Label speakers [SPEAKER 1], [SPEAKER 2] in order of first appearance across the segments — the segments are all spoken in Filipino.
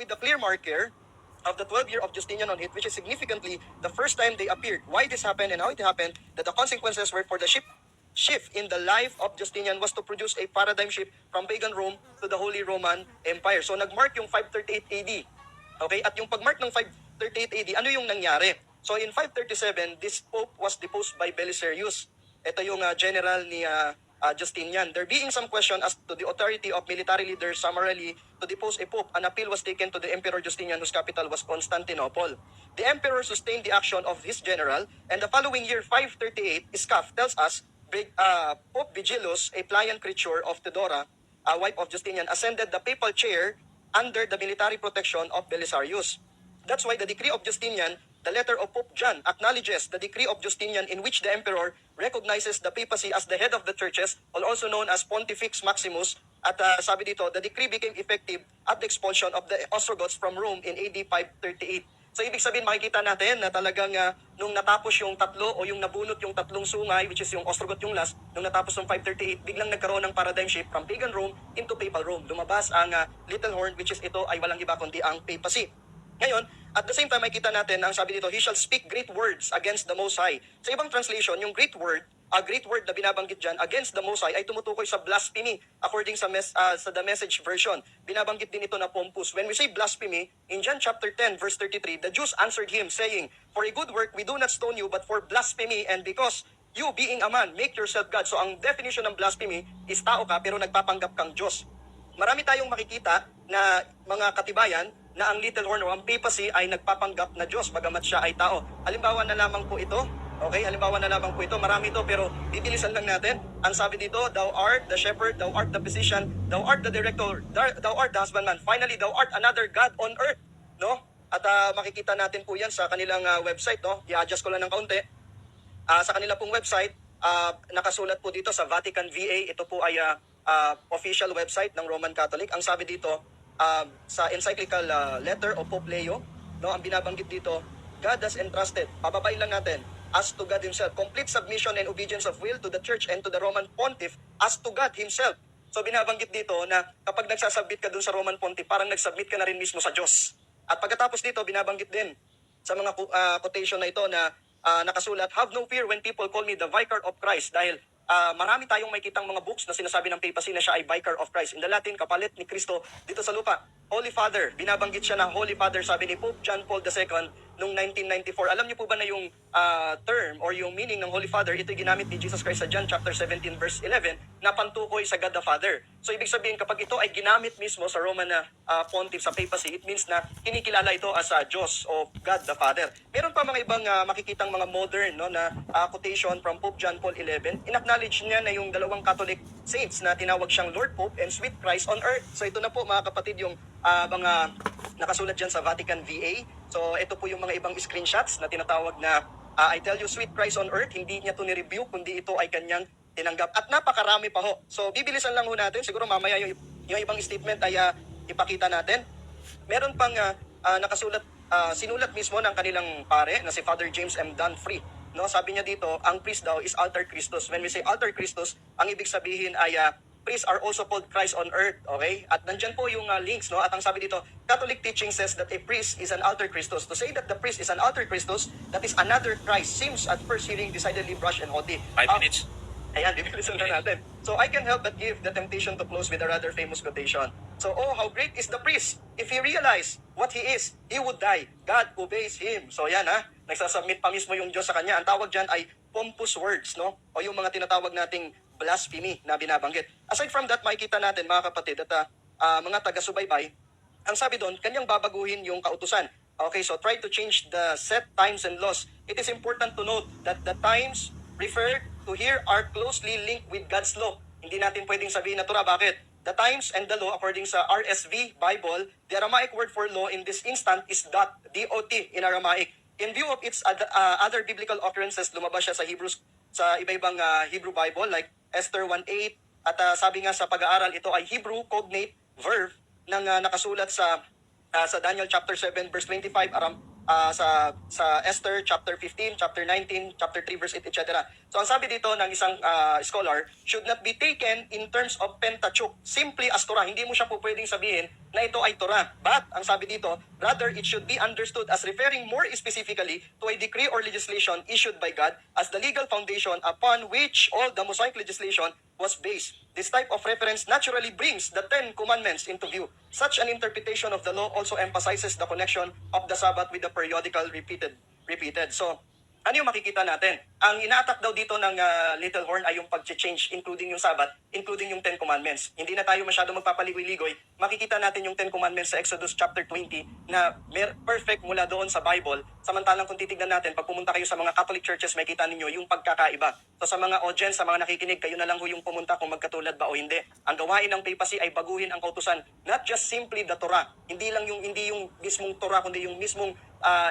[SPEAKER 1] with the clear marker of the 12th year of Justinian on it, which is significantly the first time they appeared. Why this happened and how it happened, that the consequences were for the shift in the life of Justinian was to produce a paradigm shift from pagan Rome to the Holy Roman Empire. So nagmark yung 538 AD. Okay? At yung pagmark ng 538 AD, ano yung nangyari? So in 537, this pope was deposed by Belisarius. Ito yung general ni Justinian. There being some question as to the authority of military leaders summarily to depose a pope, an appeal was taken to the Emperor Justinian, whose capital was Constantinople. The emperor sustained the action of his general, and the following year, 538, Iskaf tells us, Pope Vigilus, a pliant creature of Theodora, wife of Justinian, ascended the papal chair under the military protection of Belisarius. That's why the decree of Justinian, the letter of Pope John, acknowledges the decree of Justinian in which the emperor recognizes the papacy as the head of the churches, also known as Pontifex Maximus. At sabi dito, the decree became effective at the expulsion of the Ostrogoths from Rome in AD 538. So ibig sabihin, makikita natin na talagang nung natapos yung tatlo o yung nabunot yung tatlong sungay, which is yung Ostrogoth yung last, nung natapos ng 538, biglang nagkaroon ng paradigm shift from pagan Rome into papal Rome. Lumabas ang Little Horn, which is ito ay walang iba kundi ang papacy. Ngayon, at the same time, makikita natin ang sabi dito, he shall speak great words against the Most High. Sa ibang translation, yung great word na binabanggit dyan against the Most High ay tumutukoy sa blasphemy according sa the Message version. Binabanggit din ito na pompous. When we say blasphemy, in John chapter 10 verse 33, the Jews answered him saying, for a good work we do not stone you, but for blasphemy, and because you being a man, make yourself God. So ang definition ng blasphemy is tao ka pero nagpapanggap kang Diyos. Marami tayong makikita na mga katibayan na ang Little Horn o ang papacy ay nagpapanggap na Diyos bagamat siya ay tao. Halimbawa na lamang po ito. Okay, halimbawa na lamang po ito. Marami ito pero bibilisan lang natin. Ang sabi dito, thou art the shepherd, thou art the physician, thou art the director, thou art the husbandman. Finally, thou art another God on earth. No? At makikita natin po yan sa kanilang website. No? I-adjust ko lang ng kaunti. Sa kanila pong website, nakasulat po dito sa Vatican VA. Ito po ay official website ng Roman Catholic. Ang sabi dito, sa encyclical letter of Pope Leo, no, ang binabanggit dito, God has entrusted, pababain lang natin, as to God Himself, complete submission and obedience of will to the Church and to the Roman Pontiff as to God Himself. So binabanggit dito na kapag nagsasubmit ka dun sa Roman Pontiff, parang nagsubmit ka na rin mismo sa Diyos. At pagkatapos dito, binabanggit din sa mga quotation na ito na nakasulat, have no fear when people call me the Vicar of Christ, dahil marami tayong makikitang mga books na sinasabi ng papacy na siya ay Vicar of Christ. In the Latin, kapalit ni Kristo dito sa lupa. Holy Father, binabanggit siya na Holy Father, sabi ni Pope John Paul II noong 1994. Alam niyo po ba na yung term or yung meaning ng Holy Father, ito ginamit ni Jesus Christ sa John chapter 17 verse 11 na pantukoy sa God the Father. So ibig sabihin, kapag ito ay ginamit mismo sa Roman Pontiff, sa papacy, it means na kinikilala ito as Diyos o God the Father. Meron pa mga ibang makikitang mga modern na quotation from Pope John Paul XI. In-acknowledge niya na yung dalawang Catholic saints na tinawag siyang Lord Pope and Sweet Christ on Earth. So ito na po mga kapatid yung mga nakasulat dyan sa Vatican VA. So ito po yung mga ibang screenshots na tinatawag na I tell you, Sweet Christ on Earth. Hindi niya ito ni-review, kundi ito ay kanyang tinanggap. At napakarami pa ho. So bibilisan lang ho natin. Siguro mamaya yung ibang statement ay ipakita natin. Meron pang nakasulat, sinulat mismo ng kanilang pare na si Father James M. Dunfree. No, sabi niya dito, ang priest daw is alter Christus. When we say alter Christus, ang ibig sabihin ay priests are also called Christ on earth. Okay? At nandyan po yung links, no? At ang sabi dito, Catholic teaching says that a priest is an alter Christus. To say that the priest is an alter Christus, that is another Christ, seems at first hearing decidedly brash and haughty. 5 minutes. Ayan, bibilisan na natin. So I can help but give the temptation to close with a rather famous quotation. So, oh, how great is the priest! If he realized what he is, he would die. God obeys him. So yan nagsasubmit pa mismo yung Diyos sa kanya. Ang tawag dyan ay pompous words, no? O yung mga tinatawag nating blasphemy na binabanggit. Aside from that, makikita natin mga kapatid at mga taga-subaybay, ang sabi doon, kanyang babaguhin yung kautusan. Okay, so try to change the set times and laws. It is important to note that the times referred to here are closely linked with God's law. Hindi natin pwedeng sabihin na tura. Bakit? The times and the law, according sa RSV Bible, the Aramaic word for law in this instant is dot, D-O-T in Aramaic. In view of its other biblical occurrences, lumabas siya sa Hebrews, sa iba-ibang Hebrew Bible like Esther 1:8 at sabi nga sa pag-aaral, ito ay Hebrew cognate verb ng nakasulat sa Daniel chapter 7 verse 25, sa Esther chapter 15, chapter 19, chapter 3 verse 8, etc. So ang sabi dito ng isang scholar, should not be taken in terms of Pentateuch, simply as Torah. Hindi mo siya po pwedeng sabihin na ito ay Torah. But ang sabi dito, rather it should be understood as referring more specifically to a decree or legislation issued by God as the legal foundation upon which all the Mosaic legislation was based. This type of reference naturally brings the 10 commandments into view. Such an interpretation of the law also emphasizes the connection of the Sabbath with the periodical repeated. So, ano yung makikita natin? Ang ina-attack daw dito ng Little Horn ay yung pag-change, including yung Sabbath, including yung 10 Commandments. Hindi na tayo masyado magpapaligoy-ligoy. Makikita natin yung 10 Commandments sa Exodus chapter 20 na perfect mula doon sa Bible. Samantalang kung titignan natin, pag pumunta kayo sa mga Catholic churches, makita ninyo yung pagkakaiba. So sa mga audience, sa mga nakikinig, kayo na lang ho yung pumunta kung magkatulad ba o hindi. Ang gawain ng papacy ay baguhin ang kautusan. Not just simply the Torah. Hindi yung mismong Torah, kundi yung mismong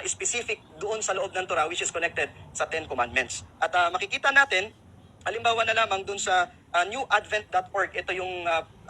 [SPEAKER 1] specific doon sa loob ng Torah which is connected sa 10 Commandments. At makikita natin, halimbawa na lamang doon sa newadvent.org, ito yung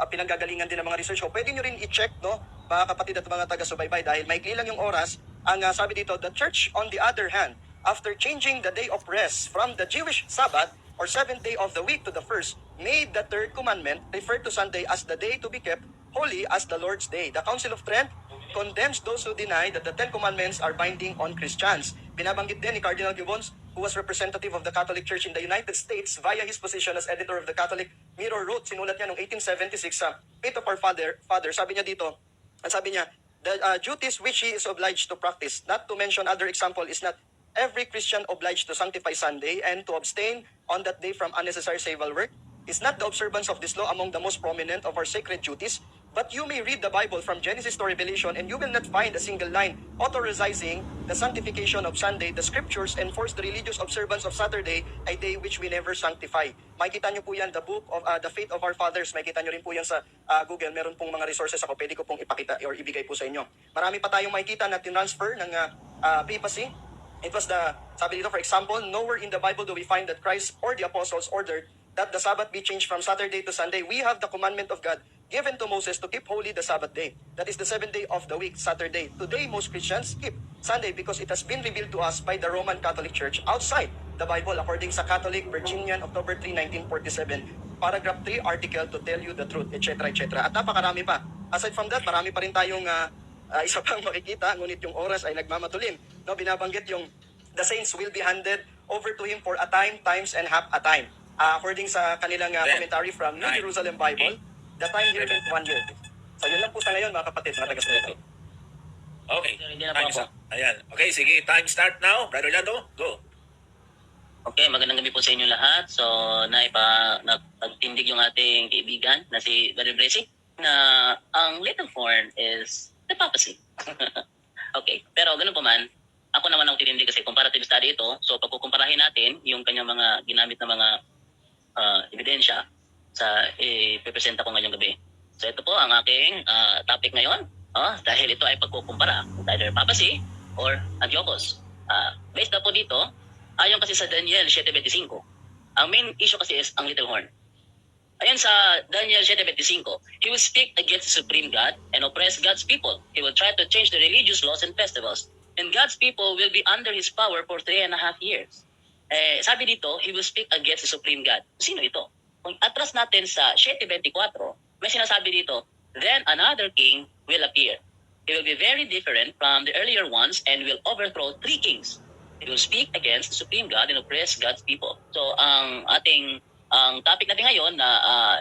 [SPEAKER 1] pinanggagalingan din ng mga research ko. Pwede nyo rin i-check, no, mga kapatid at mga taga-subaybay, dahil maikli lang yung oras. Ang sabi dito, the church on the other hand, after changing the day of rest from the Jewish Sabbath or 7th day of the week to the first, made the third commandment refer to Sunday as the day to be kept holy as the Lord's Day. The Council of Trent condemns those who deny that the 10 Commandments are binding on Christians. Binabanggit din ni Cardinal Gibbons, who was representative of the Catholic Church in the United States via his position as editor of the Catholic Mirror, wrote, sinulat niya noong 1876 sa Faith of Our Father, sabi niya dito, the duties which he is obliged to practice, not to mention other example, is not every Christian obliged to sanctify Sunday and to abstain on that day from unnecessary civil work. Is not the observance of this law among the most prominent of our sacred duties? But you may read the Bible from Genesis to Revelation and you will not find a single line authorizing the sanctification of Sunday. The scriptures enforce the religious observance of Saturday, a day which we never sanctify. Makikita nyo po yan, the book of the Faith of Our Fathers. Makikita nyo rin po yan sa Google. Meron pong mga resources ako. Pwede ko pong ipakita or ibigay po sa inyo. Marami pa tayong makikita na tinransfer ng papacy. It was sabi dito, for example, nowhere in the Bible do we find that Christ or the apostles ordered that the Sabbath be changed from Saturday to Sunday. We have the commandment of God given to Moses to keep holy the Sabbath day. That is the 7th day of the week, Saturday. Today, most Christians keep Sunday because it has been revealed to us by the Roman Catholic Church outside the Bible, according sa Catholic Virginian, October 3, 1947, paragraph 3, article to tell you the truth, etc., etc. At napakarami pa. Aside from that, marami pa rin tayong isa pang makikita, ngunit yung oras ay nagmamatulim. No, binabanggit yung the saints will be handed over to him for a time, times, and half a time. According sa kanilang commentary from New Jerusalem Bible, the time here is 1 year. So yun lang po sa ngayon, mga kapatid, mga taga-subaybay.
[SPEAKER 2] Okay. Ayan. Okay, sige. Time start now. Brother Lando, go.
[SPEAKER 3] Okay, magandang gabi po sa inyo lahat. So, nagtindig yung ating kaibigan na si Brother Blessing na ang Little Horn is the papacy. Okay, pero ganun po man, ako naman ang titindig kasi comparative study ito. So, pagkukumparahin natin yung kanyang mga ginamit na mga ebidensya sa ipipresenta ko ngayong gabi. So, ito po ang aking topic ngayon. Dahil ito ay pagkukumpara, either papacy or Antiochus. Based na po dito, ayon kasi sa Daniel 7:25, ang main issue kasi is ang Little Horn. Ayon sa Daniel 7:25, he will speak against the supreme God and oppress God's people. He will try to change the religious laws and festivals. And God's people will be under his power for 3.5 years. Sabi dito, he will speak against the supreme God. Sino ito? Kung atras natin sa 7:24, may sinasabi dito, then another king will appear. He will be very different from the earlier ones and will overthrow 3 kings. He will speak against the supreme God and oppress God's people. So, ang topic natin ngayon na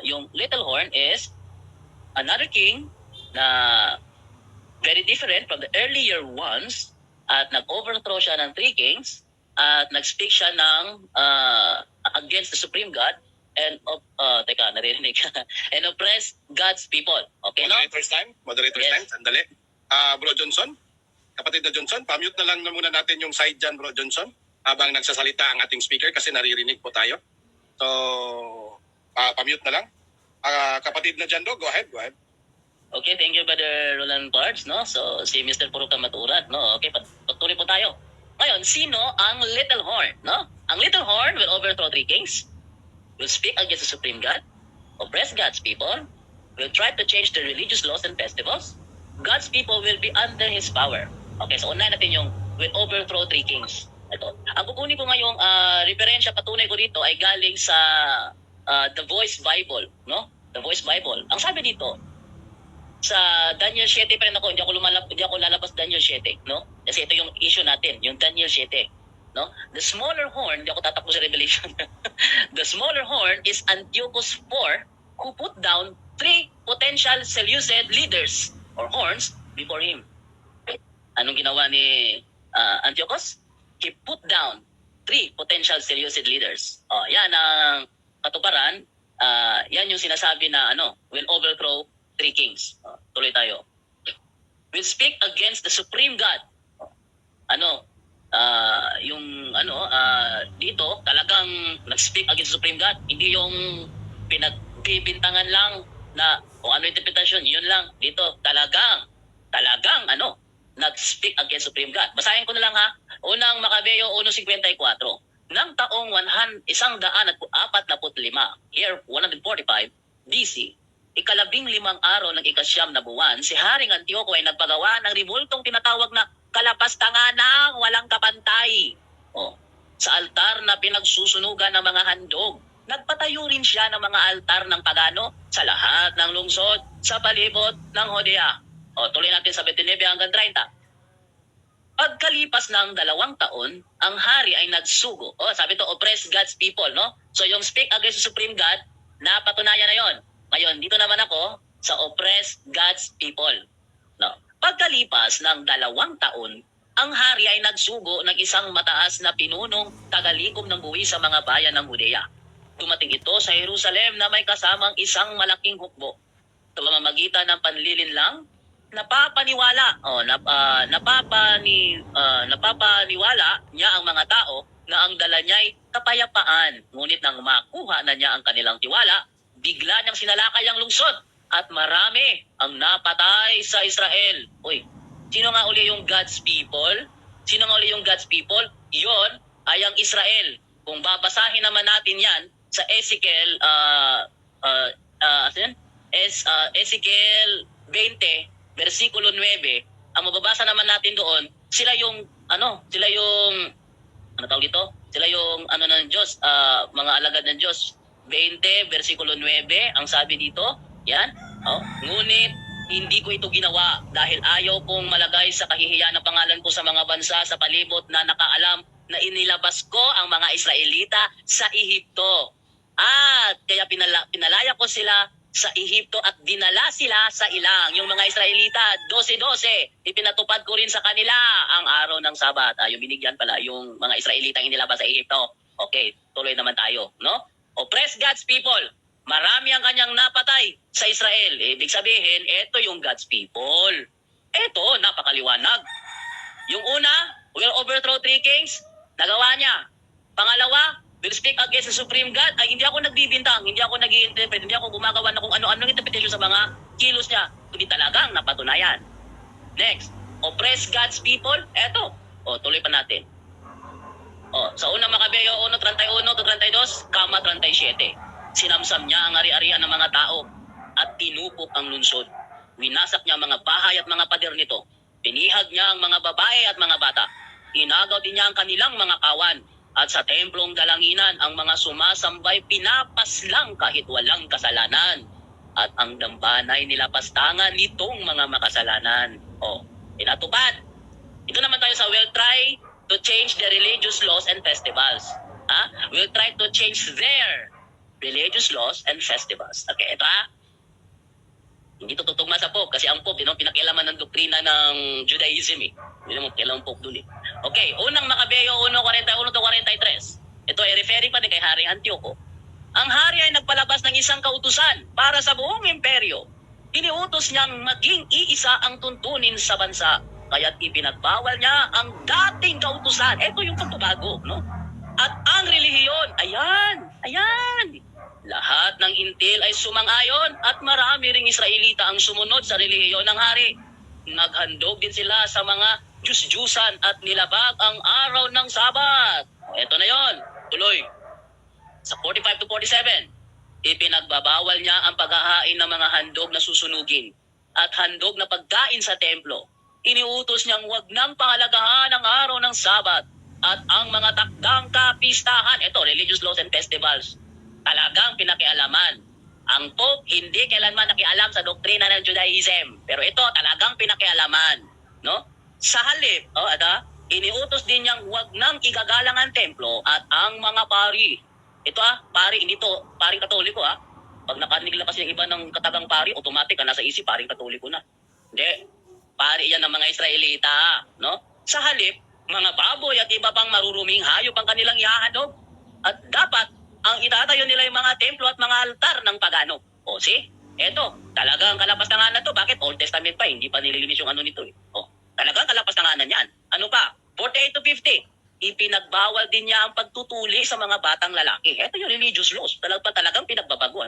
[SPEAKER 3] yung Little Horn is another king na very different from the earlier ones at nag-overthrow siya ng 3 kings at nag-speak siya ng against the supreme God and naririnig and oppress God's people. Okay, no?
[SPEAKER 4] Moderator's time, sandali. Bro Johnson, kapatid na Johnson, pa-mute na lang muna natin yung side dyan, Bro Johnson, habang nagsasalita ang ating speaker kasi naririnig po tayo. So, pa-mute na lang. Kapatid na dyan, go ahead.
[SPEAKER 3] Okay, thank you, Brother Roland Parts, no? So, si Mr. Puro Kamaturat, no? Okay, patuloy po tayo. Ngayon, sino ang Little Horn, no? Ang Little Horn will overthrow 3 kings, will speak against the supreme God, oppress God's people, will try to change the religious laws and festivals. God's people will be under his power. Okay, so unahin natin yung will overthrow three kings. Ito. Ang kukunin ko ngayong referensya patunay ko dito ay galing sa The Voice Bible, no? The Voice Bible. Ang sabi dito, sa Daniel 7 pa rin ako, hindi ako lalabas Daniel 7, no? Kasi ito yung issue natin, yung Daniel 7, no? The smaller horn, hindi ako tatakbo sa Revelation. The smaller horn is Antiochus IV, who put down 3 potential Seleucid leaders or horns before him. Anong ginawa ni Antiochus? He put down 3 potential Seleucid leaders. Yan ang katuparan. Yan yung sinasabi na will overthrow 3 kings. Tuloy tayo. Will speak against the supreme God. Dito talagang nag-speak against the supreme God. Hindi yung pinagbibintangan lang na kung ano interpretation, yun lang. Dito talagang nag-speak against supreme God. Basahin ko na lang ha. Unang Makabeo 1:54. Nang taong 145, year 145 BC, ika-15 araw ng ika-9 na buwan, si Haring Antioco ay nagpagawa ng rimultong tinatawag na kalapastanganang walang kapantay. Sa altar na pinagsusunugan ng mga handog, nagpatayo rin siya ng mga altar ng pagano sa lahat ng lungsod sa palibot ng Hodea. Tuloy natin sa 29 hanggang 30. Pagkalipas ng 2 taon, ang hari ay nagsugo. Sabi to, oppress God's people, no? So yung speak against the supreme God, napatunayan na yon. Ngayon, dito naman ako sa oppress God's people. No? Pagkalipas ng 2 taon, ang hari ay nagsugo ng isang mataas na pinunong tagalikom ng buwi sa mga bayan ng Judea. Dumating ito sa Jerusalem na may kasamang isang malaking hukbo. Sa pamamagitan ng panlilinlang, napapaniwala niya ang mga tao na ang dala niya ay kapayapaan. Ngunit nang makuha na niya ang kanilang tiwala, bigla niyang sinalakay ang lungsod at marami ang napatay sa Israel. Sino nga uli yung God's people? Sino nga uli yung God's people? Yon ay ang Israel. Kung babasahin naman natin yan sa Ezekiel Ezekiel 20 versikulo 9, ang mababasa naman natin doon, sila yung ng Diyos, mga alagad ng Diyos. 20 versikulo 9, ang sabi dito, yan. Ngunit hindi ko ito ginawa dahil ayaw kong malagay sa kahihiyan ng pangalan ko sa mga bansa sa palibot na nakaalam na inilabas ko ang mga Israelita sa Ehipto. At kaya pinalaya ko sila sa Ehipto at dinala sila sa ilang. Yung mga Israelita, 12-12, ipinatupad ko rin sa kanila ang araw ng Sabat. Yung binigyan pala, yung mga Israelita ang inilabas sa Ehipto. Okay, tuloy naman tayo, no? Oppress God's people. Marami ang kanyang napatay sa Israel. Ibig sabihin, ito yung God's people. Ito, napakaliwanag. Yung una, will overthrow 3 kings. Nagawa niya. Pangalawa, will speak against the supreme God. Hindi ako nagbibintang, hindi ako nag-i-interpret, hindi ako gumagawa na kung ano-anong interpretation sa mga kilos niya. Kundi talagang napatunayan. Next, oppress God's people. Eto. Tuloy pa natin. Sa unang Makabeo 1:31-32, 37. Sinamsam niya ang ari-arian ng mga tao at tinupok ang lungsod. Winasak niya ang mga bahay at mga pader nito. Pinihag niya ang mga babae at mga bata. Inagaw din niya ang kanilang mga kawan. At sa templong dalanginan, ang mga sumasambay pinapaslang kahit walang kasalanan. At ang dambanay nilapastangan nitong mga makasalanan. Pinatupad. Ito naman tayo sa will try to change the religious laws and festivals. Will try to change their religious laws and festivals. Okay, ito Hindi ito tutugma sa Pope kasi ang Pope, pinakialaman ng doktrina ng Judaism Hindi naman kailangan Pope dun Okay, unang Makabeo 1:41-43. Ito ay referring pa din kay Haring Antioco. Ang hari ay nagpalabas ng isang kautusan para sa buong imperyo. Iniutos niyang maging iisa ang tuntunin sa bansa. Kaya't ipinagbawal niya ang dating kautusan. Ito yung pagbabago, no? At ang relihiyon, ayan. Lahat ng hintil ay sumang-ayon at marami ring Israelita ang sumunod sa relihiyon ng hari. Naghandog din sila sa mga Diyos-Diyusan at nilabag ang araw ng Sabat. Ito na yon. Tuloy. Sa 45-47, ipinagbabawal niya ang paghahain ng mga handog na susunugin at handog na pagkain sa templo. iniutos niyang wag nang pahalagahan ang araw ng Sabat at ang mga takdang kapistahan. Ito, religious laws and festivals. Talagang pinakialaman. Ang Pope hindi kailanman nakialam sa doktrina ng Judaism. Pero ito talagang pinakialaman. No? Sa halip, iniutos din niyang wag nang igagalang ang templo at ang mga pari. Ito pari, hindi to, paring Katoliko Pag nakarinig lang kasi yung iba ng katagang pari, automatic nasa isip, paring Katoliko na. Hindi. Pari yan ng mga Israelita. No? Sa halip, mga baboy at iba pang maruruming hayop ang kanilang ihahandog. At dapat, ang itatayo nila yung mga templo at mga altar ng pagano. O eto, talagang kalapastangan na to. Bakit? Old Testament pa, hindi pa nililinis yung ano nito. Talagang kalapastangan yan. Ano pa? 48 to 50. Ipinagbawal din niya ang pagtutuli sa mga batang lalaki. Ito yung religious laws. Talagang pinagbabago.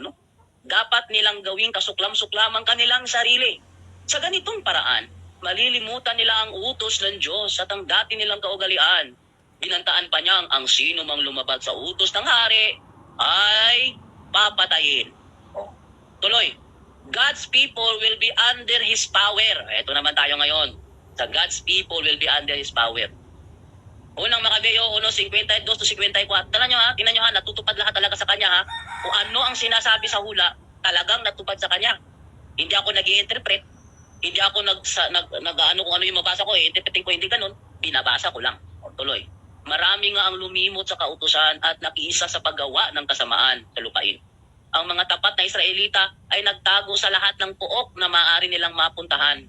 [SPEAKER 3] Dapat nilang gawing kasuklam-suklam ang kanilang sarili. Sa ganitong paraan, malilimutan nila ang utos ng Diyos at ang dati nilang kaugalian. Binantaan pa niyang ang sino mang lumabag sa utos ng hari ay papatayin. Tuloy, God's people will be under His power. Ito naman tayo ngayon. Sa God's people will be under His power. Unang Makabeo 1:52 to 54. Tingnan nyo natutupad lahat talaga sa kanya Kung ano ang sinasabi sa hula, talagang natupad sa kanya. Hindi ako nag-i-interpret. Hindi ako nag-ano kung ano yung mabasa ko, interpreting ko, hindi ganun. Binabasa ko lang. Tuloy. Marami nga ang lumimot sa kautusan at nakiisa sa paggawa ng kasamaan sa lupain. Ang mga tapat na Israelita ay nagtago sa lahat ng puok na maaari nilang mapuntahan.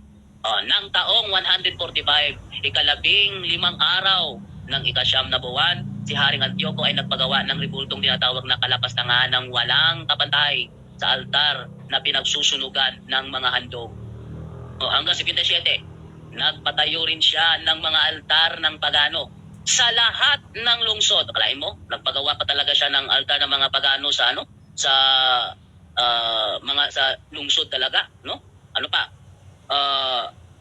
[SPEAKER 3] Nang taong 145, 15 araw ng 9 na buwan, si Haring Antioco ay nagpagawa ng rebultong tinatawag na kalapastangan ng walang kapantay sa altar na pinagsusunugan ng mga handog. Hanggang 77, nagpatayo rin siya ng mga altar ng pagano sa lahat ng lungsod. Akalain mo, nagpagawa pa talaga siya ng altar ng mga pagano sa sa lungsod talaga, no? Ano pa?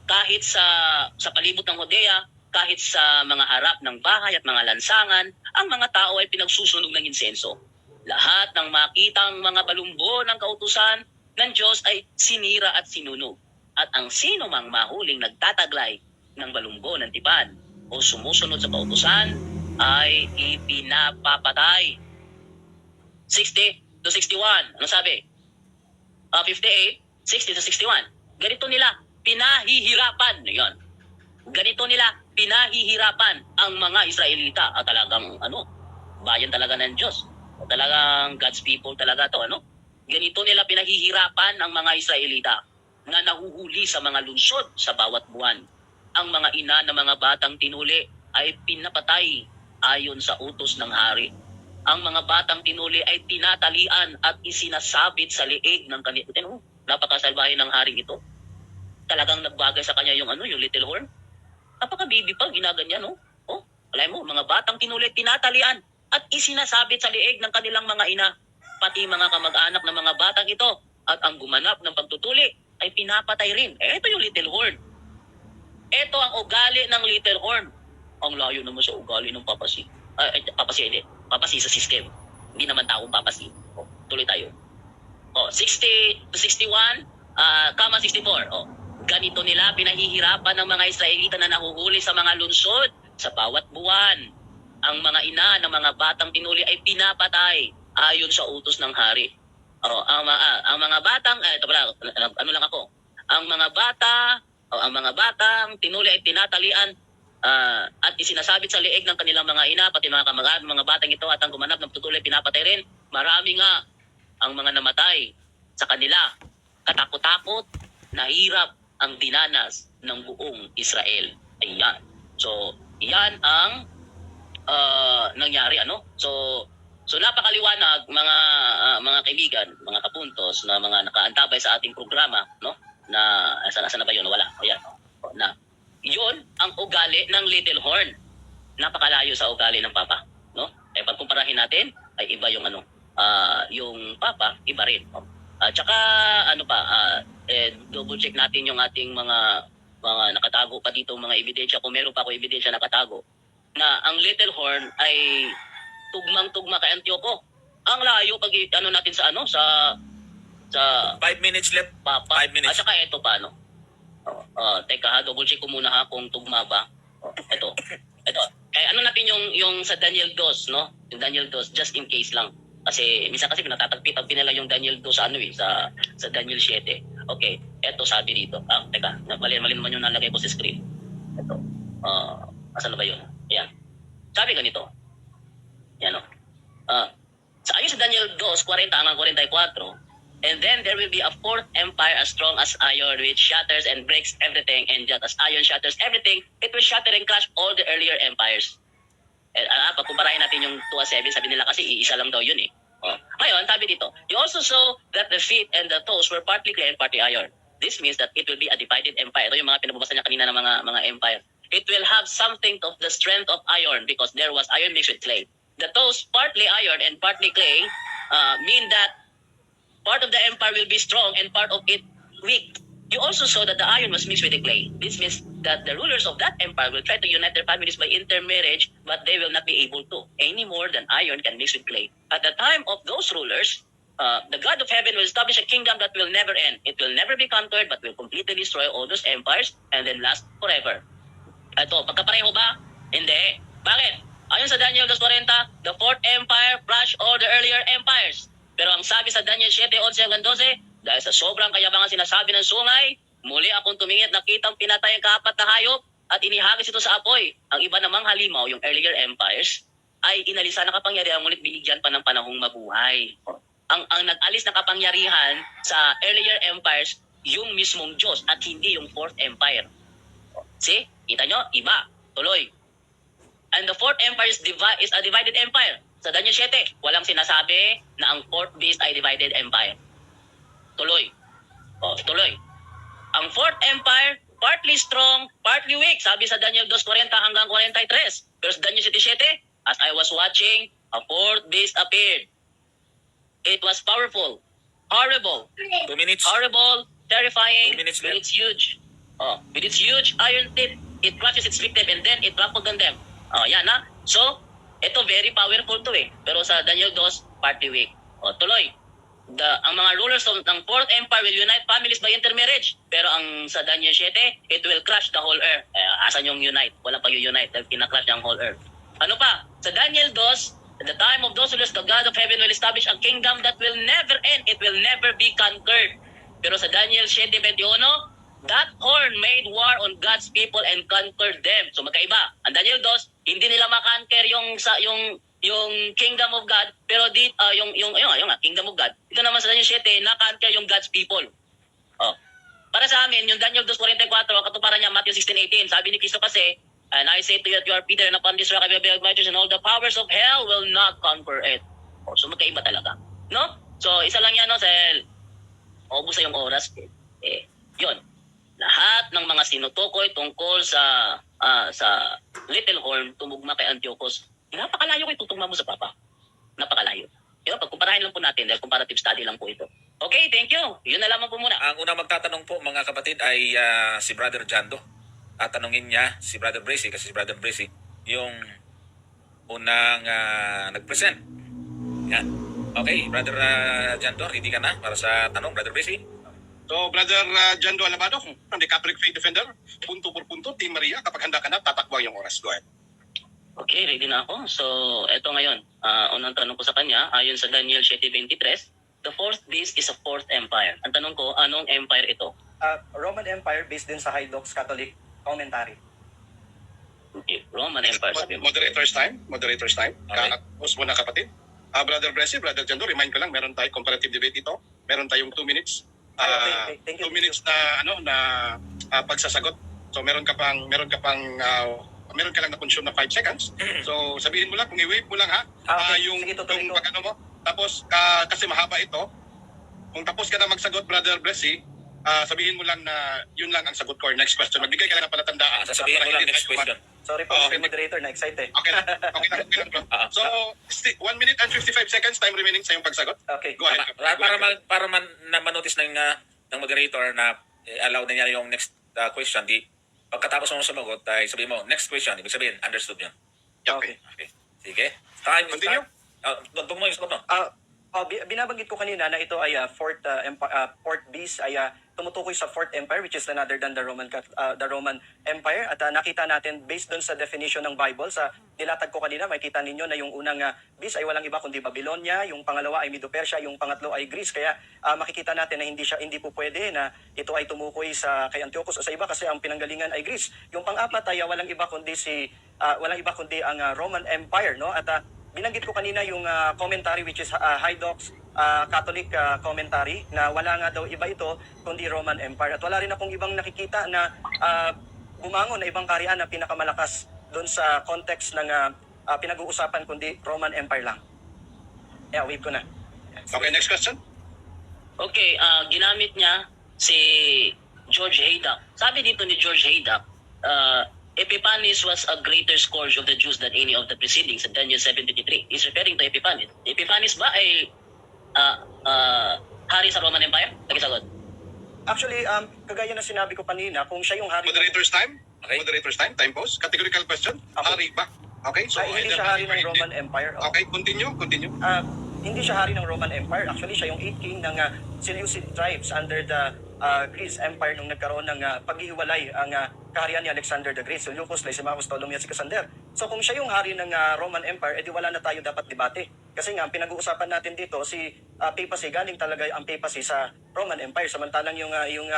[SPEAKER 3] Kahit sa palibot ng Hodea, kahit sa mga harap ng bahay at mga lansangan, ang mga tao ay pinagsusunog ng insenso. Lahat ng makitang mga balumbo ng kautusan ng Diyos ay sinira at sinunog. At ang sino mang mahuling nagtataglay ng balumbo ng tipan o sumusunod sa kautusan ay ipinapapatay. 60 to 61. Ano sabi? 58, 60 to 61. Ganito nila pinahihirapan. Yan. Ganito nila pinahihirapan ang mga Israelita. Talagang bayan talaga ng Diyos. Talagang God's people talaga to. Ganito nila pinahihirapan ang mga Israelita na nahuhuli sa mga lungsod sa bawat buwan. Ang mga ina ng mga batang tinuli ay pinapatay ayon sa utos ng hari. Ang mga batang tinuli ay tinatalian at isinasabit sa liig ng kanilang. Napakasalbahe ng haring ito. Talagang nagbagay sa kanya yung little horn. Napakabibi pa, ginaganyan, alam mo, mga batang tinuli tinatalian at isinasabit sa liig ng kanilang mga ina. Pati mga kamag-anak ng mga batang ito at ang gumanap ng pagtutuli ay pinapatay rin. Ito yung little horn. Ito ang ugali ng little horn. Ang layo naman sa ugali ng papasi. Papasi sa system. Hindi naman taong papasi. Tuloy tayo. 60 to 61, 64. Ganito nila pinahihirapan ng mga Israelita na nahuhuli sa mga lungsod sa bawat buwan. Ang mga ina ng mga batang tinuli ay pinapatay ayon sa utos ng hari. Ang mga batang ang mga batang tinuli ay tinatalian at isinasabit sa liig ng kanilang mga ina, pati mga kamag-anak, mga batang ito at ang gumanap ng pagtutuloy pinapatay rin. Marami nga ang mga namatay sa kanila. Katakot-takot, nahirap ang dinanas ng buong Israel. Ayan. So, yan ang nangyari. So napakaliwanag mga kaibigan, mga kapuntos na mga nakaantabay sa ating programa, na saan na ba 'yon? Wala. Ayan. Na 'yon ang ugali ng little horn. Napakalayo sa ugali ng papa, pag kumparahin natin ay iba yung yung papa, iba rin. At saka double check natin yung ating mga nakatago pa dito mga ebidensya, kung meron pa ako ebidensya nakatago na ang little horn ay tugmang-tugma kay Antioco. Ang layo pag natin sa
[SPEAKER 2] 5 minutes left.
[SPEAKER 3] Papa.
[SPEAKER 2] 5 minutes.
[SPEAKER 3] At saka ito pa Teka ha, double check ko muna ha kung tugma ba. Ito. Kaya ano natin yung sa Daniel 2, no? Yung Daniel 2, just in case lang. Kasi minsan kasi pinatatagpi-tagpi nila yung Daniel 2 sa sa Daniel 7. Okay, eto sabi dito. Teka, mali naman yung nalagay ko sa screen. Ito. Asan na ba yun? Ayan. Sabi ganito. Yan o. Sa ayon sa Daniel 2:40 hanggang 44, and then there will be a fourth empire as strong as iron, which shatters and breaks everything, and just as iron shatters everything, it will shatter and crush all the earlier empires. Pagkumparahin natin yung 2:7, sabi nila kasi iisa lang daw yun eh. Ngayon, sabi dito, you also saw that the feet and the toes were partly clay and partly iron. This means that it will be a divided empire. Ito yung mga pinababasa niya kanina ng mga empire. It will have something of the strength of iron because there was iron mixed with clay. The toes, partly iron and partly clay, mean that part of the empire will be strong and part of it weak. You also saw that the iron was mixed with the clay. This means that the rulers of that empire will try to unite their families by intermarriage, but they will not be able to, any more than iron can mix with clay. At the time of those rulers, the God of heaven will establish a kingdom that will never end. It will never be conquered, but will completely destroy all those empires and then last forever. Ito, pagkapareho ba? Hindi. Bakit? Ayon sa Daniel 2:40, the fourth empire crushed all the earlier empires. Pero ang sabi sa Daniel 7:11-12, dahil sa sobrang kayabangan sinasabi ng sungay, muli akong tumingin at nakitang pinatay ang kaapat na hayop at inihagis ito sa apoy. Ang iba namang halimaw, yung earlier empires, ay inalisa na kapangyarihan ngunit binigyan pa ng panahong mabuhay. Ang nag-alis na kapangyarihan sa earlier empires, yung mismong Diyos at hindi yung fourth empire. See? Kita nyo? Iba. Tuloy. And the fourth empire is a divided empire. Sa Daniel 7, walang sinasabi na ang fourth beast ay divided empire. Tuloy. Tuloy. Ang fourth empire, partly strong, partly weak. Sabi sa Daniel 2:40 hanggang 43. Pero sa Daniel 7:7, as I was watching, a fourth beast appeared. It was powerful, horrible,
[SPEAKER 2] 2 minutes.
[SPEAKER 3] horrible, terrifying,
[SPEAKER 2] 2 minutes
[SPEAKER 3] with
[SPEAKER 2] left.
[SPEAKER 3] its huge, with its huge iron teeth, it crushes its victim and then it trampled on them. Yan ha. So, ito very powerful to eh. Pero sa Daniel 2, partly weak. Tuloy. Ang mga rulers ng fourth empire will unite families by intermarriage. Pero ang sa Daniel 7, it will crush the whole earth. Asan yung unite? Wala pa yung unite dahil kinakrush ang whole earth. Ano pa? Sa Daniel 2, at the time of those rulers, the God of heaven will establish a kingdom that will never end. It will never be conquered. Pero sa Daniel 7:21, that horn made war on God's people and conquered them. So magkaiba. Ang Daniel 2, hindi nila makonquer yung kingdom of God, pero yung kingdom of God. Ito naman sa Daniel 7, na-conquer yung God's people. Para sa amin, yung Daniel 2:44, ang katuparan niya Matthew 16:18. Sabi ni Cristo kasi, and I say to you that you are Peter, and upon this rock I will build my church, and all the powers of hell will not conquer it. So magkaiba talaga. No? So isa lang yan, no, Sel. Ubus na yung oras. Yun. Lahat ng mga sinutukoy tungkol sa Little Horn tumugma kay Antiochus. Napakalayo ko itutugma mo sa Papa. Napakalayo. Yun, pagkumparahin lang po natin dahil comparative study lang po ito. Okay, thank you. Yun na lamang po muna.
[SPEAKER 2] Ang unang magtatanong po mga kapatid ay si Brother Jando. At tanungin niya si Brother Bracy kasi si Brother Bracy yung unang nag-present. Yan. Okay, Brother Jando, ready ka na para sa tanong, Brother Bracy?
[SPEAKER 4] So, Brother Jando Alabado, from the Catholic Faith Defender, punto por punto, Team Maria, kapag handa ka na, tatakbo yung oras. Go ahead.
[SPEAKER 3] Okay, ready na ako. So, eto ngayon. Unang tanong ko sa kanya, ayon sa Daniel 7:23, the fourth beast is a fourth empire. Ang tanong ko, anong empire ito?
[SPEAKER 1] Roman Empire based din sa Hydox Catholic Commentary.
[SPEAKER 3] Okay, Roman Empire, sabi mo.
[SPEAKER 4] Moderator's time.
[SPEAKER 2] Okay.
[SPEAKER 4] Host mo na kapatid. Brother Bressy, Brother Jando, remind ko lang, meron tayong comparative debate ito. Meron tayong 2 minutes.
[SPEAKER 1] Okay. Thank you.
[SPEAKER 4] 2 minutes na pagsasagot. So meron ka lang na consume na 5 seconds. So sabihin mo lang, kung i-wave mo lang ha,
[SPEAKER 1] Okay.
[SPEAKER 4] yung
[SPEAKER 1] Sige, tutuloy ko.
[SPEAKER 4] pag-ano mo. Tapos kasi mahaba ito, kung tapos ka na magsagot, Brother Bressy, sabihin mo lang na yun lang ang sagot ko or next question. Magbigay ka lang ng palatandaan.
[SPEAKER 2] Sasabihin mo
[SPEAKER 4] Para
[SPEAKER 2] lang
[SPEAKER 4] hindi
[SPEAKER 2] next
[SPEAKER 4] tayo
[SPEAKER 2] question.
[SPEAKER 1] Sorry po, Mr. Moderator, na-excite eh.
[SPEAKER 4] Okay lang, bro. So, 1 minute and 55 seconds time remaining sa iyong pagsagot.
[SPEAKER 1] Okay.
[SPEAKER 4] Go ahead.
[SPEAKER 2] Para manotice ng moderator na allow na niya yung next question, di pagkatapos mo sumagot ay sabihin mo next question, ibig sabihin understood yun.
[SPEAKER 4] Okay.
[SPEAKER 2] Okay. Sige. Time
[SPEAKER 4] Continue.
[SPEAKER 2] start. Dugtong mo yung sagot mo.
[SPEAKER 1] Binabanggit ko kanina na ito ay fourth beast ay tumutukoy sa Fourth Empire, which is none other than the Roman Empire. At nakita natin based doon sa definition ng Bible, sa nilatag ko kanina, makikita ninyo na yung unang beast ay walang iba kundi Babylonia, yung pangalawa ay Medo-Persia, yung pangatlo ay Greece. Kaya makikita natin na hindi po pwede na ito ay tumukoy sa kay Antiochus o sa iba kasi ang pinanggalingan ay Greece. Yung pang-apat ay walang iba kundi ang Roman Empire, no? At binanggit ko kanina yung commentary which is Haydock's Catholic commentary na wala nga daw iba ito kundi Roman Empire. At wala rin akong ibang nakikita na bumangon na ibang kaharian na pinakamalakas doon sa context ng pinag-uusapan kundi Roman Empire lang. Yeah, wait ko na.
[SPEAKER 4] Okay, next question.
[SPEAKER 3] Okay, ginamit niya si George Haydock. Sabi dito ni George Haydock, Epiphanes was a greater scourge of the Jews than any of the preceding sa Daniel 7:23. He's referring to Epiphanes. Epiphanes ba ay hari sa Roman Empire? Nagisagot.
[SPEAKER 1] Actually, kagaya na sinabi ko kanina, kung siya yung hari...
[SPEAKER 4] Moderator's time.
[SPEAKER 2] Okay.
[SPEAKER 4] Moderator's time. Time pause. Categorical question.
[SPEAKER 1] Okay.
[SPEAKER 4] Hari ba? Okay, so
[SPEAKER 1] hindi
[SPEAKER 4] either
[SPEAKER 1] siya hari
[SPEAKER 4] or
[SPEAKER 1] ng
[SPEAKER 4] hindi.
[SPEAKER 1] Roman Empire.
[SPEAKER 4] Okay, continue.
[SPEAKER 1] Hindi siya hari ng Roman Empire. Actually, siya yung 8th king ng Seleucid tribes under the Greece Empire nung nagkaroon ng paghihiwalay ang kaharian ni Alexander the Great, Seleucus, Lysimachus, Ptolemy at Cassander. So kung siya yung hari ng Roman Empire, edi wala na tayo dapat debate. Kasi nga, ang pinag-uusapan natin dito, si papacy, galing talaga ang papacy sa Roman Empire. Samantalang yung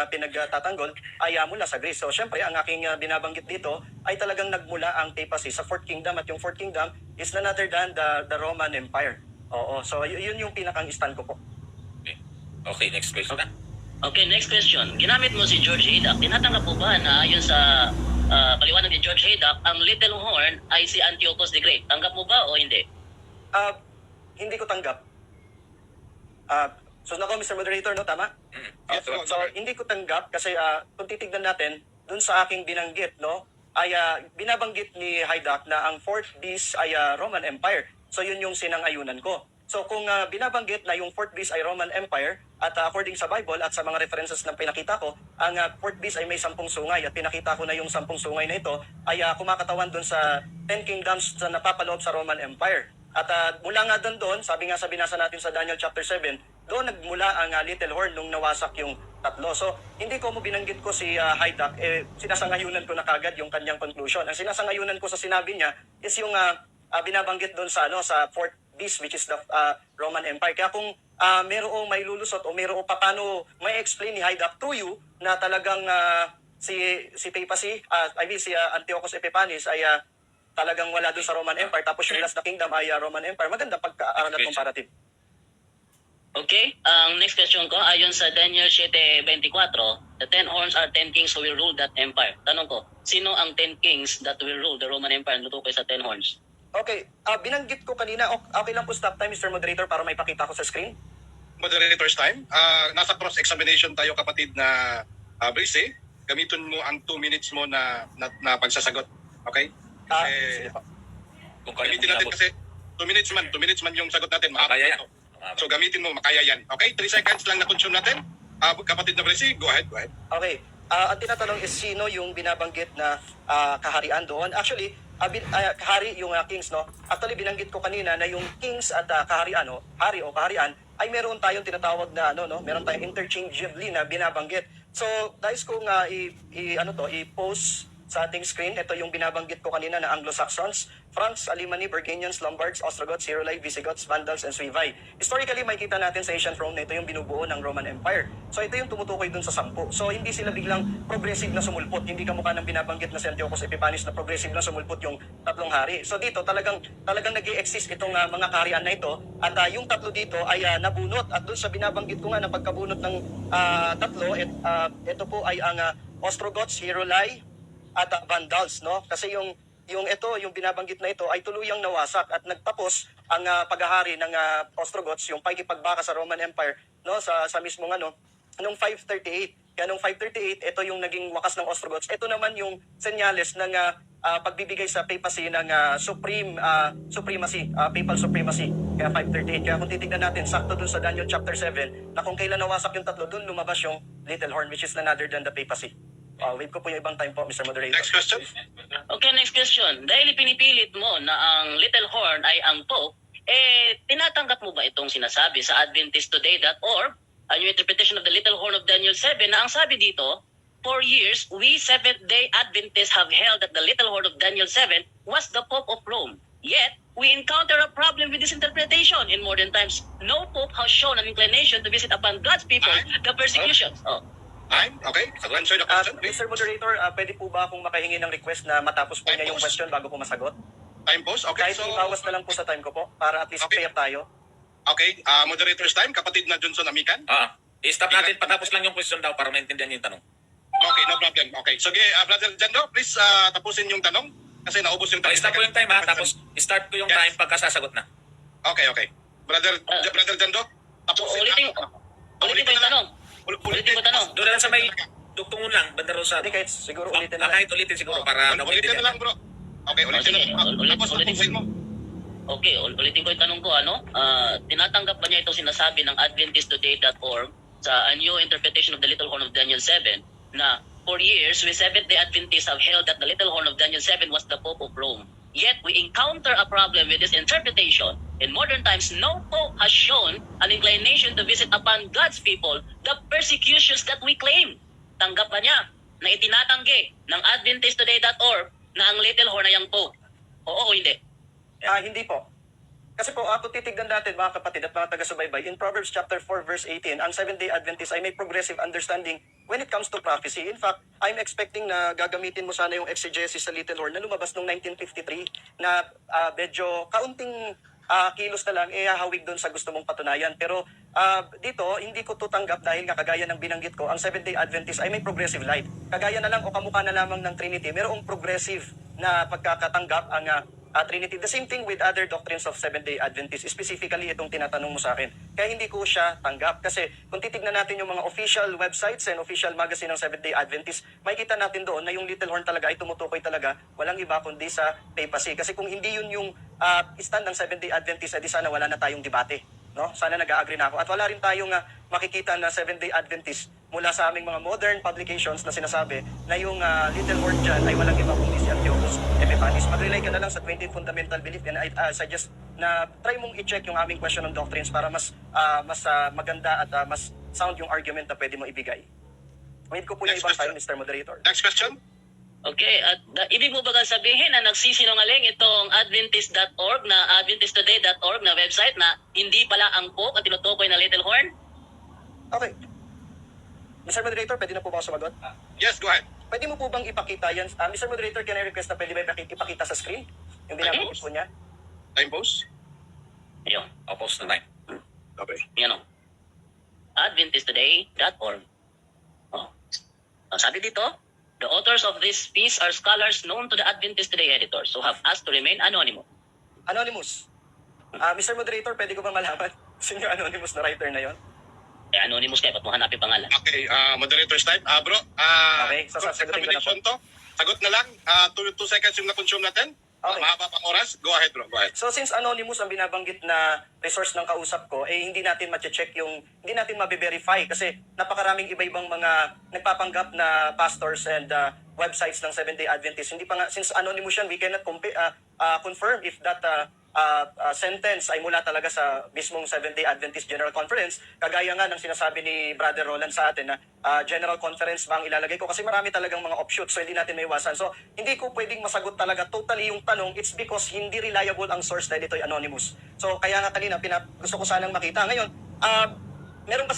[SPEAKER 1] pinagtatanggol ay mula sa Greece. So syempre, ang aking binabanggit dito ay talagang nagmula ang papacy sa Fourth Kingdom. At yung Fourth Kingdom is none other than the Roman Empire. Oo, so yun yung pinakang stand ko po.
[SPEAKER 2] Okay, next question na.
[SPEAKER 3] Okay, next question. Ginamit mo si George Haydock. Tinatanggap po ba na ayon sa paliwanag ni George Haydock, ang little horn ay si Antiochus the Great? Tanggap mo ba o hindi?
[SPEAKER 1] Hindi ko tanggap. So nako, Mr. Moderator, no? Tama?
[SPEAKER 4] Yes,
[SPEAKER 1] So hindi ko tanggap kasi kung titignan natin, dun sa aking binanggit, no? Ay binabanggit ni Haydock na ang fourth beast ay Roman Empire. So yun yung sinang-ayunan ko. So kung binabanggit na yung fourth beast ay Roman Empire at according sa Bible at sa mga references na pinakita ko, ang fourth beast ay may 10 sungay at pinakita ko na yung 10 sungay na ito ay kumakatawan doon sa 10 kingdoms na napapaloob sa Roman Empire. At mula nga doon, sabi nga sa binasa natin sa Daniel chapter 7, doon nagmula ang little horn nung nawasak yung tatlo. So hindi ko mo binanggit ko si Haydock, sinasangayunan ko na kagad yung kanyang conclusion. Ang sinasangayunan ko sa sinabi niya is yung binabanggit doon sa sa fourth beast which is the Roman Empire. Kaya kung mayroong may lulusot o mayroong paano may explain ni Haydock to you na talagang si papacy, si Antiochus Epiphanes ay talagang wala doon sa Roman Empire tapos yung last na kingdom ay Roman Empire. Maganda pagkaaral at comparative.
[SPEAKER 3] Okay, ang next question ko, ayon sa Daniel 7:24, the 10 horns are 10 kings who will rule that empire. Tanong ko, sino ang 10 kings that will rule the Roman Empire? Lutukoy sa 10 horns.
[SPEAKER 1] Okay, binanggit ko kanina, okay lang po stop time Mr. Moderator para may pakita ko sa screen.
[SPEAKER 4] Moderator's time. Nasa cross-examination tayo, kapatid na Brice. Gamitin mo ang 2 minutes mo na pagsasagot. Okay?
[SPEAKER 1] Sige po.
[SPEAKER 2] Kung kaya
[SPEAKER 4] Gamitin natin kasi 2 minutes man yung sagot natin.
[SPEAKER 2] Makaya yan.
[SPEAKER 4] So gamitin mo, makaya yan. Okay? 3 seconds lang na consume natin. Kapatid na Brice, go ahead.
[SPEAKER 1] Okay. Ang tinatanong is sino yung binabanggit na kaharian doon. Actually, kahari yung kings, no? Actually, binanggit ko kanina na yung kings at kaharian, no? Hari o kaharian, ay meron tayong tinatawag na, meron tayong interchangeably na binabanggit. So, nais kong i-post sa ating screen. Ito yung binabanggit ko kanina na Anglo-Saxons, Franks, Alemanni, Burgundians, Lombards, Ostrogoths, Heruli, Visigoths, Vandals, and Suevi. Historically, makikita natin sa ancient Rome na ito yung binubuo ng Roman Empire. So ito yung tumutukoy dun sa 10. So hindi sila biglang progressive na sumulpot. Hindi kamukha ng binabanggit na si Antiochus Epiphanes na progressive na sumulpot yung tatlong hari. So dito talagang nag-i-exist itong mga kaharian na ito. At yung tatlo dito ay nabunot. At dun sa binabanggit ko nga na pagkabunot ng tatlo, ito po ay ang Ostrogoths, Heruli, at Vandals, no? Kasi yung binabanggit na ito ay tuluyang nawasak at nagtapos ang paghahari ng Ostrogoths, yung pakikipagbaka sa Roman Empire, no, sa mismong nung 538. Kaya nung 538, ito yung naging wakas ng Ostrogoths. Ito naman yung senyales ng pagbibigay sa papacy ng supremacy, papal supremacy. Kaya 538. Kaya kung titignan natin, sakto dun sa Daniel chapter 7, na kung kailan nawasak yung tatlo, dun lumabas yung little horn, which is none other than the papacy. Wait ko po yung ibang time po, Mr. Moderator.
[SPEAKER 4] Next question.
[SPEAKER 3] Okay, next question. Dahil pinipilit mo na ang little horn ay ang Pope, tinatanggap mo ba itong sinasabi sa AdventistToday.org, ang yung interpretation of the Little Horn of Daniel 7, na ang sabi dito, for years, we Seventh-day Adventists have held that the Little Horn of Daniel 7 was the Pope of Rome. Yet, we encounter a problem with this interpretation. In modern times, no Pope has shown an inclination to visit upon God's people the persecutions. Oh.
[SPEAKER 4] Time? Okay. So answer the question, please.
[SPEAKER 1] Mr. Moderator, pwede po ba akong makahingi ng request na matapos po niya yung question bago po masagot?
[SPEAKER 4] Time pause. Okay,
[SPEAKER 1] Kahit
[SPEAKER 4] so...
[SPEAKER 1] ibawas na lang po sa time ko po, para at least
[SPEAKER 4] Okay.
[SPEAKER 1] fair tayo.
[SPEAKER 4] Okay, moderator's time. Kapatid na Johnson Amican.
[SPEAKER 2] I-stop natin, patapos lang yung question daw para maintindihan yung tanong.
[SPEAKER 4] Okay, no problem. Okay, so Brother Jando, please tapusin yung tanong kasi naubos yung
[SPEAKER 2] So, stop ko yung time ha, tapos start ko yung
[SPEAKER 4] Yes.
[SPEAKER 2] time pagka sasagot na.
[SPEAKER 4] Okay, okay. Brother Jando, tapusin
[SPEAKER 3] Ulitin
[SPEAKER 4] na.
[SPEAKER 3] ko yung tanong. Ulitin ko yung tanong.
[SPEAKER 2] Doon lang sa may dugtungon lang, banda ron sa...
[SPEAKER 1] Hindi, kahit siguro ulitin na lang.
[SPEAKER 2] Kahit ulitin siguro para
[SPEAKER 4] Ulitin na lang, bro. Okay, ulitin
[SPEAKER 3] sige.
[SPEAKER 4] na lang. Tapos tapusin mo.
[SPEAKER 3] Okay, ulitin ko yung tanong ko, tinatanggap ba niya itong sinasabi ng AdventistToday.org sa A New Interpretation of the Little Horn of Daniel 7 na for years, we Seventh-day Adventists have held that the Little Horn of Daniel 7 was the Pope of Rome. Yet, we encounter a problem with this interpretation. In modern times, no Pope has shown an inclination to visit upon God's people the persecutions that we claim. Tanggap ba niya na itinatanggi ng AdventistToday.org na ang Little Horn ay ang Pope? Oo o hindi?
[SPEAKER 1] Hindi po. Kasi po, kung titignan natin mga kapatid at mga taga-subaybay, in Proverbs chapter 4 verse 18, ang Seventh-day Adventist ay may progressive understanding when it comes to prophecy. In fact, I'm expecting na gagamitin mo sana yung exegesis sa Little Horn na lumabas noong 1953 na medyo kaunting kilos na lang hawig doon sa gusto mong patunayan. Pero dito, hindi ko tutanggap dahil nga kagaya ng binanggit ko, ang Seventh-day Adventist ay may progressive light. Kagaya na lang o kamukha na lamang ng Trinity, mayroong progressive na pagkakatanggap ang Trinity. The same thing with other doctrines of Seventh-day Adventists, specifically itong tinatanong mo sa akin. Kaya hindi ko siya tanggap. Kasi kung titignan natin yung mga official websites and official magazine ng Seventh-day Adventists, makikita natin doon na yung Little Horn talaga ay tumutukoy talaga walang iba kundi sa papacy. Kasi kung hindi yun yung stand ng Seventh-day Adventists, edi sana wala na tayong debate. No? Sana nag-agree na ako. At wala rin tayong makikita na Seventh-day Adventist mula sa aming mga modern publications na sinasabi na yung Little Horn dyan ay walang iba kundi si Antiochus Epiphanes. Mag-rely ka na lang sa 20 fundamental belief and I suggest na try mong i-check yung aming question on doctrines para mas maganda at mas sound yung argument na pwede mo ibigay. Wait ko po yung
[SPEAKER 4] Next
[SPEAKER 1] ibang
[SPEAKER 4] question.
[SPEAKER 1] time, Mr. Moderator.
[SPEAKER 4] Next question.
[SPEAKER 3] Okay, at ibig mo ba sabihin na nagsisinungaling itong Adventist.org na AdventistToday.org na website na hindi pala ang Pope at tinutukoy na Little Horn?
[SPEAKER 1] Okay. Mr. Moderator, pwede na po ba ako sumagot?
[SPEAKER 4] Yes, go ahead.
[SPEAKER 1] Pwede mo po bang ipakita yan? Mr. Moderator, can I request na pwede ba ipakita sa screen? Yung binabanggit po niya?
[SPEAKER 4] Time pause.
[SPEAKER 3] Ayun,
[SPEAKER 2] Oppose na time.
[SPEAKER 4] Okay.
[SPEAKER 3] yan o. AdventistToday.org. Oh. Ang sabi dito, the authors of this piece are scholars known to the Adventist Today editors who have asked to remain anonymous.
[SPEAKER 1] Anonymous. Mr. Moderator, pwede ko ba malaman sino yung anonymous na writer na yon?
[SPEAKER 3] Anonymous kayo, ba't mo hanapin pangalan?
[SPEAKER 4] Okay, moderator's time. Bro,
[SPEAKER 1] Okay, so sasagutin ko na po.
[SPEAKER 4] to. Sagot na lang. 2 seconds yung na-consume natin.
[SPEAKER 1] Okay.
[SPEAKER 4] Mahaba pang oras. Go ahead, bro. Go ahead.
[SPEAKER 1] So since anonymous ang binabanggit na resource ng kausap ko, hindi natin ma-check hindi natin mabe-verify kasi napakaraming iba-ibang mga nagpapanggap na pastors and websites ng Seventh-day Adventists. Hindi pa nga, since anonymous yan, we cannot confirm if that sentence ay mula talaga sa mismong Seventh-day Adventist General Conference. Kagaya nga ng sinasabi ni Brother Roland sa atin na General Conference bang ilalagay ko kasi marami talagang mga offshoots so hindi natin maiwasan. So hindi ko pwedeng masagot talaga totally yung tanong. It's because hindi reliable ang source dahil ito'y anonymous. So kaya nga kanina gusto ko sanang makita. Ngayon, meron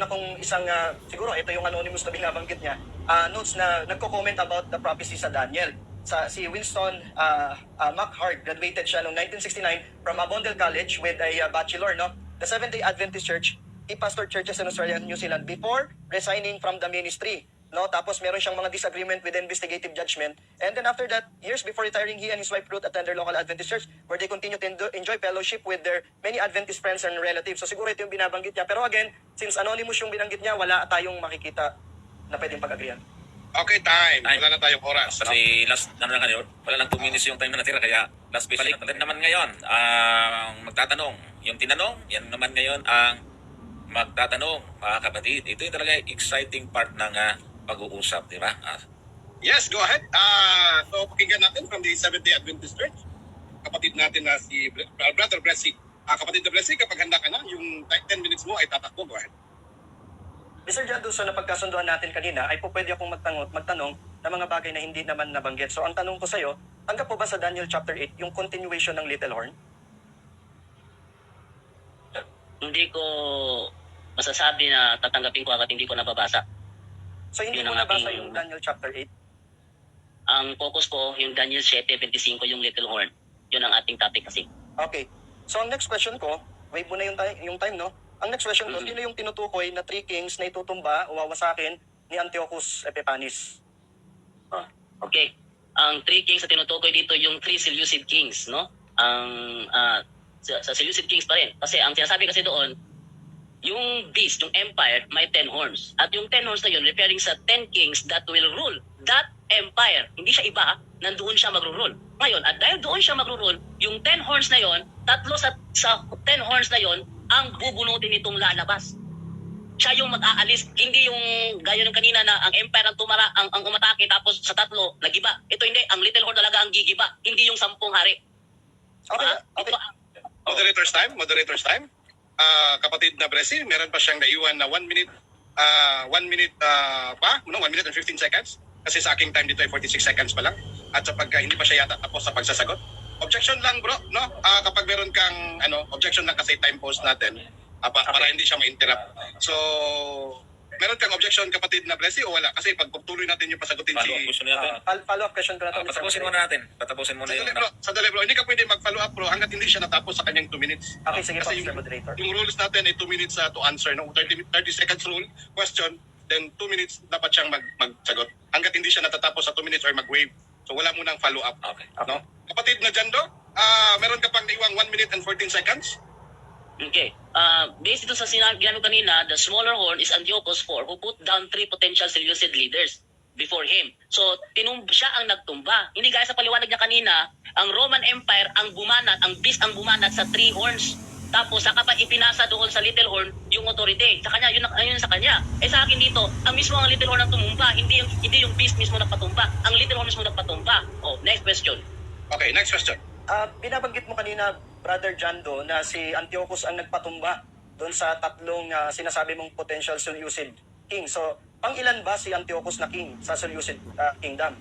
[SPEAKER 1] akong isang siguro ito yung anonymous na binabanggit niya. Notes na nagko-comment about the prophecy sa Daniel. Si Winston Mackhart, graduated siya noong 1969 from Abondel College with a bachelor, no? The Seventh-day Adventist Church, he pastored churches in Australia and New Zealand before resigning from the ministry, no? Tapos meron siyang mga disagreement with investigative judgment. And then after that, years before retiring, he and his wife Ruth attended local Adventist church where they continue to enjoy fellowship with their many Adventist friends and relatives. So siguro ito yung binabanggit niya. Pero again, since anonymous yung binanggit niya, wala tayong makikita na pwedeng pag-agreean.
[SPEAKER 4] Okay, time. Wala na tayong oras.
[SPEAKER 2] Kasi last, ano lang ngayon, wala lang 2 minutes yung time na natira, kaya last question na naman ngayon, ang magtatanong, yung tinanong, yan naman ngayon ang magtatanong, mga kapatid. Ito yung talaga exciting part ng pag-uusap, di ba?
[SPEAKER 4] Yes, go ahead. So, pakinggan natin from the Seventh-day Adventist Church. kapatid natin na si Brother Blessy. Kapatid na Blessy, kapag handa ka na, yung 10 minutes mo ay tatakbo. Go ahead.
[SPEAKER 1] Mr. Jando, sa napagkasunduan natin kanina, ay po pwede akong magtanong ng mga bagay na hindi naman nabanggit. So ang tanong ko sa'yo, tanggap po ba sa Daniel chapter 8 yung continuation ng Little Horn?
[SPEAKER 3] Hindi ko masasabi na tatanggapin ko agad, hindi ko nababasa.
[SPEAKER 1] So hindi
[SPEAKER 3] Yun
[SPEAKER 1] mo
[SPEAKER 3] ang
[SPEAKER 1] nabasa
[SPEAKER 3] ating-
[SPEAKER 1] yung Daniel chapter 8?
[SPEAKER 3] Ang focus ko, yung Daniel 7:25, yung Little Horn. Yun ang ating topic kasi.
[SPEAKER 1] Okay. So ang next question ko, wait mo na yung time, no? Ang next question ko,
[SPEAKER 3] Mhm.
[SPEAKER 1] sino yung tinutukoy na 3 kings na itutumba o wawasakin ni Antiochus Epiphanes?
[SPEAKER 3] Oh, okay. Ang 3 kings na tinutukoy dito, yung 3 Seleucid kings, no? Sa Seleucid kings pa rin. Kasi ang sinasabi kasi doon, yung beast, yung empire, may 10 horns. At yung 10 horns na yun, referring sa 10 kings that will rule that empire. Hindi siya iba, ha? Nandoon siya magro-rule. Ngayon, at dahil doon siya magro-rule, yung 10 horns na yon, tatlo sa 10 horns na yon, ang bubunutin nitong lalabas. Siya yung mag-aalis, hindi yung gaya ng kanina na ang empire ang ang umatake tapos sa tatlo nagiba. Ito hindi, ang Little Horn talaga ang gigiba, hindi yung 10 hari.
[SPEAKER 1] Okay,
[SPEAKER 3] Ito,
[SPEAKER 4] Moderator's time. Kapatid na Blessy, meron pa siyang naiwan na 1 minute, 1 minute pa, no, 1 minute and 15 seconds. Kasi sa aking time dito ay 46 seconds pa lang. At sa pagka hindi pa siya yata tapos sa pagsasagot. Objection lang bro, no? Kapag meron kang objection lang kasi time post natin para hindi siya ma-interrupt. So, meron kang objection kapatid na Blessy o wala? Kasi pag tuloy natin yung pasagutin
[SPEAKER 2] Follow-up question natin.
[SPEAKER 1] Follow-up question ko na to, Mr.
[SPEAKER 2] Patapusin muna natin. Patapusin muna yung...
[SPEAKER 4] Sandali bro, hindi ka pwede mag-follow up bro hanggat hindi siya natapos sa kanyang 2 minutes.
[SPEAKER 1] Okay, sige po,
[SPEAKER 4] Kasi
[SPEAKER 1] Mr. Moderator.
[SPEAKER 4] yung rules natin ay 2 minutes to answer, no? 30 seconds rule, question, then 2 minutes dapat siyang magsagot. Hanggat hindi siya natatapos sa 2 minutes or mag-wave. So wala munang follow-up.
[SPEAKER 2] Okay.
[SPEAKER 4] No? Kapatid na Jando, meron ka pang naiwang 1 minute and 14 seconds?
[SPEAKER 3] Okay. Based ito sa sinabi mo kanina, the smaller horn is Antiochus IV who put down 3 potential Seleucid leaders before him. So, siya ang nagtumba. Hindi gaya sa paliwanag niya kanina, ang Roman Empire ang bumanat, ang beast ang bumanat sa 3 horns. Tapos, saka pa ipinasa doon sa Little Horn yung authority. Sa kanya, yun sa kanya. Sa akin dito, ang mismo ang Little Horn ang tumumba. Hindi yung beast mismo nagpatumba. Ang Little Horn mismo nagpatumba. Oh, next question.
[SPEAKER 4] Okay, next question.
[SPEAKER 1] Binabanggit mo kanina, Brother Jando, na si Antiochus ang nagpatumba doon sa tatlong sinasabi mong potential Seleucid king. So, pang-ilan ba si Antiochus na king sa Seleucid kingdom?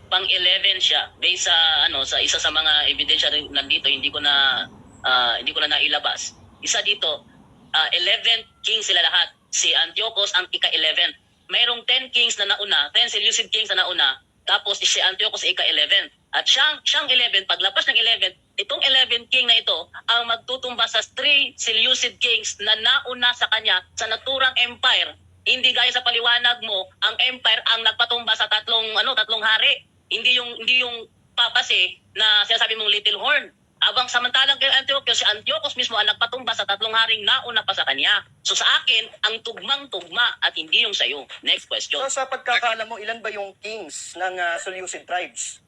[SPEAKER 3] Pang-11 siya. Based sa isa sa mga ebidensya rin nandito, hindi ko na nailabas. Isa dito, 11 kings sila lahat. Si Antiochus ang ika-11. Mayroong 10 kings na nauna, 10 Seleucid kings na nauna, tapos si Antiochus ika-11. At siyang 11, paglabas ng 11, itong 11 king na ito ang magtutumba sa 3 Seleucid kings na nauna sa kanya sa naturang empire. Hindi gaya sa paliwanag mo, ang empire ang nagpatumba sa tatlong hari. Hindi yung papasi na sinasabi mong Little Horn. Abang samantalang kay Antiochus, si Antiochus mismo ang nagpatumba sa tatlong haring nauna pa sa kanya. So sa akin, ang tugmang-tugma at hindi yung sayo. Next question.
[SPEAKER 1] So, sa pagkakaalam mo, ilan ba yung kings ng Seleucid tribes?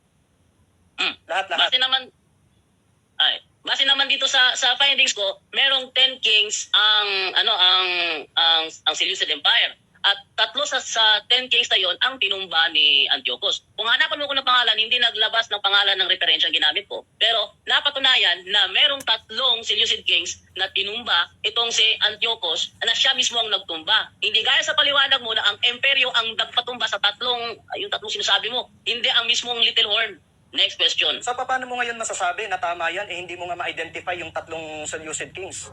[SPEAKER 1] Lahat-lahat.
[SPEAKER 3] Base naman dito sa findings ko, merong 10 kings ang Seleucid Empire. At tatlo sa 10 kings na yon ang tinumba ni Antiochus. Kung hanapan mo ko ng pangalan, hindi naglabas ng pangalan ng referensyang ginamit ko. Pero napatunayan na merong tatlong Seleucid kings na tinumba itong si Antiochus na siya mismo ang nagtumba. Hindi gaya sa paliwanag mo na ang imperyo ang nagpatumba sa yung tatlong sinasabi mo. Hindi ang mismong Little Horn. Next question.
[SPEAKER 1] So, paano mo ngayon masasabi na tama yan, hindi mo nga ma-identify yung tatlong Seleucid kings?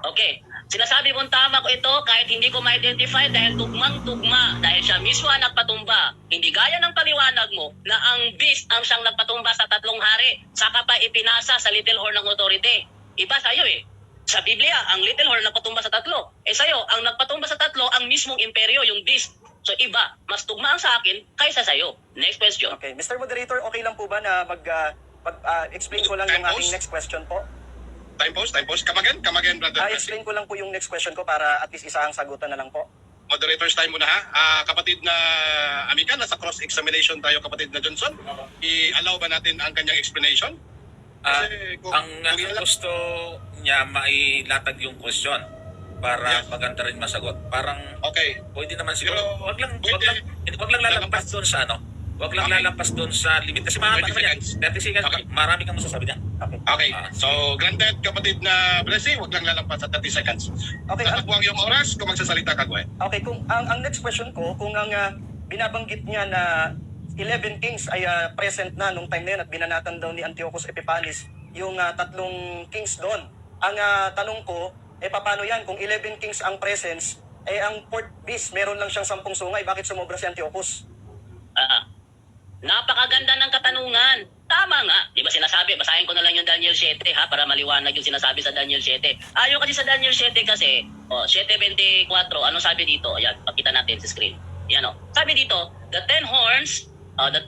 [SPEAKER 3] Okay. Sinasabi kong tama ko ito kahit hindi ko ma-identify dahil tugmang-tugma. Dahil siya mismo ang nagpatumba. Hindi gaya ng paliwanag mo na ang beast ang siyang nagpatumba sa tatlong hari. Saka pa ipinasa sa Little Horn ng authority. Iba sa'yo eh. Sa Biblia, ang Little Horn nagpatumba sa tatlo. Sa'yo, ang nagpatumba sa tatlo, ang mismong imperyo, yung beast. So iba, mas tugma ang sa akin kaysa sa'yo. Next question.
[SPEAKER 1] Okay. Mr. Moderator, okay lang po ba na explain ko lang yung aking next question po?
[SPEAKER 4] Time post. Come again, brother.
[SPEAKER 1] Explain ko lang po yung next question ko para at least isang sagutan na lang po.
[SPEAKER 4] Moderator's time muna ha. Kapatid na Amica, nasa cross-examination tayo kapatid na Johnson. I-allow ba natin ang kanyang explanation? Kasi
[SPEAKER 2] ang gusto niya mailatag yung question para
[SPEAKER 4] Yes.
[SPEAKER 2] maganda rin masagot. Parang
[SPEAKER 4] Okay.
[SPEAKER 2] pwede naman siguro,
[SPEAKER 4] Pero,
[SPEAKER 2] wag lang
[SPEAKER 4] pwede.
[SPEAKER 2] lalagpas doon sa Wag lang
[SPEAKER 4] Okay.
[SPEAKER 2] lalampas doon sa limit. Kasi mahaba
[SPEAKER 4] 30
[SPEAKER 2] naman yan.
[SPEAKER 4] seconds.
[SPEAKER 2] 30 seconds,
[SPEAKER 4] Okay.
[SPEAKER 2] marami kang masasabi niyan.
[SPEAKER 1] Okay.
[SPEAKER 4] Okay,
[SPEAKER 2] Ah.
[SPEAKER 4] so granted kapatid na Blessy, huwag lang lalampas sa 30 seconds.
[SPEAKER 1] Okay,
[SPEAKER 4] Tatakbo ang iyong oras kung magsasalita ka, Gwen.
[SPEAKER 1] Okay, kung ang next question ko, kung ang binabanggit niya na 11 kings ay present na nung time na yun at binanatan daw ni Antiochus Epiphanes yung tatlong kings doon. Ang tanong ko, paano yan? Kung 11 kings ang presence, ang fourth beast, meron lang siyang 10 sungay. Bakit sumobra si Antiochus?
[SPEAKER 3] Napakaganda ng katanungan. Tama nga. Di ba sinasabi, basahin ko na lang yung Daniel 7 ha, para maliwanag yung sinasabi sa Daniel 7. Ayon kasi sa Daniel 7 kasi, 7:24, ano sabi dito? Ayan, pakita natin sa screen. Yan o. Sabi dito, the 10 horns,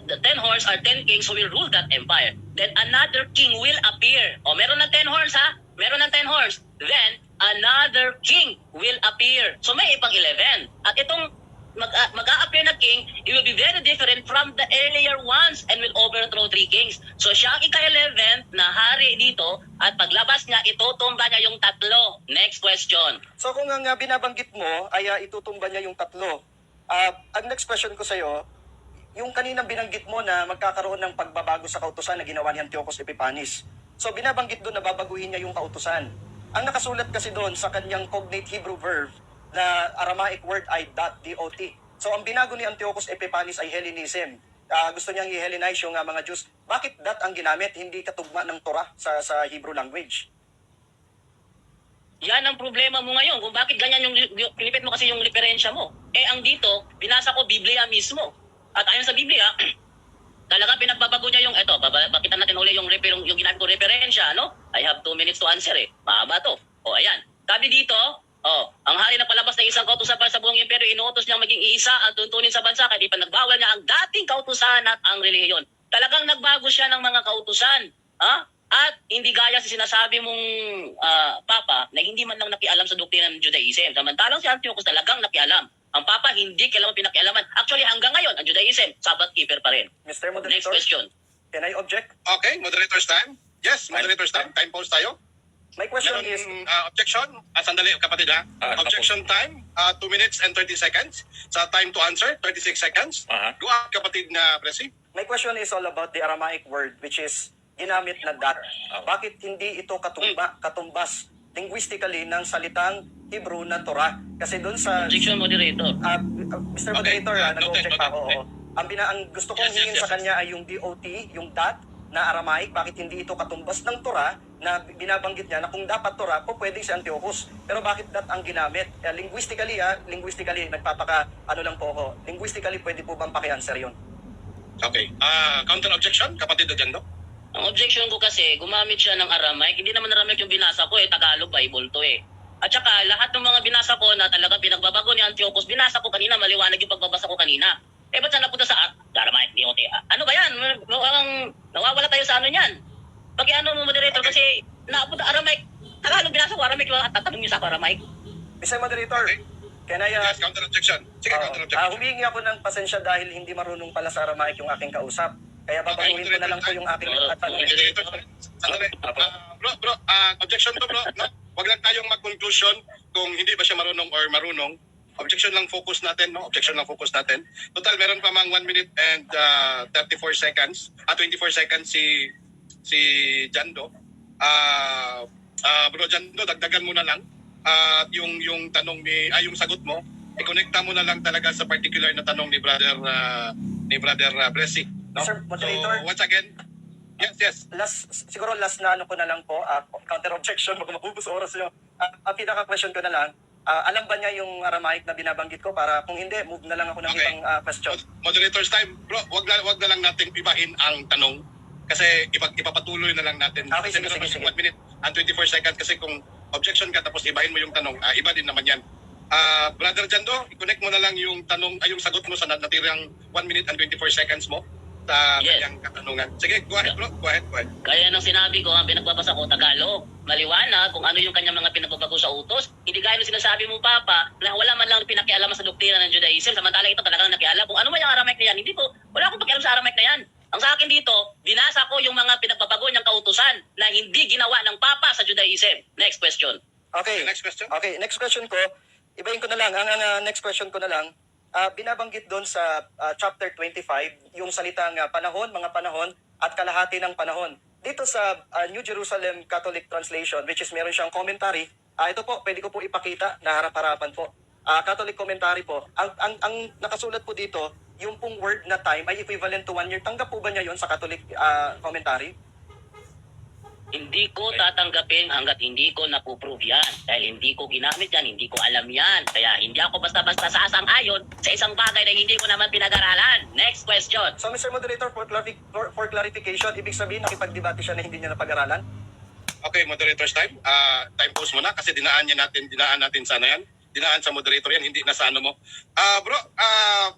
[SPEAKER 3] the 10 horns are 10 kings who will rule that empire. Then another king will appear. Meron ng 10 horns ha? Meron ng 10 horns. Then another king will appear. So may ipang 11. At itong mag-a-appear na king, it will be very different from the earlier ones and will overthrow 3 kings. So siya ang ika-11 na hari dito at paglabas niya, itutumba niya yung tatlo. Next question.
[SPEAKER 1] So kung ang binabanggit mo ay itutumba niya yung tatlo, ang next question ko sa'yo, yung kaninang binanggit mo na magkakaroon ng pagbabago sa kautusan na ginawa ni Antiochus Epiphanes. So binabanggit doon na babaguhin niya yung kautusan. Ang nakasulat kasi doon sa kanyang cognate Hebrew verb na Aramaic word ay dot. So ang binago ni Antiochus Epiphanes ay Hellenism. Gusto niyang i-Hellenize yung mga Jews. Bakit dot ang ginamit, hindi katugma ng Torah sa Hebrew language?
[SPEAKER 3] Yan ang problema mo ngayon. Kung bakit ganyan yung pinipit mo kasi yung referensya mo. Ang dito, binasa ko Biblia mismo. At ayon sa Biblia, talaga pinagbabago niya yung pakita natin uli yung ginamit ko referensya, no? I have 2 minutes to answer Mahaba to. Ayan. Sabi dito, ang hari na palabas ng isang kautusan para sa buong imperyo, inuutos niyang maging iisa at tuntunin sa bansa kahit ipagbawal niya ang dating kautusan at ang relihiyon. Talagang nagbago siya ng mga kautusan. At hindi gaya sa sinasabi mong Papa na hindi man lang nakialam sa doktrina ng Judaism. Samantalang si Antiochus talagang nakialam. Ang Papa hindi kailangan pinakialaman. Actually hanggang ngayon, ang Judaism, Sabbath keeper pa rin.
[SPEAKER 1] Mr. Moderator,
[SPEAKER 3] Next question.
[SPEAKER 1] can I object?
[SPEAKER 4] Okay, moderator's time. Yes, moderator's time. Time pause tayo.
[SPEAKER 1] My question
[SPEAKER 4] Meron
[SPEAKER 1] is,
[SPEAKER 4] objection. Sandali, kapatid ha. Objection time, 2 minutes and 30 seconds. Sa time to answer, 36 seconds.
[SPEAKER 2] Aha.
[SPEAKER 4] Go ahead, kapatid na Presi.
[SPEAKER 1] my question is all about the Aramaic word which is ginamit na dot. Bakit hindi ito katumbas linguistically ng salitang Hebrew na Torah? Kasi doon sa
[SPEAKER 3] Objection, moderator.
[SPEAKER 1] Mr.
[SPEAKER 4] Okay,
[SPEAKER 1] Moderator, nag-object
[SPEAKER 4] noted,
[SPEAKER 1] pa ako.
[SPEAKER 4] noted.
[SPEAKER 1] Ang gusto kong
[SPEAKER 4] Yes,
[SPEAKER 1] hingin
[SPEAKER 4] yes,
[SPEAKER 1] sa
[SPEAKER 4] yes.
[SPEAKER 1] kanya ay yung DOT, yung dot na Aramaic. Bakit hindi ito katumbas ng Torah na binabanggit niya na kung dapat Torah po pwedeng si Antiochus. Pero bakit dot ang ginamit? Linguistically, nagpapaka ano lang po ako. Linguistically, pwede po bang paki-answer yun?
[SPEAKER 4] Okay. Counter objection, kapatid Ojando.
[SPEAKER 3] Ang objection ko kasi, gumamit siya ng Aramaic. Hindi naman Aramaic yung binasa ko Tagalog, Bible to At saka, lahat ng mga binasa ko na talaga pinagbabago ni Antiochus, binasa ko kanina, maliwanag yung pagbabasa ko kanina. Ba't siya napunta sa Aramaic, DOT? Ano ba yan? Nawawala tayo sa ano yan. Paki-ano mo, moderator, kasi napunta Aramaic. Tagalog binasa ko, Aramaic lang, at tatanong niyo sa ako Aramaic.
[SPEAKER 1] Mr. Moderator,
[SPEAKER 4] Okay.
[SPEAKER 1] can I...
[SPEAKER 4] Yes, counter objection. Sige, counter objection.
[SPEAKER 1] humingi ako ng pasensya dahil hindi marunong pala sa Aramaic yung aking kausap. Kaya babaguhin ko na lang po yung aking tanong.
[SPEAKER 4] Moderator, sandali. Bro, objection to bro. No? Wag lang tayong mag-conclusion kung hindi ba siya marunong or marunong. Objection lang focus natin, no? Objection lang focus natin. Total, meron pa mang 1 minute and 34 seconds. 24 seconds si Jando. Bro Jando, dagdagan mo na lang. Yung tanong yung sagot mo, i-connecta mo na lang talaga sa particular na tanong ni Brother Blessy. No?
[SPEAKER 1] Sir, moderator.
[SPEAKER 4] So, once again, yes.
[SPEAKER 1] Siguro last na ano ko na lang po, counter objection, baka mabubos oras nyo. Ang pinaka-question ko na lang, alam ba niya yung Aramaic na binabanggit ko? Para kung hindi, move na lang ako ng
[SPEAKER 4] Okay.
[SPEAKER 1] ibang question.
[SPEAKER 4] Moderator's time. Bro, wag na lang natin ibahin ang tanong. Kasi ipapatuloy na lang natin.
[SPEAKER 1] Okay,
[SPEAKER 4] Kasi
[SPEAKER 1] sige,
[SPEAKER 4] meron pa
[SPEAKER 1] sige.
[SPEAKER 4] siyang 1 minute and 24 seconds. Kasi kung objection ka tapos ibahin mo yung tanong, iba din naman yan. Brother Jando, i-connect mo na lang yung tanong, yung sagot mo sa natirang 1 minute and 24 seconds mo sa
[SPEAKER 3] Yes.
[SPEAKER 4] kanyang katanungan. Sige, go ahead bro. Go ahead.
[SPEAKER 3] Kaya nang sinabi ko, ang pinagbabasa ko, Tagalog. Maliwanag kung ano yung kanyang mga pinagbabago sa utos. Hindi gaya nung sinasabi mo, Papa, na wala man lang pinakialaman sa doktrina ng Judaism. Samantala ito talagang nakialam. Kung ano man yung Aramaic na yan, wala akong pakialam sa Aramaic na yan. Ang sa akin dito, binasa ko yung mga pinagbabago niyang kautusan na hindi ginawa ng Papa sa Judaism. Next question.
[SPEAKER 1] Okay.
[SPEAKER 4] Next question.
[SPEAKER 1] Okay, next question ko, ibahin ko na lang. Ang next question ko na lang, binabanggit doon sa chapter 25 yung salitang panahon, mga panahon at kalahati ng panahon. Dito sa New Jerusalem Catholic Translation, which is meron siyang commentary, ito po, pwede ko po ipakita na harap-harapan po. Catholic commentary po. Ang nakasulat po dito, yung pong word na time ay equivalent to 1 year. Tanggap po ba niya yon sa Catholic commentary?
[SPEAKER 3] Hindi ko tatanggapin hanggat hindi ko napuprove yan. Dahil hindi ko ginamit yan, hindi ko alam yan. Kaya hindi ako basta-basta sasang-ayon sa isang bagay na hindi ko naman pinag-aralan. Next question.
[SPEAKER 1] So Mr. Moderator, for clarification, ibig sabihin nakipagdebate siya na hindi niya napag-aralan?
[SPEAKER 4] Okay, moderator's time. Time pause muna kasi dinaan natin sana yan. Dinaan sa moderator yan, hindi na sa ano mo. Bro,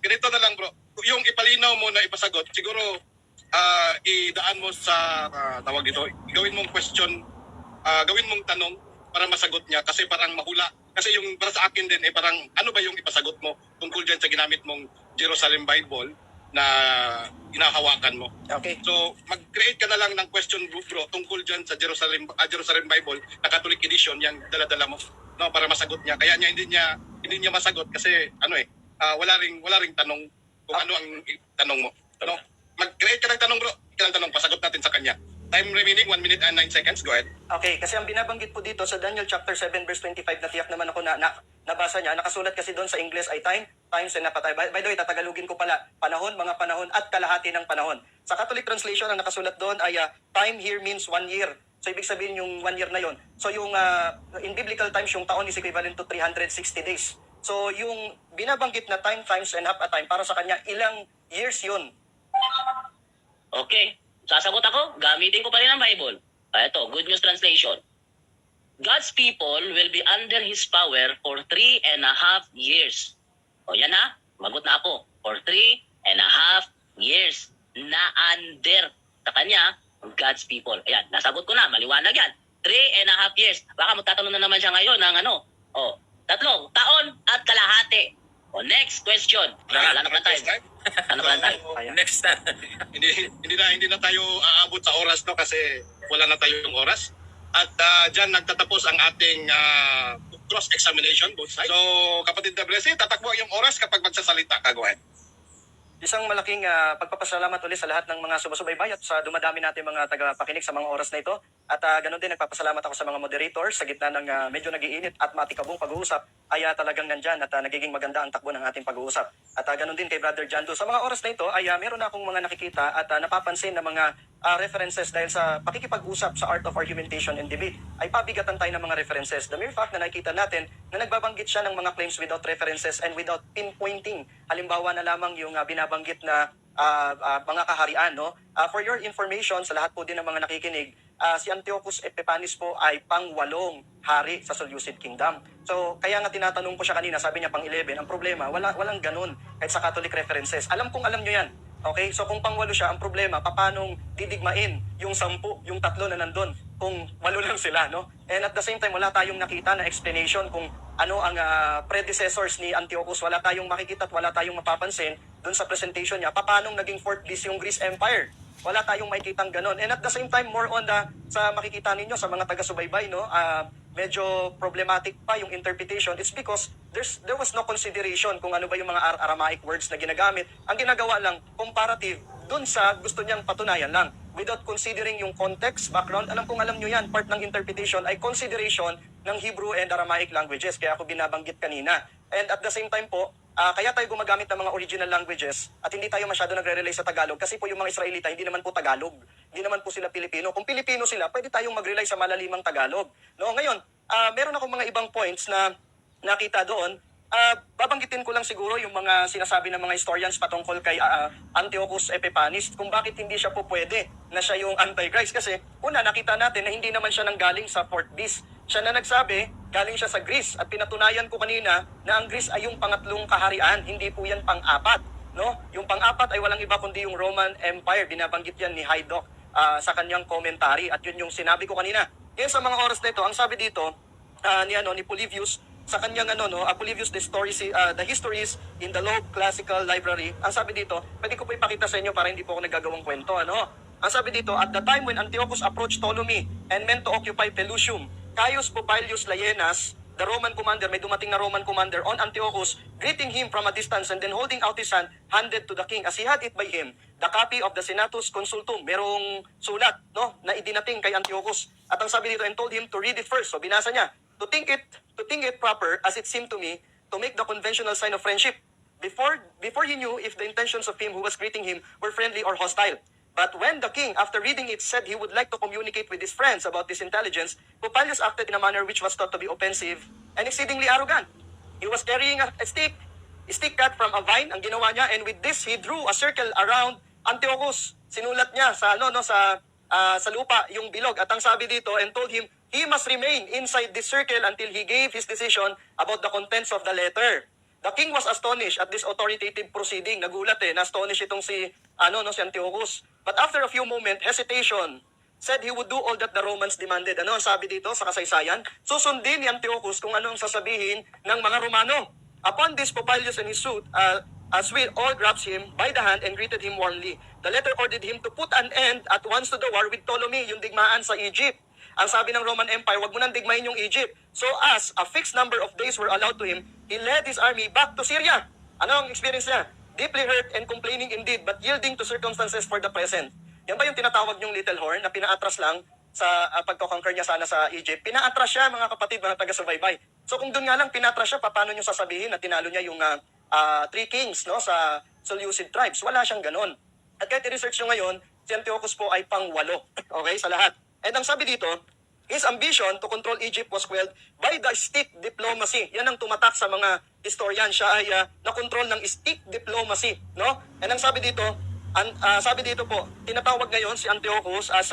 [SPEAKER 4] ganito na lang bro. Yung ipalinaw mo na ipasagot, siguro idaan mo sa tawag dito, gawin mong question, gawin mong tanong para masagot niya kasi parang mahula. Kasi yung para sa akin din parang ano ba yung ipasagot mo tungkol diyan sa ginamit mong Jerusalem Bible na inahawakan mo.
[SPEAKER 1] Okay.
[SPEAKER 4] So, mag-create ka na lang ng question bro tungkol diyan sa Jerusalem Bible na Catholic edition, yang dala-dala mo, no, para masagot niya. Kaya hindi niya masagot kasi wala ring tanong kung ano ang tanong mo. No? Mag-create ka ng tanong bro. Kailang tanong, pasagot natin sa kanya. Time remaining, 1 minute and 9 seconds. Go ahead.
[SPEAKER 1] Okay, kasi ang binabanggit po dito sa Daniel chapter 7 verse 25 na tiyak naman ako na nabasa niya. Nakasulat kasi doon sa English ay time, times and napatay. By the way, tatagalugin ko pala, panahon, mga panahon at kalahati ng panahon. Sa Catholic translation, ang nakasulat doon ay time here means 1 year. So ibig sabihin yung 1 year na yon. So yung in biblical times, yung taon is equivalent to 360 days. So yung binabanggit na time, times and half a time, para sa kanya, ilang years yun?
[SPEAKER 3] Okay. Sasagot ako, gamitin ko pa rin ang Bible. Ito, Good News Translation. God's people will be under His power for 3.5 years. O yan ha, magot na ako. For 3.5 years na under sa kanya, God's people. Ayan, nasagot ko na, maliwanag yan. 3.5 years. Baka magtatanong na naman siya ngayon ng 3 taon at kalahati. O next question. Wala na pa time. Ano pa time?
[SPEAKER 2] Next na.
[SPEAKER 4] Hindi na tayo aabot sa oras no kasi wala na tayong oras. At diyan nagtatapos ang ating cross-examination both sides. So, kapatid na Blessy, tatakbo yung oras kapag magsasalita ka. Go ahead.
[SPEAKER 1] Isang malaking pagpapasalamat ulit sa lahat ng mga sumusubaybay at sa dumadami natin mga tagapakinig sa mga oras na ito. At ganoon din, nagpapasalamat ako sa mga moderators sa gitna ng medyo nag-iinit at matikabong pag-uusap ay talagang nandyan at nagiging maganda ang takbo ng ating pag-uusap. At ganoon din kay Brother Jando. Sa mga oras na ito ay meron na akong mga nakikita at napapansin na mga references dahil sa pakikipag-usap sa art of argumentation and debate ay pabigatan tayo ng mga references. The mere fact na nakikita natin na nagbabanggit siya ng mga claims without references and without pinpointing. Halimbawa na lamang yung binabanggit na mga kaharian. No? For your information, sa lahat po din ng mga nakikinig, si Antiochus Epiphanes po ay pang-8 hari sa Seleucid Kingdom. So, kaya nga tinatanong ko siya kanina, sabi niya pang-11. Ang problema, walang ganun kahit sa Catholic references. Alam nyo yan. Okay? So, kung pang-8 siya, ang problema, paanong didigmain yung 10, yung 3 na nandun, kung 8 lang sila, no? And at the same time, wala tayong nakita na explanation kung ano ang predecessors ni Antiochus. Wala tayong makikita at wala tayong mapapansin dun sa presentation niya. Paanong naging 4th beast yung Greece Empire? Wala tayong makikitang ganon. And at the same time, more on sa makikita ninyo sa mga taga-subaybay, no? Medyo problematic pa yung interpretation. It's because there was no consideration kung ano ba yung mga Aramaic words na ginagamit. Ang ginagawa lang, comparative dun sa gusto niyang patunayan lang. Without considering yung context, background, alam nyo yan, part ng interpretation ay consideration ng Hebrew and Aramaic languages. Kaya ako binabanggit kanina. And at the same time po, kaya tayo gumagamit ng mga original languages at hindi tayo masyado nagre-rely sa Tagalog kasi po yung mga Israelita hindi naman po Tagalog. Hindi naman po sila Pilipino. Kung Pilipino sila, pwede tayong mag-rely sa malalimang Tagalog. No, ngayon, meron akong mga ibang points na nakita doon. Babanggitin ko lang siguro yung mga sinasabi ng mga historians patungkol kay Antiochus Epiphanes kung bakit hindi siya po pwede na siya yung Antichrist. Kasi una, nakita natin na hindi naman siya nanggaling sa 4th beast. Siya na nagsabi, galing siya sa Greece. At pinatunayan ko kanina na ang Greece ay yung pangatlong kaharian, hindi po yan pang-apat. No? Yung pang-apat ay walang iba kundi yung Roman Empire. Binabanggit yan ni Haydock sa kanyang commentary. At yun yung sinabi ko kanina. Ngayon sa mga oras na ito, ang sabi dito ni Polybius, sa kanyang Polybius the histories in the Loeb Classical Library. Ang sabi dito, pwede ko po ipakita sa inyo para hindi po ako naggagawang kwento. Ang sabi dito, at the time when Antiochus approached Ptolemy and meant to occupy Pelusium, Caius Popilius Laenas, the Roman commander, may dumating na Roman commander on Antiochus, greeting him from a distance and then holding out his hand, handed to the king as he had it by him, the copy of the Senatus Consultum. Merong sulat, no, na idinating kay Antiochus. At ang sabi dito, and told him to read it first. So binasa niya, to think it proper as it seemed to me, to make the conventional sign of friendship. Before he knew if the intentions of him who was greeting him were friendly or hostile. But when the king, after reading it, said he would like to communicate with his friends about this intelligence, Popilius acted in a manner which was thought to be offensive and exceedingly arrogant. He was carrying a stick cut from a vine, ang ginawa niya, and with this, he drew a circle around Antiochus. Sinulat niya sa sa lupa yung bilog. At ang sabi dito, and told him, he must remain inside this circle until he gave his decision about the contents of the letter. The king was astonished at this authoritative proceeding. Nagulat na-astonish itong si Antiochus. But after a few moments, hesitation, said he would do all that the Romans demanded. Ano ang sabi dito sa kasaysayan? Susundin ni Antiochus kung ano ang sasabihin ng mga Romano. Upon this, Popilius and his suite, all grabs him by the hand and greeted him warmly. The letter ordered him to put an end at once to the war with Ptolemy, yung digmaan sa Egypt. Ang sabi ng Roman Empire, wag mo nang digmain yung Egypt. So as a fixed number of days were allowed to him, he led his army back to Syria. Ano ang experience niya? Deeply hurt and complaining indeed, but yielding to circumstances for the present. Yan ba yung tinatawag niyong little horn na pinaatras lang sa pagko-conquer niya sana sa Egypt? Pinaatras siya, mga kapatid, mga taga-subaybay. So kung doon nga lang pinatras siya, paano niyo sasabihin na tinalo niya yung three kings, no, sa Seleucid tribes? Wala siyang ganon. At kahit i-research nyo ngayon, si Antiochus po ay pang-8. Okay, sa lahat. And ang sabi dito, his ambition to control Egypt was quelled by the stick diplomacy. Yan ang tumatak sa mga historian. Siya ay na-control ng stick diplomacy, no? And ang sabi dito, sabi dito po, tinatawag ngayon si Antiochus as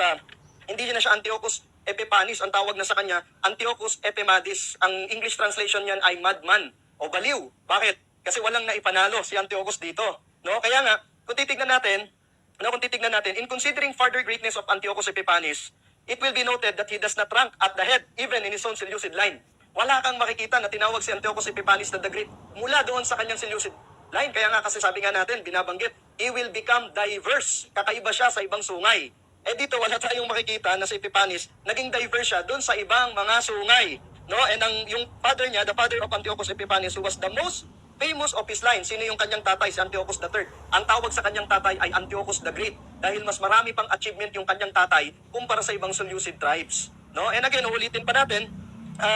[SPEAKER 1] hindi na siya Antiochus Epiphanes, ang tawag na sa kanya Antiochus Epimanes. Ang English translation niyan ay madman o baliw. Bakit? Kasi walang naipanalo si Antiochus dito, no? Kaya nga, kung titignan natin, in considering further greatness of Antiochus Epiphanes, it will be noted that he does not rank at the head even in his own Seleucid line. Wala kang makikita na tinawag si Antiochus Epiphanes na the Great mula doon sa kanyang Seleucid line. Kaya nga kasi sabi nga natin, binabanggit, he will become diverse. Kakaiba siya sa ibang sungay. Eh dito wala tayong makikita na si Epiphanes naging diverse siya doon sa ibang mga sungay. No? And yung father niya, the father of Antiochus Epiphanes, who was the most famous of his line. Sino yung kanyang tatay? Si Antiochus III. Ang tawag sa kanyang tatay ay Antiochus the Great dahil mas marami pang achievement yung kanyang tatay kumpara sa ibang Seleucid tribes. No? And again, ulitin pa natin,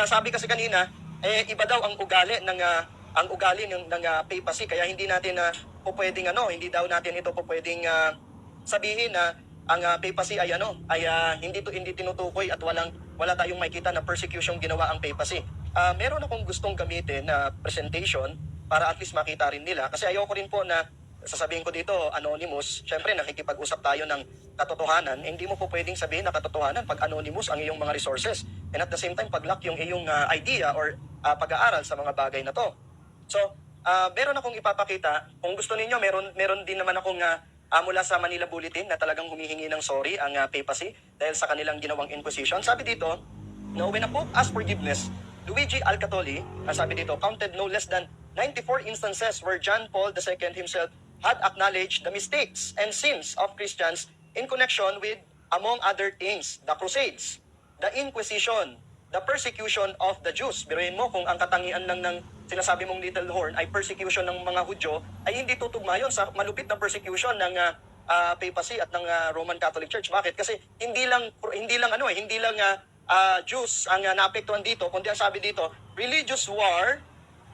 [SPEAKER 1] sabi kasi kanina, iba daw ang ugali ng papacy, kaya hindi natin pwedeng hindi daw natin ito pwedeng sabihin na ang papacy ay hindi tinutukoy at wala tayong makita na persecution ginawa ang papacy. Meron akong gustong gamitin na presentation para at least makita rin nila. Kasi ayoko rin po na sasabihin ko dito, anonymous. Siyempre, nakikipag-usap tayo ng katotohanan. Hindi mo po pwedeng sabihin na katotohanan pag anonymous ang iyong mga resources. And at the same time, pag-lock yung iyong idea or pag-aaral sa mga bagay na to. So, meron akong ipapakita. Kung gusto ninyo, meron din naman akong mula sa Manila Bulletin na talagang humihingi ng sorry ang papacy dahil sa kanilang ginawang inquisition. Sabi dito, no, when a pope asked forgiveness, Luigi Alcatoli, sabi dito, counted no less than 94 instances where John Paul II himself had acknowledged the mistakes and sins of Christians in connection with, among other things, the Crusades, the Inquisition, the persecution of the Jews. Biruin mo kung ang katangian lang ng sinasabi mong little horn ay persecution ng mga Hudyo, ay hindi tutugma yun sa malupit na persecution ng papacy at ng Roman Catholic Church. Bakit? Kasi hindi lang Jews ang naapektuhan dito, kundi ang sabi dito, religious war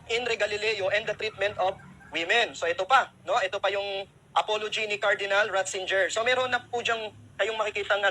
[SPEAKER 1] in Galileo and the treatment of women. So ito pa, no? Ito pa yung apology ni Cardinal Ratzinger. So meron na po diyang kayong makikitang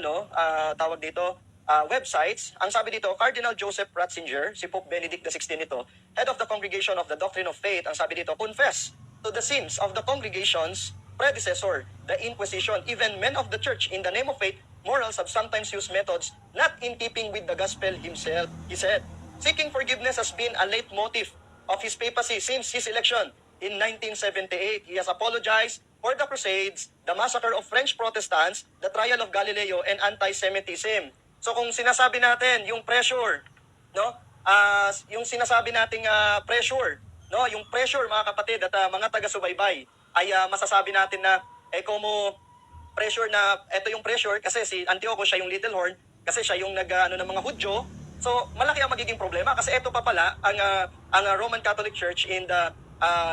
[SPEAKER 1] tawag dito, websites. Ang sabi dito, Cardinal Joseph Ratzinger, si Pope Benedict XVI ito, head of the Congregation of the Doctrine of Faith, ang sabi dito, confess to the sins of the congregation's predecessor, the Inquisition. Even men of the church, in the name of faith, morals have sometimes used methods not in keeping with the gospel himself. He said, seeking forgiveness has been a leitmotif of his papacy since his election in 1978. He has apologized for the Crusades, the massacre of French Protestants, the trial of Galileo, and anti-Semitism. So kung sinasabi natin yung pressure, no? Yung sinasabi nating pressure, no? Yung pressure, mga kapatid at mga taga-subaybay, ay masasabi natin na como pressure na ito yung pressure kasi si Antiochus siya yung little horn kasi siya yung ng mga Hudyo. So, malaki ang magiging problema kasi ito pa pala ang Roman Catholic Church in the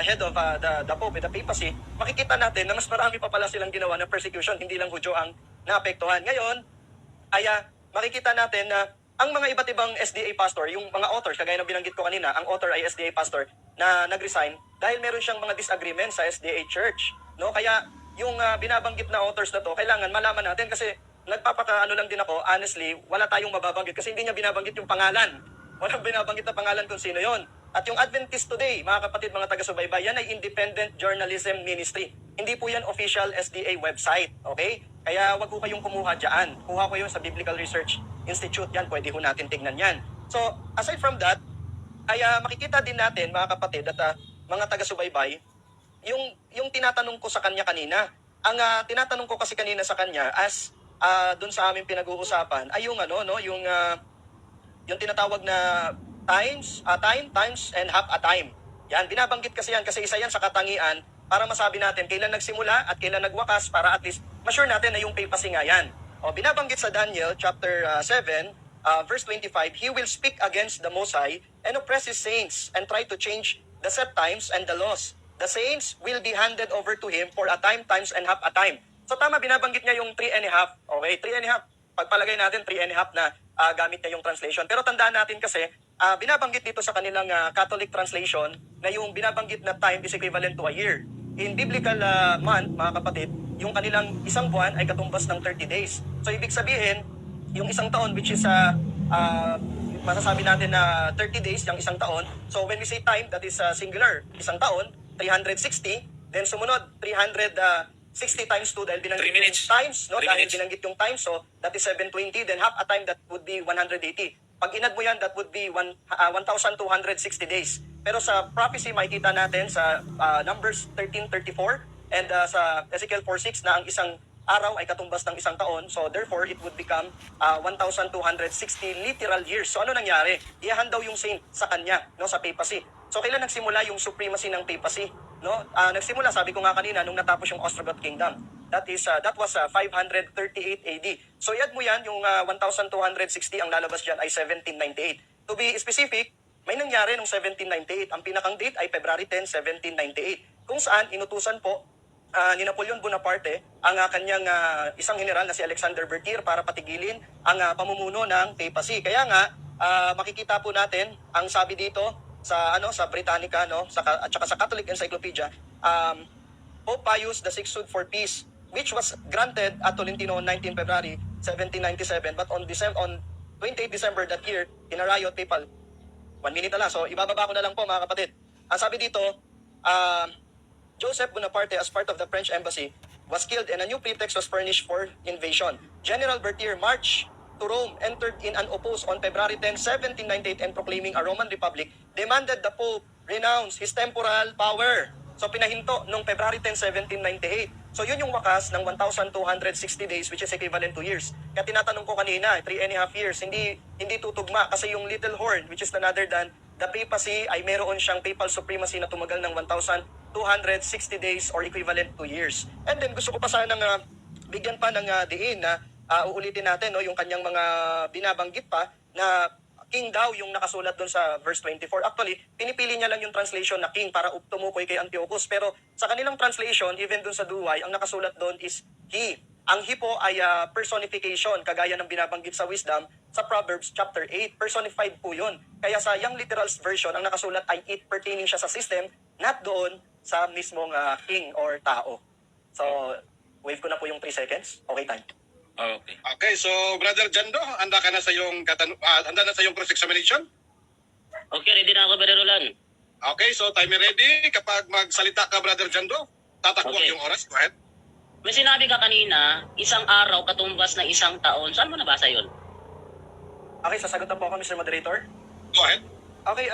[SPEAKER 1] head of the Pope, the papacy, makikita natin na mas marami pa pala silang ginawa ng persecution, hindi lang Hudyo ang naapektuhan. Ngayon, ay makikita natin na ang mga iba't ibang SDA pastor, yung mga authors, kagaya ng binanggit ko kanina, ang author ay SDA pastor na nag-resign dahil meron siyang mga disagreement sa SDA Church. No? Kaya yung binabanggit na authors na to, kailangan malaman natin kasi nagpapakaano lang din ako, honestly, wala tayong mababanggit kasi hindi niya binabanggit yung pangalan. Walang binabanggit na pangalan kung sino yon. At yung Adventist Today, mga kapatid, mga taga-subaybay, yan ay independent journalism ministry. Hindi po yan official SDA website, okay? Kaya wag po kayong kumuha dyan. Kuha ko yun sa Biblical Research Institute, yan, pwede ho natin tignan yan. So, aside from that, ay makikita din natin, mga kapatid at mga taga-subaybay, yung tinatanong ko sa kanya kanina. Ang tinatanong ko kasi kanina sa kanya as dun sa aming pinag-uusapan ay yung yung tinatawag na times and half a time. Yan, binabanggit kasi yan kasi isa yan sa katangian para masabi natin kailan nagsimula at kailan nagwakas para at least ma-sure natin na yung papacy nga yan. O, binabanggit sa Daniel chapter 7, verse 25, He will speak against the Most High and oppress His saints and try to change the set times and the laws. The saints will be handed over to Him for a time, times and half a time. So tama, binabanggit niya yung 3 and a half. Okay, 3 and a half. Pagpalagay natin 3 and a half na gamit niya yung translation. Pero tandaan natin kasi, binabanggit dito sa kanilang Catholic translation na yung binabanggit na time is equivalent to a year. In biblical month, mga kapatid, yung kanilang isang buwan ay katumbas ng 30 days. So ibig sabihin, yung isang taon which is masasabi natin na 30 days yung isang taon. So when we say time, that is singular, isang taon, 360, then sumunod 360 times 2 dahil binanggit
[SPEAKER 2] 3 minutes.
[SPEAKER 1] yung times, no?
[SPEAKER 2] 3
[SPEAKER 1] Dahil
[SPEAKER 2] minutes.
[SPEAKER 1] binanggit yung times, so that is 720, then half a time that would be 180. Pag inad mo yan, that would be 1,260 days. Pero sa prophecy, makikita natin sa Numbers 13:34 and sa Ezekiel 4:6 na ang isang araw ay katumbas ng isang taon. So therefore, it would become 1,260 literal years. So ano nangyari? Iyahan daw yung saint sa kanya, no, sa papacy. So kailan nagsimula yung supremacy ng papacy? No? Nagsimula, sabi ko nga kanina, nung natapos yung Ostrogoth Kingdom. That was 538 AD. So iad mo yan, yung 1,260, ang lalabas dyan ay 1798. To be specific, may nangyari nung 1798. Ang pinakang date ay February 10, 1798. Kung saan inutusan po ni Napoleon Bonaparte ang kanyang isang general na si Alexander Bertier para patigilin ang pamumuno ng papacy. Kaya nga makikita po natin ang sabi dito sa sa Britannica, no, at saka sa Catholic Encyclopedia, Pope Pius VI sued for peace, which was granted at Tolentino on 19 February 1797, but on 28 December that year, in a riot, papal. 1 minute na lang, so ibababa ko na lang po, mga kapatid. Ang sabi dito, Joseph Bonaparte, as part of the French embassy, was killed and a new pretext was furnished for invasion. General Bertier marched to Rome, entered in and opposed on February 10, 1798 and proclaiming a Roman Republic, demanded the Pope renounce his temporal power. So pinahinto noong February 10, 1798. So yun yung wakas ng 1,260 days, which is equivalent to years. Kaya tinatanong ko kanina, 3 and a half years, hindi tutugma kasi yung Little Horn, which is none other than the papacy, ay meron siyang papal supremacy na tumagal ng 1,260 days or equivalent to years. And then gusto ko pa sanang bigyan pa ng diin na uulitin natin, no, yung kanyang mga binabanggit pa na king daw yung nakasulat doon sa verse 24. Actually, pinipili niya lang yung translation na king para tumukoy kay Antiochus. Pero sa kanilang translation, even doon sa Duway, ang nakasulat doon is he. Ang he po ay personification, kagaya ng binabanggit sa wisdom sa Proverbs chapter 8. Personified po yun. Kaya sa Young Literal's version, ang nakasulat ay it, pertaining siya sa system, not doon sa mismong king or tao. So, wave ko na po yung 3 seconds. Okay, time.
[SPEAKER 2] Okay.
[SPEAKER 4] Okay, so Brother Jando, handa ka na sa iyong handa na sa iyong cross-examination?
[SPEAKER 3] Okay, ready na ako, Brother Roland.
[SPEAKER 4] Okay, so time ready. Kapag magsalita ka, Brother Jando, tatakbo
[SPEAKER 3] Okay.
[SPEAKER 4] yung oras. Go ahead.
[SPEAKER 3] May sinabi ka kanina, isang araw katumbas ng isang taon. Saan mo nabasa yun?
[SPEAKER 1] Okay, sasagot na po ako, Mr. Moderator.
[SPEAKER 4] Go ahead.
[SPEAKER 1] Okay,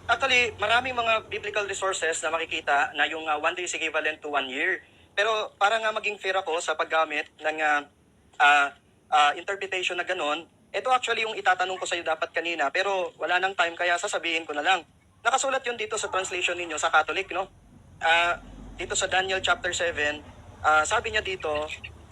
[SPEAKER 1] actually, maraming mga biblical resources na makikita na yung 1 day is equivalent to 1 year. Pero para nga maging fair ako sa paggamit ng interpretation na ganon, ito actually yung itatanong ko sa iyo dapat kanina, pero wala nang time kaya sasabihin ko na lang. Nakasulat yun dito sa translation ninyo sa Catholic, no? Dito sa Daniel chapter 7, sabi niya dito,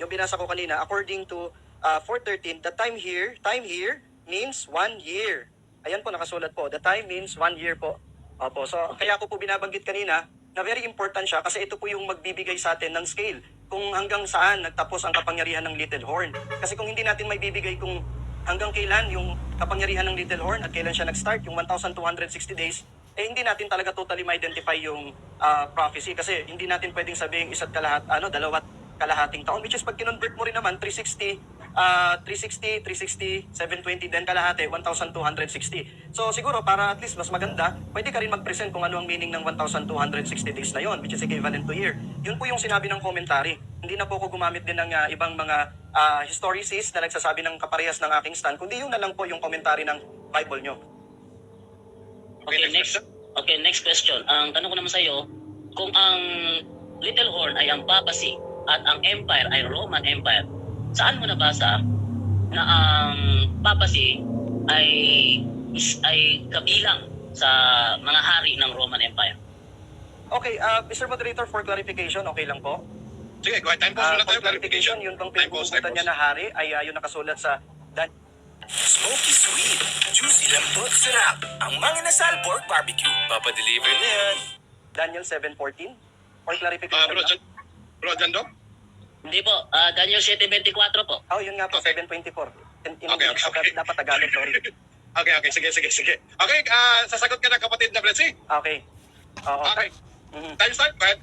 [SPEAKER 1] yung binasa ko kanina, according to 4:13, the time here means 1 year. Ayan po, nakasulat po. The time means 1 year po. Opo, so kaya ko po binabanggit kanina na very important siya kasi ito po yung magbibigay sa atin ng scale kung hanggang saan nagtapos ang kapangyarihan ng Little Horn. Kasi kung hindi natin may bibigay kung hanggang kailan yung kapangyarihan ng Little Horn at kailan siya nag-start, yung 1,260 days, eh hindi natin talaga totally ma-identify yung prophecy kasi hindi natin pwedeng sabihin dalawat kalahating taon, which is pag kinonvert mo rin naman 360, 720, then kalahati 1,260. So siguro para at least mas maganda, pwede ka rin mag-present kung ano ang meaning ng 1,260 days na yon, which is equivalent to year. Yun po yung sinabi ng commentary. Hindi na po ako gumamit din ng ibang mga historicists na nagsasabi ng kaparehas ng aking stand, kundi yun na lang po yung commentary ng Bible nyo.
[SPEAKER 3] Okay, next. Okay, next question. Ang tanong ko naman sa iyo, kung ang Little Horn ay ang papacy at ang empire ay Roman Empire, saan mo nabasa na ang papacy ay kabilang sa mga hari ng Roman Empire?
[SPEAKER 1] Okay, Mr. Moderator, for clarification, okay lang po?
[SPEAKER 4] Sige, go ahead. Time pause muna
[SPEAKER 1] For
[SPEAKER 4] tayo.
[SPEAKER 1] clarification, yun bang
[SPEAKER 4] Time pause, time
[SPEAKER 1] pinag-uugutan niya
[SPEAKER 4] pause.
[SPEAKER 1] na hari ay yung nakasulat sa
[SPEAKER 5] Smoky sweet, juicy lambot sarap. Ang mga nasal pork barbecue. Papadeliver na yan.
[SPEAKER 1] Daniel 7:14? For clarification
[SPEAKER 4] Bro,
[SPEAKER 1] lang.
[SPEAKER 4] Bro Jando?
[SPEAKER 3] Hindi po, Daniel 7:24 po.
[SPEAKER 1] Oh, yun nga po,
[SPEAKER 4] Okay.
[SPEAKER 1] 7:24.
[SPEAKER 4] Okay.
[SPEAKER 1] Dapat Tagalog, sorry.
[SPEAKER 4] Okay, sige. Okay, sasagot ka na kapatid na Bretsi.
[SPEAKER 1] Okay. Oo.
[SPEAKER 4] Okay.
[SPEAKER 1] Mhm.
[SPEAKER 4] Time start, go ahead.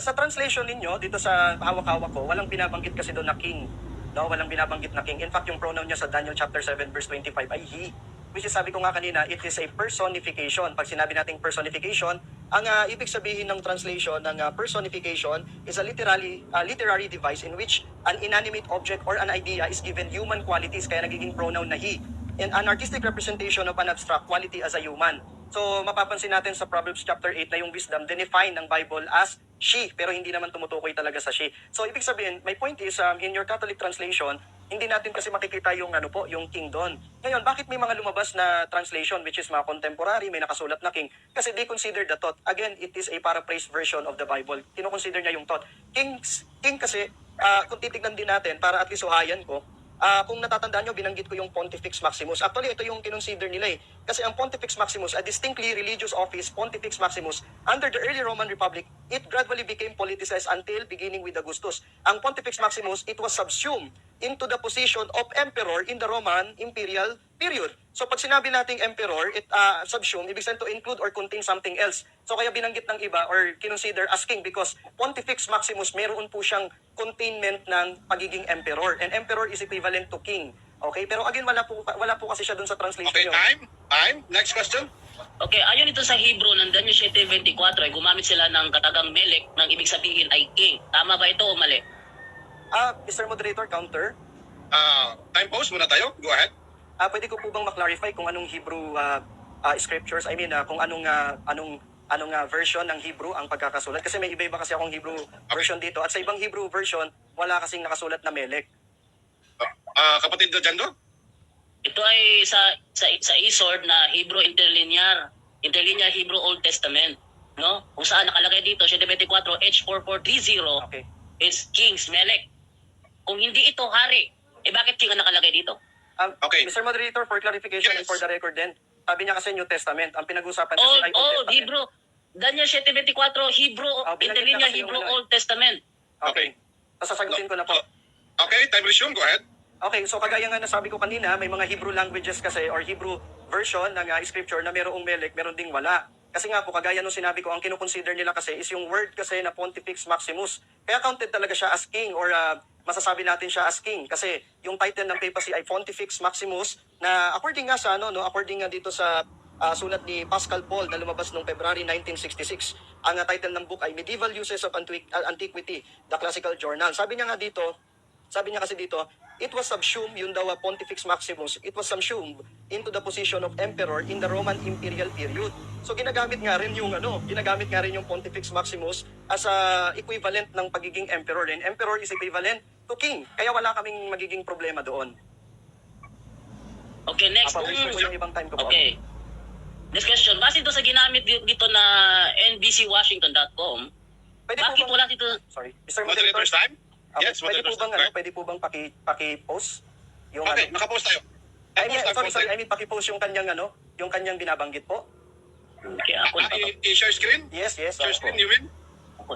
[SPEAKER 1] Sa translation ninyo, dito sa hawak-hawak ko, walang binabanggit kasi doon na king. No, walang binabanggit na king. In fact, yung pronoun niya sa Daniel chapter 7 verse 25 ay he. Which is, sabi ko nga kanina, it is a personification. Pag sinabi nating personification, ang ibig sabihin ng translation ng personification is a literary device in which an inanimate object or an idea is given human qualities, kaya nagiging pronoun na he. And an artistic representation of an abstract quality as a human. So, mapapansin natin sa Proverbs chapter 8 na yung wisdom, define ng Bible as she, pero hindi naman tumutukoy talaga sa she. So, ibig sabihin, my point is, in your Catholic translation, hindi natin kasi makikita yung yung king doon. Ngayon, bakit may mga lumabas na translation which is mga contemporary, may nakasulat na king? Kasi they consider the thought. Again, it is a paraphrased version of the Bible. Kino-consider niya yung thought. King kasi, kung titignan din natin, para at least uhayan ko, kung natatandaan nyo, binanggit ko yung Pontifex Maximus. Actually, ito yung kinonsider nila eh. Kasi ang Pontifex Maximus, a distinctly religious office, Pontifex Maximus, under the early Roman Republic, it gradually became politicized until beginning with Augustus. Ang Pontifex Maximus, it was subsumed into the position of emperor in the Roman imperial period. So pag sinabi nating emperor, it subsume, ibig sabihin to include or contain something else. So kaya binanggit ng iba or kinonsider as king because Pontifex Maximus, meron po siyang containment ng pagiging emperor. And emperor is equivalent to king. Okay? Pero again, wala po kasi siya dun sa translation
[SPEAKER 4] Okay,
[SPEAKER 1] yun.
[SPEAKER 4] time. Next question.
[SPEAKER 3] Okay, ayon ito sa Hebrew ng Daniel 7:24 ay gumamit sila ng katagang melek nang ibig sabihin ay king. Tama ba ito o mali?
[SPEAKER 1] Mr. Moderator, counter.
[SPEAKER 4] Time pause muna tayo. Go ahead.
[SPEAKER 1] Pwede ko po bang maklarify kung anong Hebrew scriptures, kung anong version ng Hebrew ang pagkakasulat? Kasi may iba-iba kasi akong Hebrew version dito. At sa ibang Hebrew version, wala kasing nakasulat na melek.
[SPEAKER 4] Kapatid na Jando?
[SPEAKER 3] Ito ay sa e-sword na Hebrew interlinear Hebrew Old Testament, no? Kung saan nakalagay dito 7:24 H4430
[SPEAKER 1] Okay.
[SPEAKER 3] is King's Melek. Kung hindi ito hari, bakit king ang nakalagay dito?
[SPEAKER 4] Okay.
[SPEAKER 1] Mr. Moderator, for clarification and
[SPEAKER 4] Yes.
[SPEAKER 1] for the record din, sabi niya kasi New Testament. Ang pinag-usapan kasi ay Old Testament.
[SPEAKER 3] Hebrew. Daniel 7:24 Hebrew
[SPEAKER 1] binanggit na
[SPEAKER 3] interlinear
[SPEAKER 1] kasi yung
[SPEAKER 3] Hebrew
[SPEAKER 1] ano eh.
[SPEAKER 3] Old Testament.
[SPEAKER 1] Okay. So, sasagutin ko na po.
[SPEAKER 4] Okay, time resume. Go ahead.
[SPEAKER 1] Okay, so kagaya nga nasabi ko kanina, may mga Hebrew languages kasi or Hebrew version ng scripture na merong melek, meron ding wala. Kasi nga po, kagaya nung sinabi ko, ang kinukonsider nila kasi is yung word kasi na Pontifex Maximus. Kaya counted talaga siya as king or masasabi natin siya as king. Kasi yung title ng papacy ay Pontifex Maximus na according nga sa according nga dito sa sulat ni Pascal Paul na lumabas noong February 1966. Ang title ng book ay Medieval Uses of Antiquity, the Classical Journal. Sabi niya kasi dito, it was subsumed, yun daw Pontifex Maximus, it was subsumed into the position of emperor in the Roman imperial period. So ginagamit nga rin yung Pontifex Maximus as equivalent ng pagiging emperor. And emperor is equivalent to king. Kaya wala kaming magiging problema doon.
[SPEAKER 3] Okay, next.
[SPEAKER 1] Papabalik ko yung ibang time ko po.
[SPEAKER 3] Okay. Next question. Base ito sa ginamit dito na NBCWashington.com,
[SPEAKER 1] Pwede
[SPEAKER 3] bakit
[SPEAKER 1] po bang,
[SPEAKER 3] wala dito?
[SPEAKER 1] sorry, Mr. Moderator,
[SPEAKER 4] Moderator's time?
[SPEAKER 1] okay,
[SPEAKER 4] Yes, moderator's time. Go ahead.
[SPEAKER 1] pwede po bang paki-post yung
[SPEAKER 4] Okay, nakapost tayo.
[SPEAKER 1] I mean, pakipost yung kanyang yung kanyang binabanggit po.
[SPEAKER 3] Kaya ako,
[SPEAKER 4] I-share screen?
[SPEAKER 1] Yes,
[SPEAKER 4] Share screen, you mean?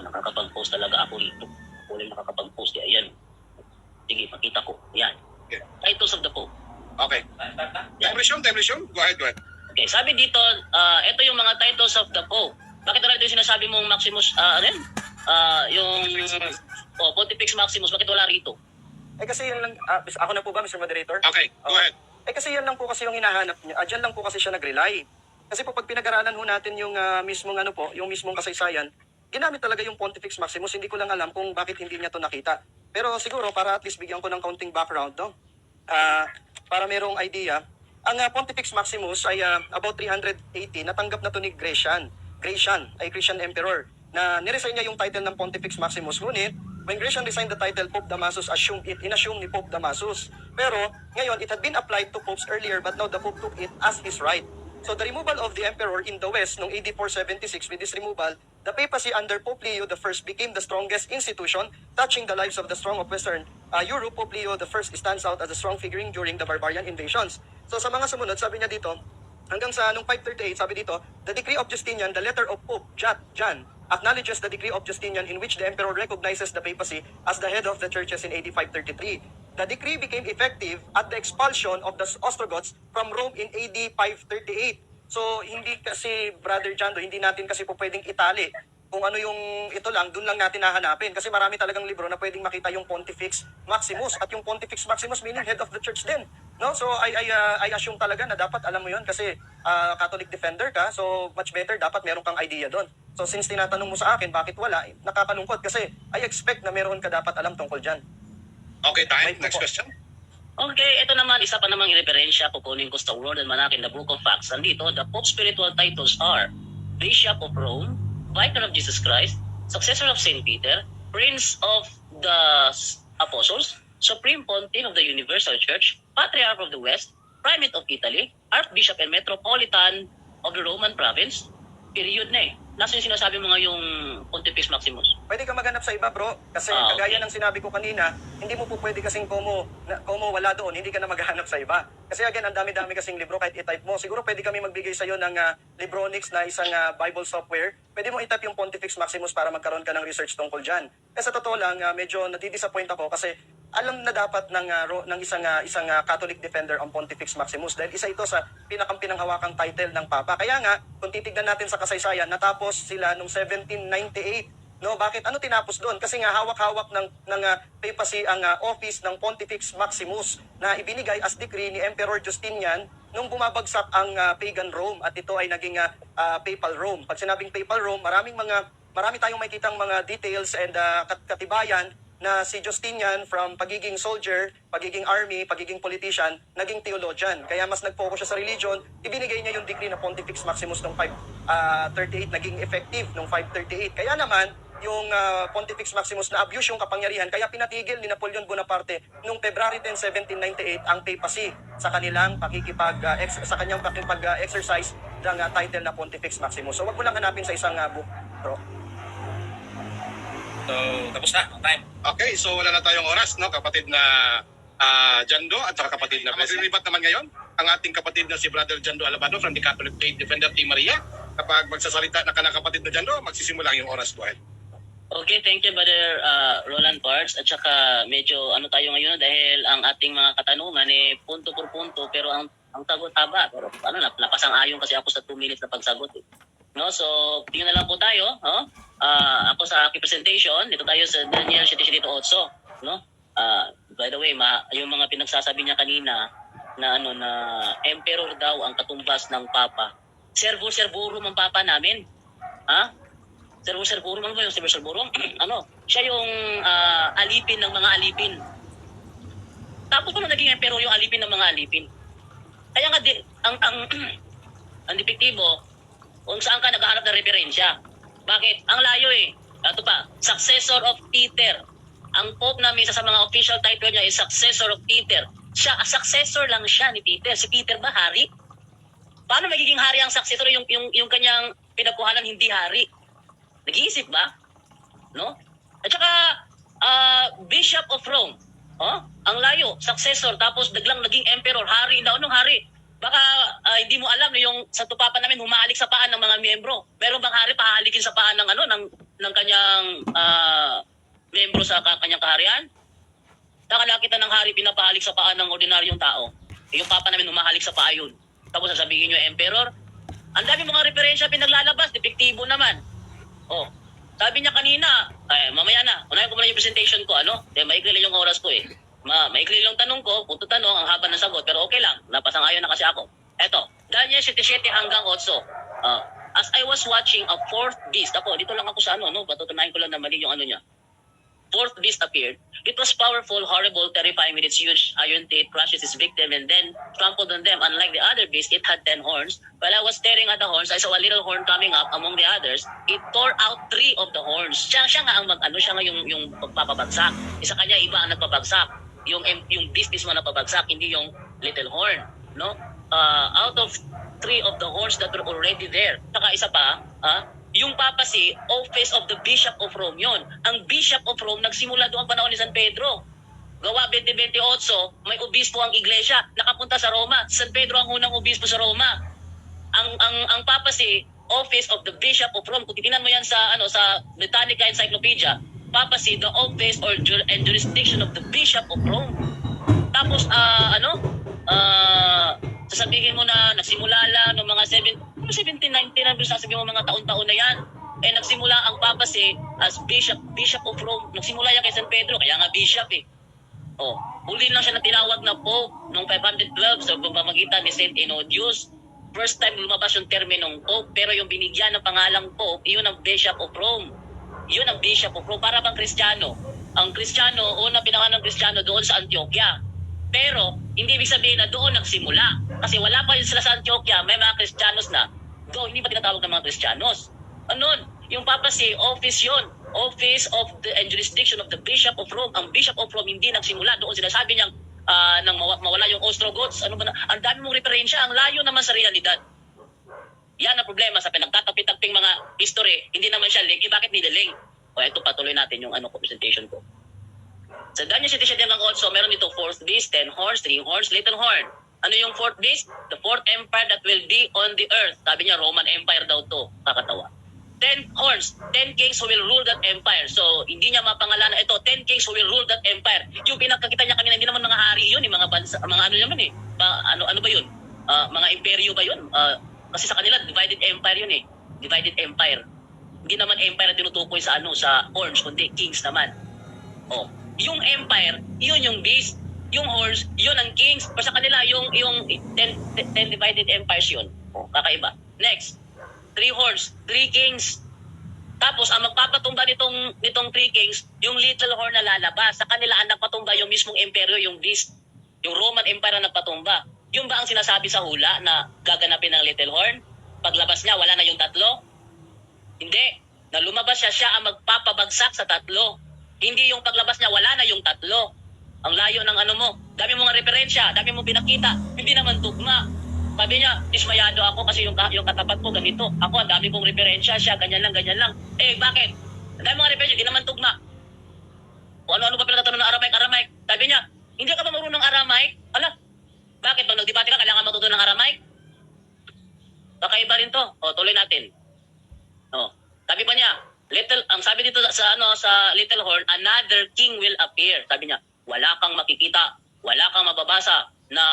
[SPEAKER 3] nakakapag-post talaga ako rito. Ako rin nakakapag-post. Yan. Sige, makita ko. Yan.
[SPEAKER 4] Okay.
[SPEAKER 3] Titles of the Pope.
[SPEAKER 4] Okay. Time resume. Go ahead.
[SPEAKER 3] Okay, sabi dito, ito yung mga titles of the Pope. Bakit wala dito yung sinasabi mong Maximus, yung Pontifex Maximus, bakit wala rito?
[SPEAKER 1] Kasi yun lang, ako na po ba, Mr. Moderator?
[SPEAKER 4] Okay, go ahead.
[SPEAKER 1] Kasi yan lang po kasi yung hinahanap niya. Diyan lang po kasi siya nag-rely. Kasi po pag pinag-aralan ho natin yung mismong yung mismong kasaysayan, ginamit talaga yung Pontifex Maximus. Hindi ko lang alam kung bakit hindi niya to nakita. Pero siguro para at least bigyan ko ng kaunting background, no? Para merong idea. Ang Pontifex Maximus ay about 380, natanggap na to ni Gratian ay Christian Emperor, na niresign niya yung title ng Pontifex Maximus. Ngunit, when Gratian resigned the title, Pope Damasus inassumed ni Pope Damasus. Pero, ngayon, it had been applied to popes earlier, but now the Pope took it as his right. So the removal of the emperor in the West noong AD 476, with this removal, the papacy under Pope Leo I became the strongest institution touching the lives of the strong of Western Europe. Pope Leo I stands out as a strong figuring during the barbarian invasions. So sa mga sumunod, sabi niya dito, hanggang sa noong 538, sabi dito, the decree of Justinian, the letter of Pope John, acknowledges the decree of Justinian in which the emperor recognizes the papacy as the head of the churches in AD 533. The decree became effective at the expulsion of the Ostrogoths from Rome in AD 538. So, hindi kasi, Brother Jando, hindi natin kasi po pwedeng itali kung ano yung ito lang, dun lang natin hahanapin. Kasi marami talagang libro na pwedeng makita yung Pontifex Maximus. At yung Pontifex Maximus meaning head of the church din. No? So, I assume talaga na dapat alam mo yun kasi Catholic defender ka. So, much better, dapat meron kang idea doon. So, since tinatanong mo sa akin, bakit wala? Nakakalungkot kasi I expect na meron ka dapat alam tungkol dyan.
[SPEAKER 4] Okay, time. Next question.
[SPEAKER 3] Okay, ito naman, isa pa namang referensya, kukunin ko sa Word and Manak in the Book of Acts. Andito, the Pope's spiritual titles are Bishop of Rome, Vicar of Jesus Christ, Successor of St. Peter, Prince of the Apostles, Supreme Pontiff of the Universal Church, Patriarch of the West, Primate of Italy, Archbishop and Metropolitan of the Roman Province. Period na eh. Nasa yung sinasabi mo nga yung Pontifex Maximus?
[SPEAKER 1] Pwede ka maghanap sa iba, bro. Kasi
[SPEAKER 3] Okay.
[SPEAKER 1] kagaya ng sinabi ko kanina, hindi mo po pwede kasing como wala doon, hindi ka na maghahanap sa iba. Kasi again, ang dami-dami kasing libro kahit i-type mo. Siguro pwede kami magbigay sa iyo ng Libronix na isang Bible software. Pwede mo i-type yung Pontifex Maximus para magkaroon ka ng research tungkol dyan. Sa totoo lang, medyo nadidisappoint ako kasi alam na dapat ng isang Catholic defender ang Pontifex Maximus dahil isa ito sa pinanghawakang title ng Papa. Kaya nga, kung titignan natin sa kasaysayan, natapos sila noong 1798. No, bakit? Ano tinapos doon? Kasi nga hawak-hawak ng papacy ang office ng Pontifex Maximus na ibinigay as decree ni Emperor Justinian nung bumabagsak ang pagan Rome at ito ay naging papal Rome. Pag sinabing papal Rome, marami tayong makikitang mga details and katibayan na si Justinian from pagiging soldier, pagiging army, pagiging politician, naging theologian. Kaya mas nag-focus siya sa religion, ibinigay niya yung decree na Pontifex Maximus noong 538, naging effective noong 538. Kaya naman, yung Pontifex Maximus na abuse yung kapangyarihan, kaya pinatigil ni Napoleon Bonaparte noong February 10, 1798 ang papacy sa kanilang sa kanyang pakikipag-exercise ng title na Pontifex Maximus. So wag mo lang hanapin sa isang book, bro.
[SPEAKER 2] So, tapos na ang time.
[SPEAKER 4] Okay, so wala na tayong oras, no, kapatid na Jando at saka kapatid na Blessing. Maglilipat naman ngayon ang ating kapatid na si Brother Jando Alabano from the Catholic Faith Defender Team Maria. Kapag magsasalita na ka na kapatid na Jando, magsisimula yung oras. Go ahead.
[SPEAKER 3] Okay, thank you Brother Roland Parts. At saka medyo ano tayo ngayon dahil ang ating mga katanungan punto por punto pero ang sagot haba. Pero napasang-ayon kasi ako sa 2 minutes na pagsagot. No, so tingnan na lang po tayo, no? Ako sa aking presentation, dito tayo sa Daniel 7:8, no? By the way, yung mga pinagsasabi niya kanina na na emperor daw ang katumbas ng papa. Servo-servorum ang papa namin. Ha? Servo-servorum, ano ba yung servo-servorum? Siya yung alipin ng mga alipin. Tapos paano naging emperor yung alipin ng mga alipin? Kaya nga ang depektibo kung saan ka naghahanap ng referensya. Bakit? Ang layo eh. Ito pa, successor of Peter. Ang Pope namin sa mga official title niya is successor of Peter. Successor lang siya ni Peter. Si Peter ba hari? Paano magiging hari ang successor yung kanyang pinagkuhanan hindi hari? Nag-iisip ba? No? At saka Bishop of Rome. Oh, ang layo, successor, tapos biglang naging emperor, hari daw, anong hari? Baka hindi mo alam na yung sa tupapan namin humahalik sa paan ng mga miyembro. Meron bang hari pahalikin sa paan ng ng kanyang miyembro sa kanyang kaharian? Nakakita ng hari pinapahalik sa paan ng ordinaryong tao. Yung papa namin humahalik sa paa yun. Tapos sasabihin nyo emperor. Ang dami mga referensya pinaglalabas, depektibo naman. Oh, sabi niya kanina, mamaya na, unahin ko muna yung presentation ko, maikli lang yung oras ko eh. Maikli lang tanong ko, punto tanong, ang haba ng sagot, pero okay lang, napasangayon na kasi ako. Eto, Daniel 77 hanggang 8. As I was watching a fourth beast, dito lang ako sa patutunayan ko lang na mali yung niya. Fourth beast appeared. It was powerful, horrible, terrifying with its huge iron teeth, crushes its victim, and then trampled on them. Unlike the other beast, it had 10 horns. While I was staring at the horns, I saw a little horn coming up among the others. It tore out 3 of the horns. Siya nga ang siya nga yung pagpapabagsak. Isa kanya iba ang nagpabagsak. Yung beast mismo na pabagsak, hindi yung little horn. No? Out of 3 of the horns that were already there. Saka isa pa, yung papacy, office of the Bishop of Rome yon. Ang Bishop of Rome nagsimula doon ang panahon ni San Pedro. Gawa 2028, may obispo ang iglesia, nakapunta sa Roma. San Pedro ang unang obispo sa Roma. Ang papacy, office of the Bishop of Rome. Kung titingnan mo yan sa sa Britannica Encyclopedia, papacy, the office and jurisdiction of the Bishop of Rome. Tapos sasabihin mo na nagsimula lang noong mga 1790 na sasabihin mo mga taon-taon na yan. Nagsimula ang papacy as Bishop of Rome. Nagsimula yan kay San Pedro, kaya nga bishop eh. Huli lang siya na tinawag na Pope noong 512 sa pamamagitan ni Saint Ennodius. First time lumabas yung terminong Pope, pero yung binigyan ng pangalang Pope, yun ang Bishop of Rome. Yun ang Bishop of Rome, para bang Kristiyano. Ang Kristiyano, una pinangalan ng Kristiyano doon sa Antioquia. Pero, hindi ibig sabihin na doon nagsimula. Kasi wala pa yun sila sa Antioquia, may mga Kristiyanos na. Doon, hindi pa tinatawag ng mga Kristiyanos. Yung papacy, office yun. Office of the and jurisdiction of the Bishop of Rome. Ang Bishop of Rome hindi nagsimula. Doon sinasabi niyang nang mawala yung Ostrogoths. Ang dami mong referensya, ang layo naman sa realidad. Yan ang problema sa pinagtatapit-taping mga history. Hindi naman siya link. Bakit nilaling? Ito patuloy natin yung presentation ko. Sa Daniel 77 hanggang 8, meron dito 4th beast, 10 horns, 3 horns, little horn. Ano yung 4th beast? The 4th empire that will be on the earth. Sabi niya, Roman Empire daw to. Kakatawa. 10 horns, 10 kings who will rule that empire. So, hindi niya mapangalanan ito, 10 kings who will rule that empire. Yung pinagkakita niya kanina, hindi naman mga hari yun, mga bansa, mga naman eh. Ano ba yun? Mga imperyo ba yun? Kasi sa kanila, divided empire yun eh. Divided empire. Hindi naman empire na tinutukoy sa sa horns, kundi kings naman. Yung empire, yun yung beast. Yung horns, yun ang kings. Pero sa kanila, yung 10 divided empires yun. Kakaiba. Next, 3 horns, 3 kings. Tapos, ang magpapatumba nitong 3 kings, yung little horn na lalabas. Sa kanila, ang nagpatumba yung mismong emperyo, yung beast. Yung Roman Empire na nagpatumba. Yung ba ang sinasabi sa hula na gaganapin ng little horn? Paglabas niya, wala na yung 3? Hindi. Na lumabas siya ang magpapabagsak sa 3. Hindi yung paglabas niya, wala na yung 3. Ang layo ng mo. Dami mong referensya, dami mong pinakita. Hindi naman tugma. Sabi niya, dismayado ako kasi yung katapat ko ganito. Ako, ang dami kong referensya, siya, ganyan lang. Bakit? Ang dami mga referensya, hindi naman tugma. O ano ba pinagtatanong ng Aramaic? Sabi niya, hindi ka ba marunong ng Aramaic? Bakit? Pag nagdebate ka, kailangan matuto ng Aramaic? Kakaiba rin to. Tuloy natin. Sabi pa niya, ang sabi dito sa little horn, another king will appear. Sabi niya, wala kang makikita, wala kang mababasa na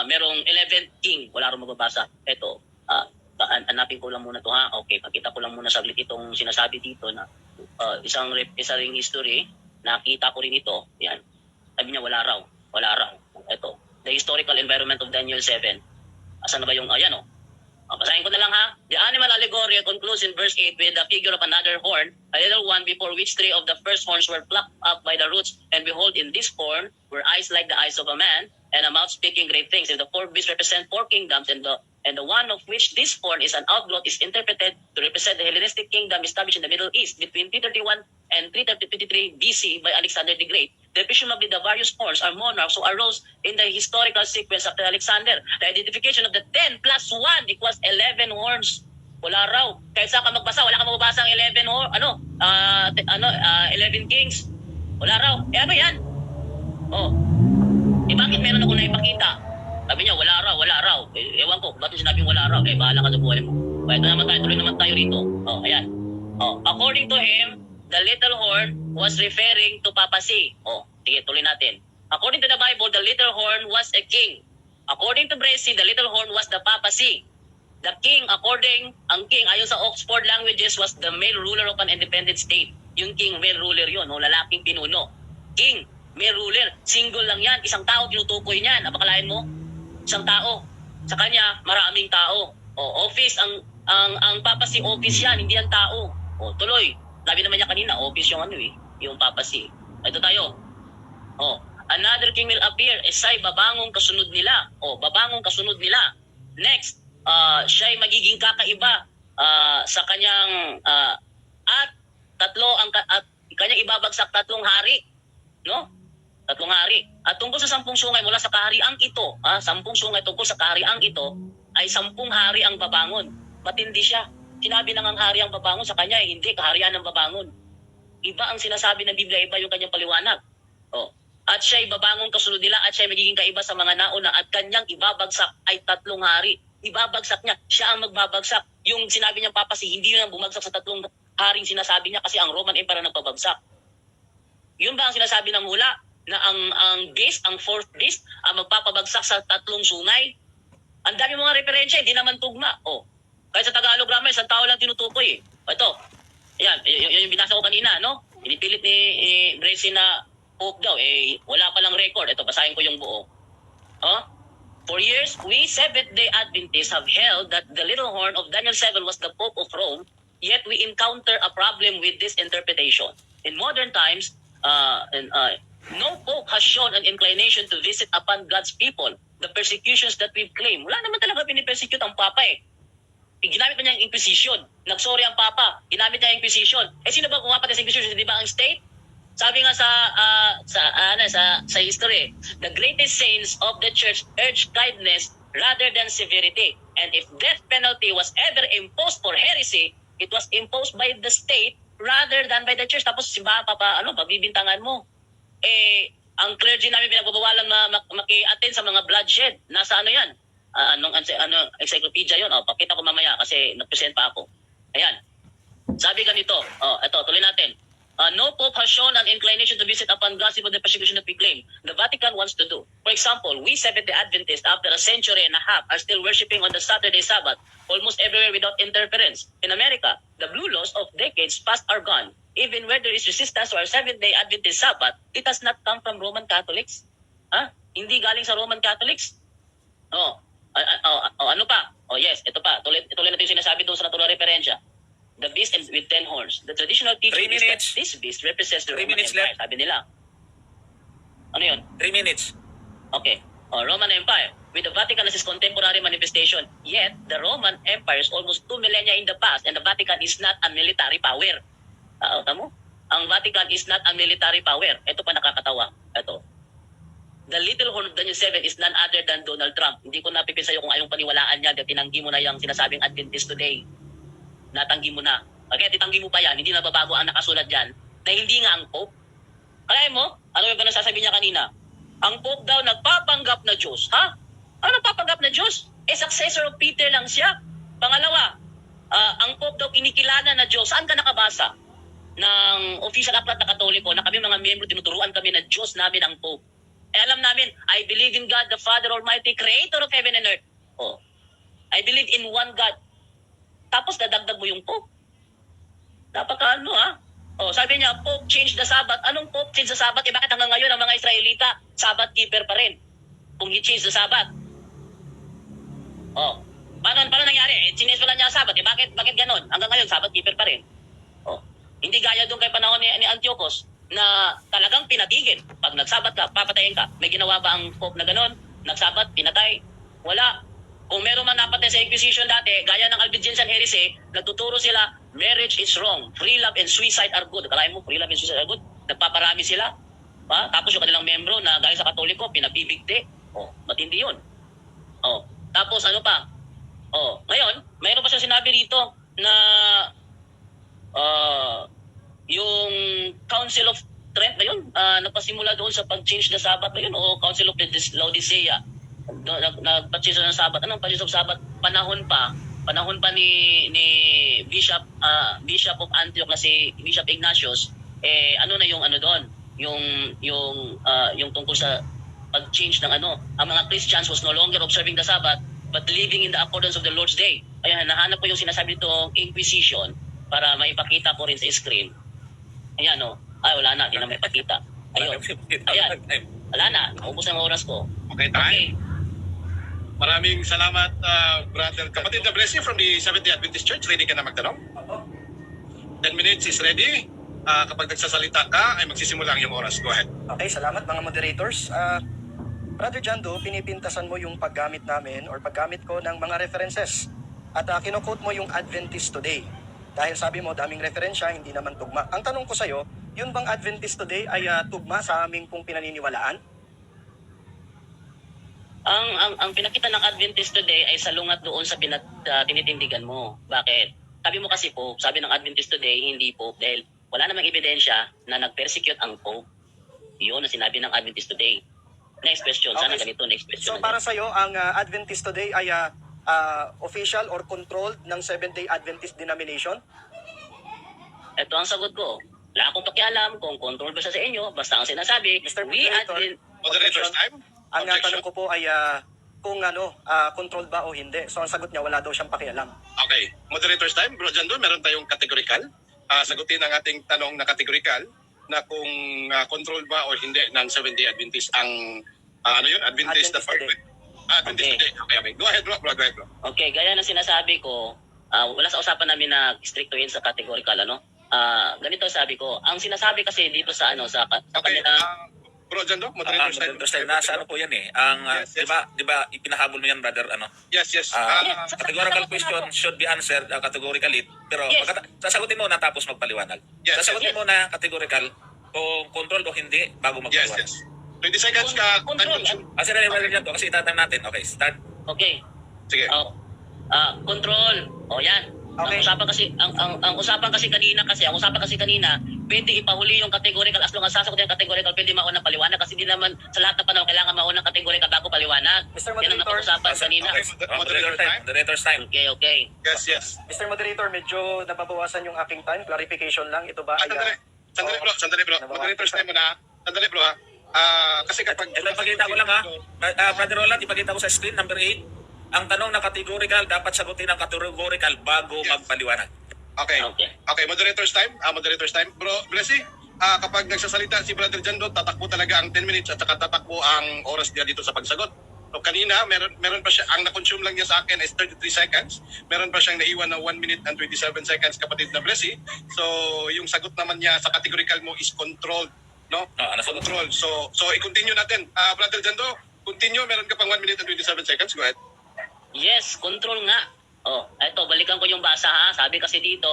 [SPEAKER 3] merong 11th king, wala kang mababasa. Ito, hanapin ko lang muna to ha. Okay, pakita ko lang muna saglit itong sinasabi dito na isang ring history. Nakita ko rin ito. Yan. Sabi niya wala raw. Ito, the historical environment of Daniel 7. Asan na ba yung basahin ko na lang ha. The animal allegory concludes in verse 8 with the figure of another horn, a little one before which 3 of the first horns were plucked up by the roots. And behold, in this horn were eyes like the eyes of a man, and a mouth speaking great things. And the 4 beasts represent 4 kingdoms, and the one of which this horn is an outgrowth is interpreted to represent the Hellenistic kingdom established in the Middle East between 331 and 323 BC by Alexander the Great. Presumably the various horns are monarchs who arose in the historical sequence after Alexander. The identification of the 10 plus 1 equals 11 horns. Wala raw. Kahit saan ka magbasa, wala ka mababasa ang 11 11 kings. Wala raw. Ano yan? Oh, bakit meron ako naipakita? Sabi niya, wala raw. Ewan ko, ba't yung sinabing wala raw? Bahala ka sa buhay mo. Ito naman tayo, tuloy naman tayo rito. Oh, ayan. Oh, according to him, the little horn was referring to Papa C. Oh, sige, tuloy natin. According to the Bible, the little horn was a king. According to Bracy, the little horn was the Papa C. The king, ang king, ayon sa Oxford Languages, was the male ruler of an independent state. Yung king, male ruler yun, no? Lalaking pinuno. King, male ruler, single lang yan. Isang tao tinutukoy niyan. Napakalain mo? Isang tao. Sa kanya, maraming tao. Office, ang Papa C, office yan, hindi yan tao. Tuloy. Sabi naman niya kanina, office yung yung Papa C. Ito tayo. Another king will appear, siya'y babangong kasunod nila. Babangong kasunod nila. Next, siya'y magiging kakaiba sa kanyang at kanyang ibabagsak 3 hari, no? 3 hari. At tungkol sa 10 sungay mula sa kahariang ito, 10 sungay tungkol sa kahariang ito ay 10 hari ang babangon. Matindi siya. Sinabi lang ang hari ang babangon, sa kanya hindi, kaharian ang babangon. Iba ang sinasabi ng Biblia, iba yung kanyang paliwanag. At siya'y babangong kasunod nila at siya'y magiging kaiba sa mga nauna at kanyang ibabagsak ay 3 hari. Ibabagsak niya, siya ang magbabagsak. Yung sinabi niyang Papa C, hindi yun ang bumagsak sa 3 haring sinasabi niya kasi ang Roman Empire nagpabagsak. Yun ba ang sinasabi ng hula? Na ang beast, ang 4th beast, ang magpapabagsak sa 3 sungay? Ang dami mga referensya, hindi naman tugma. Kahit sa Tagalog grammar, isang tao lang tinutukoy. Ito, yan, yung binasa ko kanina, no? Inipilit ni Bracy na Pope daw, wala palang record. Ito, basahin ko yung buo. For years, we Seventh-day Adventists have held that the little horn of Daniel 7 was the Pope of Rome, yet we encounter a problem with this interpretation. In modern times, no Pope has shown an inclination to visit upon God's people the persecutions that we've claimed. Wala naman talaga pinipersecute ang Papa Ginamit pa niya ang Inquisition. Nagsorry ang Papa. Ginamit niya ang Inquisition. Sino ba kumapatay sa Inquisition? Di ba ang state? Sabi nga sa history, the greatest saints of the church urged kindness rather than severity. And if death penalty was ever imposed for heresy, it was imposed by the state rather than by the church. Tapos si Papa, pagbibintangan mo. Ang clergy namin pinagbabawalan maki-attend sa mga bloodshed. Nasa yan? Encyclopedia yun. Pakita ko mamaya kasi nag-present pa ako. Ayan. Sabi ganito. Ito, tuloy natin. No Pope has shown an inclination to visit upon God's people the persecution that we claim the Vatican wants to do. For example, we Seventh-day Adventists, after a century and a half, are still worshiping on the Saturday Sabbath almost everywhere without interference. In America, the blue laws of decades past are gone. Even where there is resistance to our Seventh-day Adventist Sabbath, it has not come from Roman Catholics. Hindi galing sa Roman Catholics. Ano pa? Yes, ito pa. Tuloy natin yung sinasabi doon sa naturang referensya. The beast with 10 horns. The traditional teaching is that this beast represents the Roman Empire.
[SPEAKER 2] Left.
[SPEAKER 3] Sabi nila. Ano yun?
[SPEAKER 2] 3 minutes.
[SPEAKER 3] Okay. Roman Empire. With the Vatican as its contemporary manifestation. Yet, the Roman Empire is almost 2 millennia in the past and the Vatican is not a military power. Tamo? Ang Vatican is not a military power. Ito pa nakakatawa. Ito. The little horn of Daniel 7 is none other than Donald Trump. Hindi ko napipin sa'yo kung anong paniwalaan niya dahil tinanggi mo na yung sinasabing Adventist today. Natanggi mo na. Okay, titanggi mo pa yan. Hindi na babago ang nakasulat dyan na hindi nga ang Pope. Kaya mo, ano yung nasasabi niya kanina? Ang Pope daw nagpapanggap na Diyos. Ha? Ano nagpapanggap na Diyos? Successor of Peter lang siya. Pangalawa, ang Pope daw kinikilala na Diyos. Saan ka nakabasa? Ng official aklat na Katoliko na kami mga miyembro tinuturuan kami na Diyos namin ang Pope. Alam namin, I believe in God the Father Almighty, Creator of heaven and earth. I believe in one God. Tapos dadagdag mo yung Pope. Napakaano sabi niya, Pope change the Sabbath. Anong Pope change the Sabbath? Bakit hanggang ngayon ang mga Israelita, Sabbath keeper pa rin? Kung i-change the Sabbath. Paano nangyari? Change pa lang niya ang Sabbath. Bakit ganon? Hanggang ngayon, Sabbath keeper pa rin. Hindi gaya doon kay panahon ni Antiochus na talagang pinatigil. Pag nagsabat ka, papatayin ka. May ginawa ba ang Pope na ganon? Nagsabat, pinatay? Wala. Kung meron man napatay sa Inquisition dati, gaya ng Albigensian heresy, nagtuturo sila, marriage is wrong, free love and suicide are good. Kalahin mo, free love and suicide are good? Nagpaparami sila. Tapos yung kanilang membro na gaya sa Katoliko, pinabibigti. Matindi yun. Tapos ano pa? Ngayon, mayroon pa siya sinabi rito na yung Council of Trent ba yun? Nagpasimula doon sa pag-change the Sabbath ba yun? O Council of the Laodicea? Nagpa-change ng Sabbath. Anong pag-change of Sabbath? Panahon pa ni Bishop of Antioch na si Bishop Ignatius, ano na yung ano doon? Yung tungkol sa pag-change ng ano, ang mga Christians was no longer observing the Sabbath but living in the accordance of the Lord's Day. Kaya nahanap ko yung sinasabi nitong Inquisition para maipakita ko rin sa screen. Ayan o. Wala na. Hindi na maipakita. Ayun. Ayan. Wala na. Naubos na ang oras ko.
[SPEAKER 4] Okay, time. Maraming salamat, brother. Kapatid na blessing from the Seventh-day Adventist Church. Ready ka na magtanong? 10 minutes is ready. Kapag nagsasalita ka, ay magsisimula ang iyong oras. Go ahead.
[SPEAKER 1] Okay, salamat mga moderators. Brother Jando, pinipintasan mo yung paggamit namin or paggamit ko ng mga references. At kino-quote mo yung Adventist Today. Dahil sabi mo, daming referensya, hindi naman tugma. Ang tanong ko sa'yo, yun bang Adventist Today ay tugma sa aming pong pinaniniwalaan?
[SPEAKER 3] Ang pinakita ng Adventist Today ay salungat doon sa tinitindigan mo. Bakit? Sabi mo kasi Pope, sabi ng Adventist Today, hindi Pope dahil wala namang ebidensya na nag-persecute ang Pope. Yun ang sinabi ng Adventist Today. Next question. Sana
[SPEAKER 1] Okay.
[SPEAKER 3] ganito, next question.
[SPEAKER 1] So para sa'yo, ang Adventist Today ay official or controlled ng Seventh-day Adventist denomination?
[SPEAKER 3] Ito ang sagot ko. Wala akong pakialam kung control ba siya sa inyo. Basta ang sinasabi,
[SPEAKER 1] Mr.
[SPEAKER 3] we
[SPEAKER 1] Moderator.
[SPEAKER 4] Moderator's time.
[SPEAKER 1] Ang
[SPEAKER 4] Objection.
[SPEAKER 1] tanong ko po ay kung controlled ba o hindi. So ang sagot niya, wala daw siyang pakialam.
[SPEAKER 4] Okay. Moderator's time. Bro Jando, meron tayong categorical. Sagutin ang ating tanong na categorical na kung control ba o hindi ng Seventh-day Adventist ang ano yun? Adventist
[SPEAKER 1] Adventist
[SPEAKER 4] Today.
[SPEAKER 1] Today.
[SPEAKER 4] Adventist
[SPEAKER 3] Okay.
[SPEAKER 4] Today. Okay. Go ahead, bro. Go ahead, bro.
[SPEAKER 3] Okay, gaya ng sinasabi ko, wala sa usapan namin na strictoin sa categorical, ano? Ganito sabi ko. Ang sinasabi kasi dito sa ano sa
[SPEAKER 4] Okay.
[SPEAKER 3] kanila,
[SPEAKER 4] Bro Jando, moderator's time.
[SPEAKER 2] Nasa ano po yan eh. Ang,
[SPEAKER 4] Yes, yes.
[SPEAKER 2] di ba, ipinahabol mo yan, brother, ano?
[SPEAKER 4] Yes, yes.
[SPEAKER 3] Yes.
[SPEAKER 2] Categorical question should be answered categorically. Pero
[SPEAKER 3] Yes.
[SPEAKER 2] sasagutin mo na tapos magpaliwanag.
[SPEAKER 4] Yes,
[SPEAKER 2] Sasagutin
[SPEAKER 3] yes.
[SPEAKER 2] mo na categorical kung control o hindi bago
[SPEAKER 4] Yes,
[SPEAKER 2] magpaliwanag.
[SPEAKER 4] yes. 20 seconds ka. Time
[SPEAKER 3] Control.
[SPEAKER 4] consume.
[SPEAKER 2] Kasi brother dyan to, kasi itatime natin. Okay, start.
[SPEAKER 3] okay.
[SPEAKER 4] Sige.
[SPEAKER 3] Control. O yan.
[SPEAKER 1] Okay.
[SPEAKER 3] Ang usapan kasi kanina, pwede ipahuli yung categorical as long as sasagot yung categorical, pwede maunang paliwanag kasi di naman sa lahat ng panahon kailangan maunang categorical bago paliwanag.
[SPEAKER 1] Mr.
[SPEAKER 3] Yan ang
[SPEAKER 1] Moderator.
[SPEAKER 3] napag-usapan kanina.
[SPEAKER 4] Okay. Moderator's time.
[SPEAKER 2] Moderator's time.
[SPEAKER 3] Okay.
[SPEAKER 4] Yes, yes.
[SPEAKER 1] Mr. Moderator, medyo nababawasan yung aking time. Clarification lang. Ito ba ay...
[SPEAKER 4] Sandali bro. Moderator's time muna. Sandali bro ha. Kasi kapag...
[SPEAKER 2] Ito ipakita ko lang ha. Brother Roland, ipakita ko sa screen, number 8. Ang tanong na categorical, dapat sagutin ang categorical bago
[SPEAKER 4] Yes.
[SPEAKER 2] magpaliwanag.
[SPEAKER 4] Okay.
[SPEAKER 3] Okay.
[SPEAKER 4] Okay, moderator's time. Moderator's time. Bro, Blessy, kapag nagsasalita si Brother Jando, tatakbo talaga ang 10 minutes at saka tatakbo ang oras niya dito sa pagsagot. So kanina, meron pa siya, ang na-consume lang niya sa akin is 33 seconds. Meron pa siyang naiwan na 1 minute and 27 seconds, kapatid na Blessy. So yung sagot naman niya sa categorical mo is controlled. No?
[SPEAKER 2] Nasagot.
[SPEAKER 4] Control. So i-continue natin. Brother Jando, continue. Meron ka pang 1 minute and 27 seconds. Go ahead.
[SPEAKER 3] Yes, control nga. Eto, balikan ko yung basa ha. Sabi kasi dito,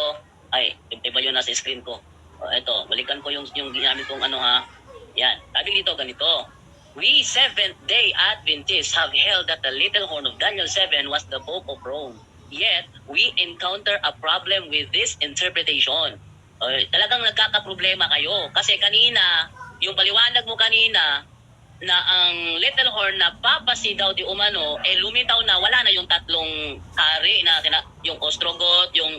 [SPEAKER 3] ay, iba yun nasa screen ko. Eto, balikan ko yung ginamit kong ano ha. Yan, sabi dito ganito. We Seventh-day Adventists have held that the little horn of Daniel 7 was the Pope of Rome. Yet, we encounter a problem with this interpretation. Talagang nagkakaproblema kayo. Kasi kanina, yung paliwanag mo kanina, na ang little horn na papasi daw di umano, lumitaw na, wala na yung tatlong hari na, yung ostrogot, yung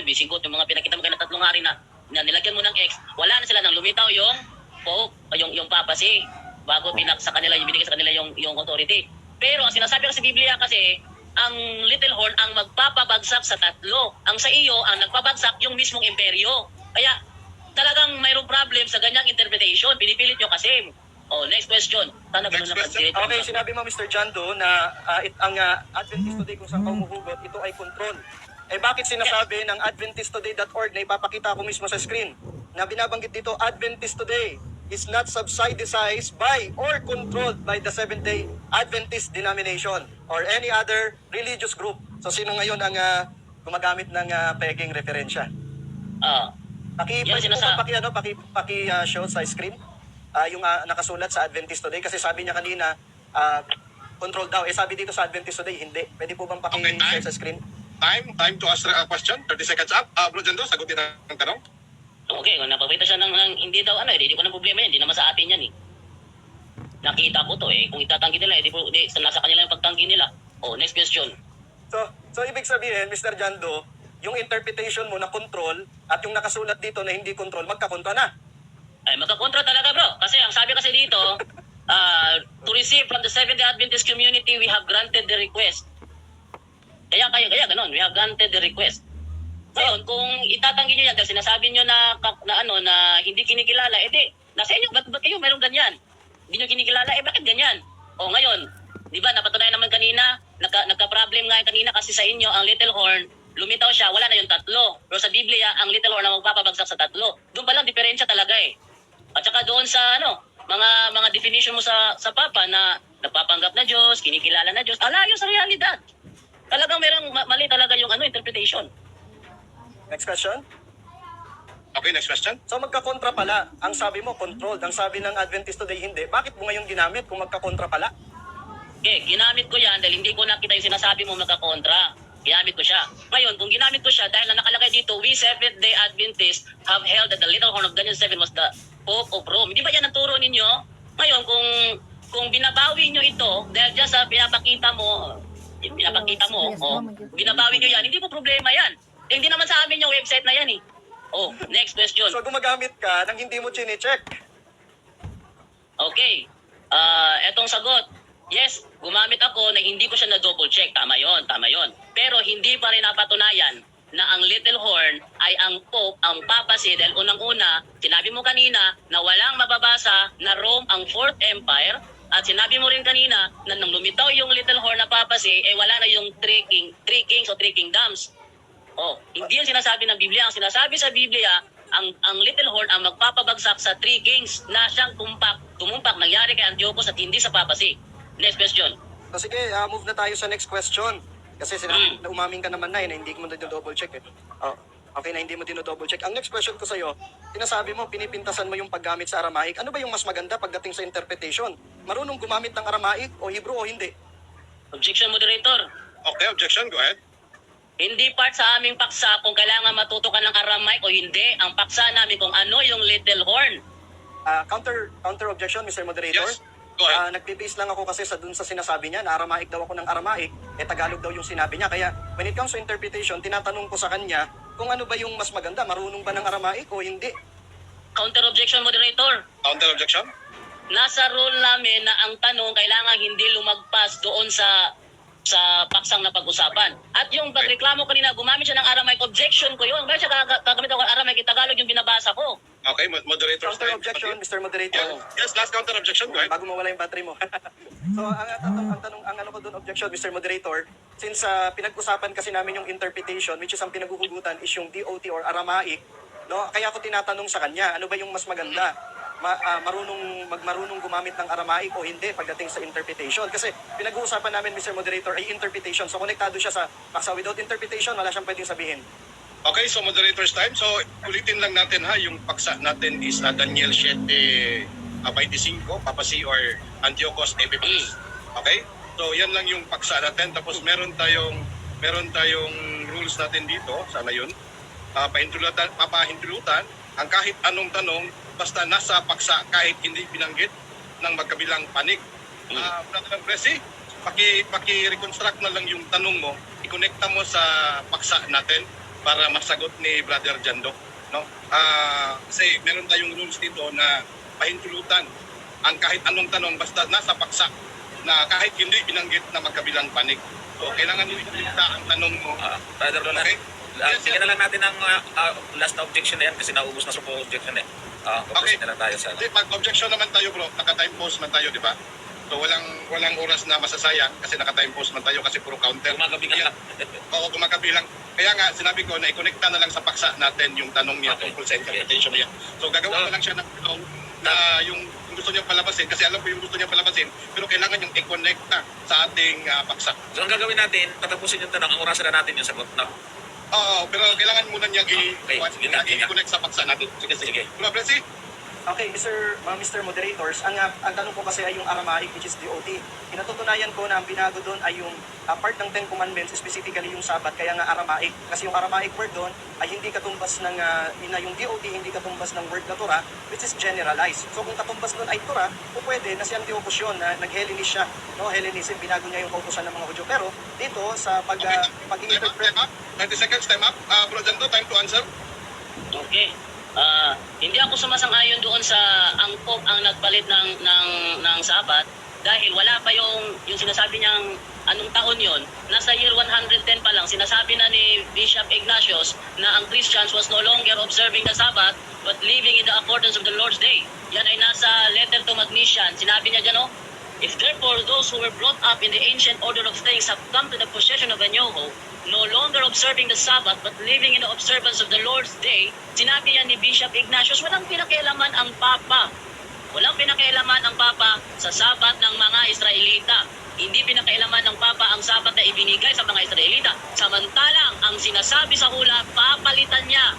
[SPEAKER 3] bisigot, yung mga pinakita mo kayo na tatlong hari na nilagyan mo ng X, wala na sila nang lumitaw yung Pope, yung papasi, bago binigay sa kanila yung authority. Pero ang sinasabi kasi sa Biblia kasi, ang little horn ang magpapabagsak sa tatlo. Ang sa iyo, ang nagpabagsak yung mismong imperyo. Kaya talagang mayroong problem sa ganyang interpretation. Pinipilit nyo kasi. Next question.
[SPEAKER 4] Next question.
[SPEAKER 1] Okay, sinabi mo Mr. Jando na ang Adventist Today kung saan ka umuhugot, ito ay control. Bakit sinasabi ng AdventistToday.org na ipapakita ko mismo sa screen na binabanggit dito, Adventist Today is not subsidized by or controlled by the Seventh-day Adventist denomination or any other religious group. So sino ngayon ang gumagamit ng peking referensya? Paki-show sa screen yung nakasulat sa Adventist Today kasi sabi niya kanina control daw. Sabi dito sa Adventist Today, hindi. Pwede po bang paki-share sa screen?
[SPEAKER 4] Time to ask a question. 30 seconds up. Bro Jando, sagutin ang tanong.
[SPEAKER 3] Okay, kung napakita siya ng hindi daw hindi ko na problema yan. Hindi naman sa atin yan eh. Nakita ko to eh. Kung itatanggi nila, nasa kanila yung pagtanggi nila. Oh, next question.
[SPEAKER 1] So ibig sabihin, Mr. Jando, yung interpretation mo na control at yung nakasulat dito na hindi control, magkakontra na.
[SPEAKER 3] Ay, magkakontra talaga bro. Kasi ang sabi kasi dito, to receive from the Seventh-day Adventist community, we have granted the request. Kaya ganun, we have granted the request. Ngayon, kung itatanggi nyo yan, dahil sinasabi nyo na hindi kinikilala, nasa inyo, ba't kayo meron ganyan? Hindi nyo kinikilala, bakit ganyan? O ngayon, di ba, napatunayan naman kanina, nagka-problem nga kanina kasi sa inyo, ang little horn, lumitaw siya, wala na yung tatlo. Pero sa Biblia, ang little horn na magpapabagsak sa tatlo. Doon pa lang, diferensya talaga eh. At saka doon sa, mga definition mo sa Papa na nagpapanggap na Diyos, kinikilala na Diyos, alayo sa realidad. Talagang merong mali talaga yung interpretation.
[SPEAKER 1] Next question.
[SPEAKER 4] Okay, next question.
[SPEAKER 1] So magkakontra pala. Ang sabi mo, controlled. Ang sabi ng Adventist Today, hindi. Bakit mo ngayon ginamit kung magkakontra pala?
[SPEAKER 3] Okay, ginamit ko yan dahil hindi ko nakita yung sinasabi mo magkakontra. Ginamit ko siya. Ngayon, kung ginamit ko siya dahil na nakalagay dito, we Seventh-day Adventists have held that the little horn of Daniel 7 was the Pope of Rome. Hindi ba yan ang turo ninyo? Ngayon, kung binabawi nyo ito dahil dyan sa pinapakita mo, binabawi nyo yan, hindi po problema yan. Hindi naman sa amin yung website na yan eh. Oh, next question.
[SPEAKER 1] So gumagamit ka nang hindi mo chine-check.
[SPEAKER 3] Okay. Etong sagot. Yes, gumamit ako na hindi ko siya na-double check. Tama yon. Pero hindi pa rin napatunayan na ang little horn ay ang Pope, ang papacy. Dahil unang-una, sinabi mo kanina na walang mababasa na Rome ang Fourth Empire. At sinabi mo rin kanina na nang lumitaw yung little horn na papacy, wala na yung three kings o three kingdoms. Oh, hindi yung sinasabi ng Biblia. Ang sinasabi sa Biblia, ang little horn ang magpapabagsak sa three kings na siyang tumumpak nangyari kay Antiochus at hindi sa papacy. Next question.
[SPEAKER 1] So sige, move na tayo sa next question. Kasi sinabi na umaming ka naman na hindi mo na double check eh. Oh, okay na hindi mo double check. Ang next question ko sa'yo, sinasabi mo, pinipintasan mo yung paggamit sa Aramaic. Ano ba yung mas maganda pagdating sa interpretation? Marunong gumamit ng Aramaic o Hebrew o hindi?
[SPEAKER 3] Objection, moderator.
[SPEAKER 4] Okay, objection. Go ahead.
[SPEAKER 3] Hindi part sa aming paksa kung kailangan matuto ka ng Aramaic o hindi. Ang paksa namin kung ano yung little horn.
[SPEAKER 1] Counter objection, Mr. Moderator.
[SPEAKER 4] Yes, go ahead.
[SPEAKER 1] Nagbe-base lang ako kasi dun sa sinasabi niya na Aramaic daw ako ng Aramaic, Tagalog daw yung sinabi niya. Kaya when it comes to interpretation, tinatanong ko sa kanya kung ano ba yung mas maganda, marunong ba ng Aramaic o hindi.
[SPEAKER 3] Counter objection, moderator.
[SPEAKER 4] Counter objection.
[SPEAKER 3] Nasa rule namin na ang tanong kailangan hindi lumagpas doon sa paksang na pag-usapan. At yung pagreklamo kanina, gumamit siya ng Aramaic, objection ko yun. Bakit siya gagamit ako ng Aramaic, Tagalog yung binabasa ko.
[SPEAKER 4] Okay, moderator.
[SPEAKER 1] Counter objection, Mr. Moderator.
[SPEAKER 4] Yes, last counter objection. Go ahead.
[SPEAKER 1] Bago mawala yung battery mo. So, ang ano ko doon, objection, Mr. Moderator, since pinag-usapan kasi namin yung interpretation, which is ang pinaghuhugutan is yung DOT or Aramaic, no? Kaya ako tinatanong sa kanya, ano ba yung mas maganda? Marunong gumamit ng Aramaic o hindi pagdating sa interpretation. Kasi pinag-uusapan namin, Mr. Moderator, ay interpretation. So, konektado siya sa paksa. Without interpretation, wala siyang pwedeng sabihin.
[SPEAKER 4] Okay, so moderator's time. So, ulitin lang natin yung paksa natin is Daniel 7:25, Papacy or Antiochus Epiphanes. Okay? So, yan lang yung paksa natin. Tapos meron tayong rules natin dito. Sana yun. Papahintulutan ang kahit anong tanong basta nasa paksa kahit hindi binanggit ng magkabilang panig. Brother Presi, paki-reconstruct na lang yung tanong mo, i-connecta mo sa paksa natin para masagot ni Brother Jando, no? Kasi meron tayong rules dito na pahintulutan ang kahit anong tanong basta nasa paksa na kahit hindi binanggit na magkabilang panig. So kailangan i-connecta ang tanong mo.
[SPEAKER 2] Brother Roland,
[SPEAKER 4] Okay?
[SPEAKER 2] bigyan na lang natin ang last na objection na yan kasi naubos na sa objection eh.
[SPEAKER 4] Okay.
[SPEAKER 2] Na lang tayo sa
[SPEAKER 4] Kasi pag-objection naman tayo bro, naka-time post man tayo, di ba? So walang oras na masasayang kasi naka-time post man tayo kasi puro counter.
[SPEAKER 2] Gumagabi ka lang.
[SPEAKER 4] Oo, gumagabilang. Kaya nga, sinabi ko na i-connecta na lang sa paksa natin yung tanong niya
[SPEAKER 2] Okay.
[SPEAKER 4] tungkol sa interpretation niya. So gagawa na lang siya ng tanong na yung gusto niya palabasin kasi alam ko yung gusto niya palabasin pero kailangan yung i-connect na sa ating paksa.
[SPEAKER 2] So ang gagawin natin, tatapusin yung tanong, ang orasan na natin yung sagot. No?
[SPEAKER 4] Oo, pero kailangan muna niya
[SPEAKER 2] Okay, sige,
[SPEAKER 4] i-connect sa paksa natin. Sige.
[SPEAKER 2] Sige.
[SPEAKER 4] Bro, Presi?
[SPEAKER 1] Okay, Mr. Moderators, ang tanong ko kasi ay yung Aramaic, which is DOT. Pinatutunayan ko na ang binago doon ay yung part ng Ten Commandments, specifically yung Sabat, kaya nga Aramaic. Kasi yung Aramaic word doon ay hindi katumbas ng, yung DOT hindi katumbas ng word na Torah, which is generalized. So kung katumbas doon ay Torah, pwede na si Antiochus yun, na nag-Hellenis siya. No, Hellenism, binago niya yung kautusan ng mga Hudyo. Pero dito, sa pag-interpret...
[SPEAKER 4] 30 seconds, time up. Bro Jando, time to answer.
[SPEAKER 3] Okay. Hindi ako sumasang-ayon doon sa ang Pope ang nagpalit ng Sabat dahil wala pa yung sinasabi niyang anong taon yon. Nasa year 110 pa lang sinasabi na ni Bishop Ignatius na ang Christians was no longer observing the Sabbath but living in the accordance of the Lord's Day. Yan ay nasa letter to Magnesian. Sinabi niya dyan, oh, if therefore those who were brought up in the ancient order of things have come to the possession of a new hope, no longer observing the Sabbath but living in the observance of the Lord's Day, sinabi yan ni Bishop Ignatius, walang pinakialaman ang Papa. Walang pinakialaman ang Papa sa Sabbath ng mga Israelita. Hindi pinakailaman ng Papa ang Sabbath na ibinigay sa mga Israelita. Samantalang, ang sinasabi sa hula, papalitan niya.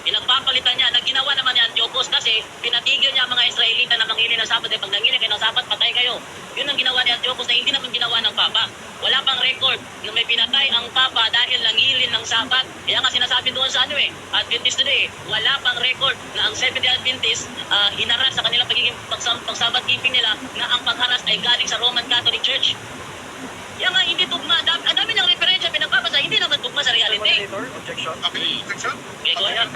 [SPEAKER 3] Pinagpapalitan niya na ginawa naman ni Antiochus kasi pinatigil niya ang mga Israelita na mangili ng Sabat. Pag nangili kayo ng Sabat, patay kayo. Yun ang ginawa ni Antiochus na hindi naman ginawa ng Papa. Wala pang record na may pinatay ang Papa dahil nangilin ng Sabat. Kaya nga sinasabi doon sa Adventist Today, wala pang record na ang Seventh-day Adventist hinaras sa kanilang pagiging pag-Sabat keeping nila na ang pagharas ay galing sa Roman Catholic Church. Kaya nga hindi tugma. Ang dami ng referensya pinagpapasa, hindi naman tugma sa reality.
[SPEAKER 1] Moderator, objection.
[SPEAKER 4] Okay, objection.
[SPEAKER 3] Okay, go ahead.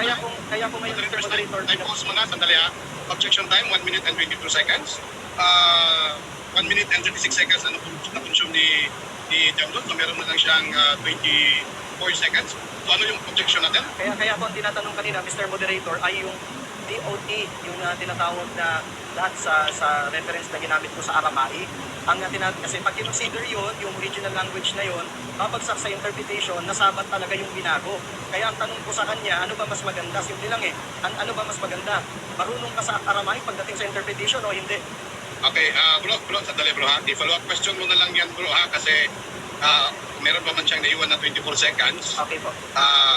[SPEAKER 1] Kaya kung ngayon, Mr.
[SPEAKER 4] Moderators,
[SPEAKER 1] Moderator,
[SPEAKER 4] time pause muna, sandali ha. Objection time, 1 minute and 22 seconds. 1 minute and 36 seconds na consume ni Jando. So meron na lang siyang 24 seconds. So ano yung objection natin?
[SPEAKER 1] Kaya ako ang tinatanong kanina, Mr. Moderator, ay yung DOT, yung tinatawag na lahat sa reference na ginamit ko sa Aramaic. Kasi pag kinonsider yun, yung original language na yun, babagsak sa interpretation na Sabat talaga yung binago. Kaya ang tanong ko sa kanya, ano ba mas maganda? Simple lang ano ba mas maganda? Marunong ka sa Aramaic pagdating sa interpretation o hindi?
[SPEAKER 4] Okay, bro, sandali bro ha. I-follow up question mo na lang yan bro ha kasi meron pa man siyang naiwan na 24 seconds.
[SPEAKER 1] Okay po.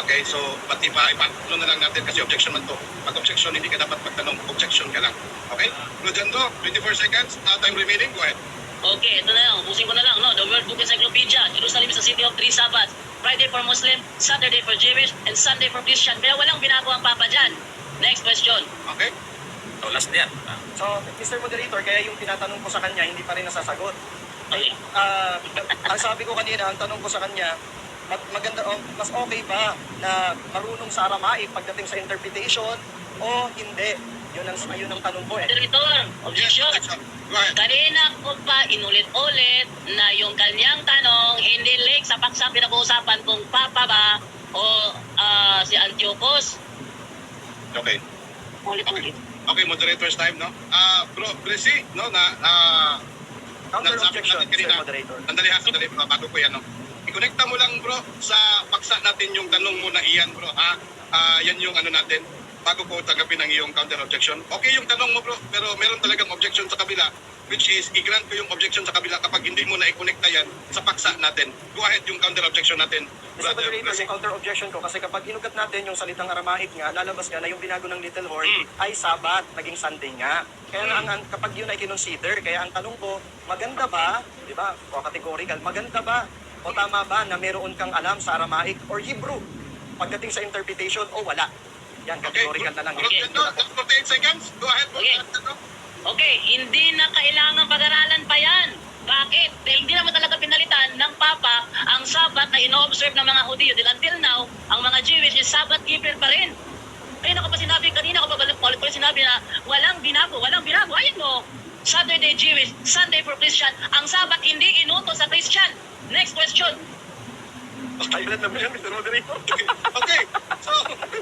[SPEAKER 4] Okay, so pati pa ipatuloy na lang natin kasi objection man to. Pag objection, hindi ka dapat magtanong, objection ka lang. Okay? Bro Jando, 24 seconds, time remaining, go ahead.
[SPEAKER 3] Okay, ito na lang. Ubusin ko na lang. No? The World Book Encyclopedia. Jerusalem is a city of 3 Sabbaths. Friday for Muslim, Saturday for Jewish, and Sunday for Christian. Kaya walang binago ang Papa dyan. Next question.
[SPEAKER 4] Okay?
[SPEAKER 2] So, last na yan.
[SPEAKER 1] So, Mr. Moderator, kaya yung tinatanong ko sa kanya, hindi pa rin nasasagot.
[SPEAKER 3] Okay.
[SPEAKER 1] Ang sabi ko kanina, ang tanong ko sa kanya, maganda, mas okay ba na marunong sa Aramaic pagdating sa interpretation o hindi? Yun ang tanong ko
[SPEAKER 3] Moderator, objection.
[SPEAKER 4] Go ahead.
[SPEAKER 3] Kanina ko pa inulit-ulit na yung kanyang tanong hindi link sa paksa pinag-uusapan kung Papa ba o si Antiochus.
[SPEAKER 4] Okay.
[SPEAKER 3] Ulit-ulit.
[SPEAKER 4] Okay, moderator's time, no? Bro, Brissy, no,
[SPEAKER 1] Counter
[SPEAKER 4] nasabi
[SPEAKER 1] objection,
[SPEAKER 4] natin kanina.
[SPEAKER 1] Mr. Moderator.
[SPEAKER 4] Sandali, bago ko yan, no? I-connecta mo lang, bro, sa paksa natin yung tanong mo na iyan, bro, ha? Yan yung ano natin, bago ko tanggapin ang iyong counter objection. Okay yung tanong mo, bro, pero meron talagang objection sa kabila, which is, i-grant ko yung objection sa kabila kapag hindi mo na i-connecta yan sa paksa natin. Go ahead yung counter objection natin,
[SPEAKER 1] Mr.
[SPEAKER 4] brother
[SPEAKER 1] Moderator,
[SPEAKER 4] Brissy.
[SPEAKER 1] yung counter objection ko kasi kapag inugat natin yung salitang Aramaic nga, lalabas nga na yung binago ng Little Horn ay Sabat, naging Sunday nga. Kaya nga, kapag yun ay kinonsider, kaya ang tanong ko, maganda ba, di ba, o categorical, maganda ba o tama ba na meron kang alam sa Aramaic or Hebrew pagdating sa interpretation o wala? Yan,
[SPEAKER 4] Okay,
[SPEAKER 1] categorical na lang.
[SPEAKER 4] bro, Jando, 48 seconds. Go ahead, bro.
[SPEAKER 3] Okay. Okay, hindi na kailangan pag-aralan pa yan. Bakit? Dahil hindi naman talaga pinalitan ng Papa ang Sabat na ino-observe ng mga Hudyo. Dahil until now, ang mga Jewish is Sabat keeper pa rin. Ayun ako pa sinabi, kanina ko pa ulit sinabi na walang binago. Ayun mo, Saturday Jewish, Sunday for Christian. Ang Sabat hindi inuto sa Christian. Next question.
[SPEAKER 1] Ay, na naman yan, Mr. Moderator.
[SPEAKER 4] Okay, so,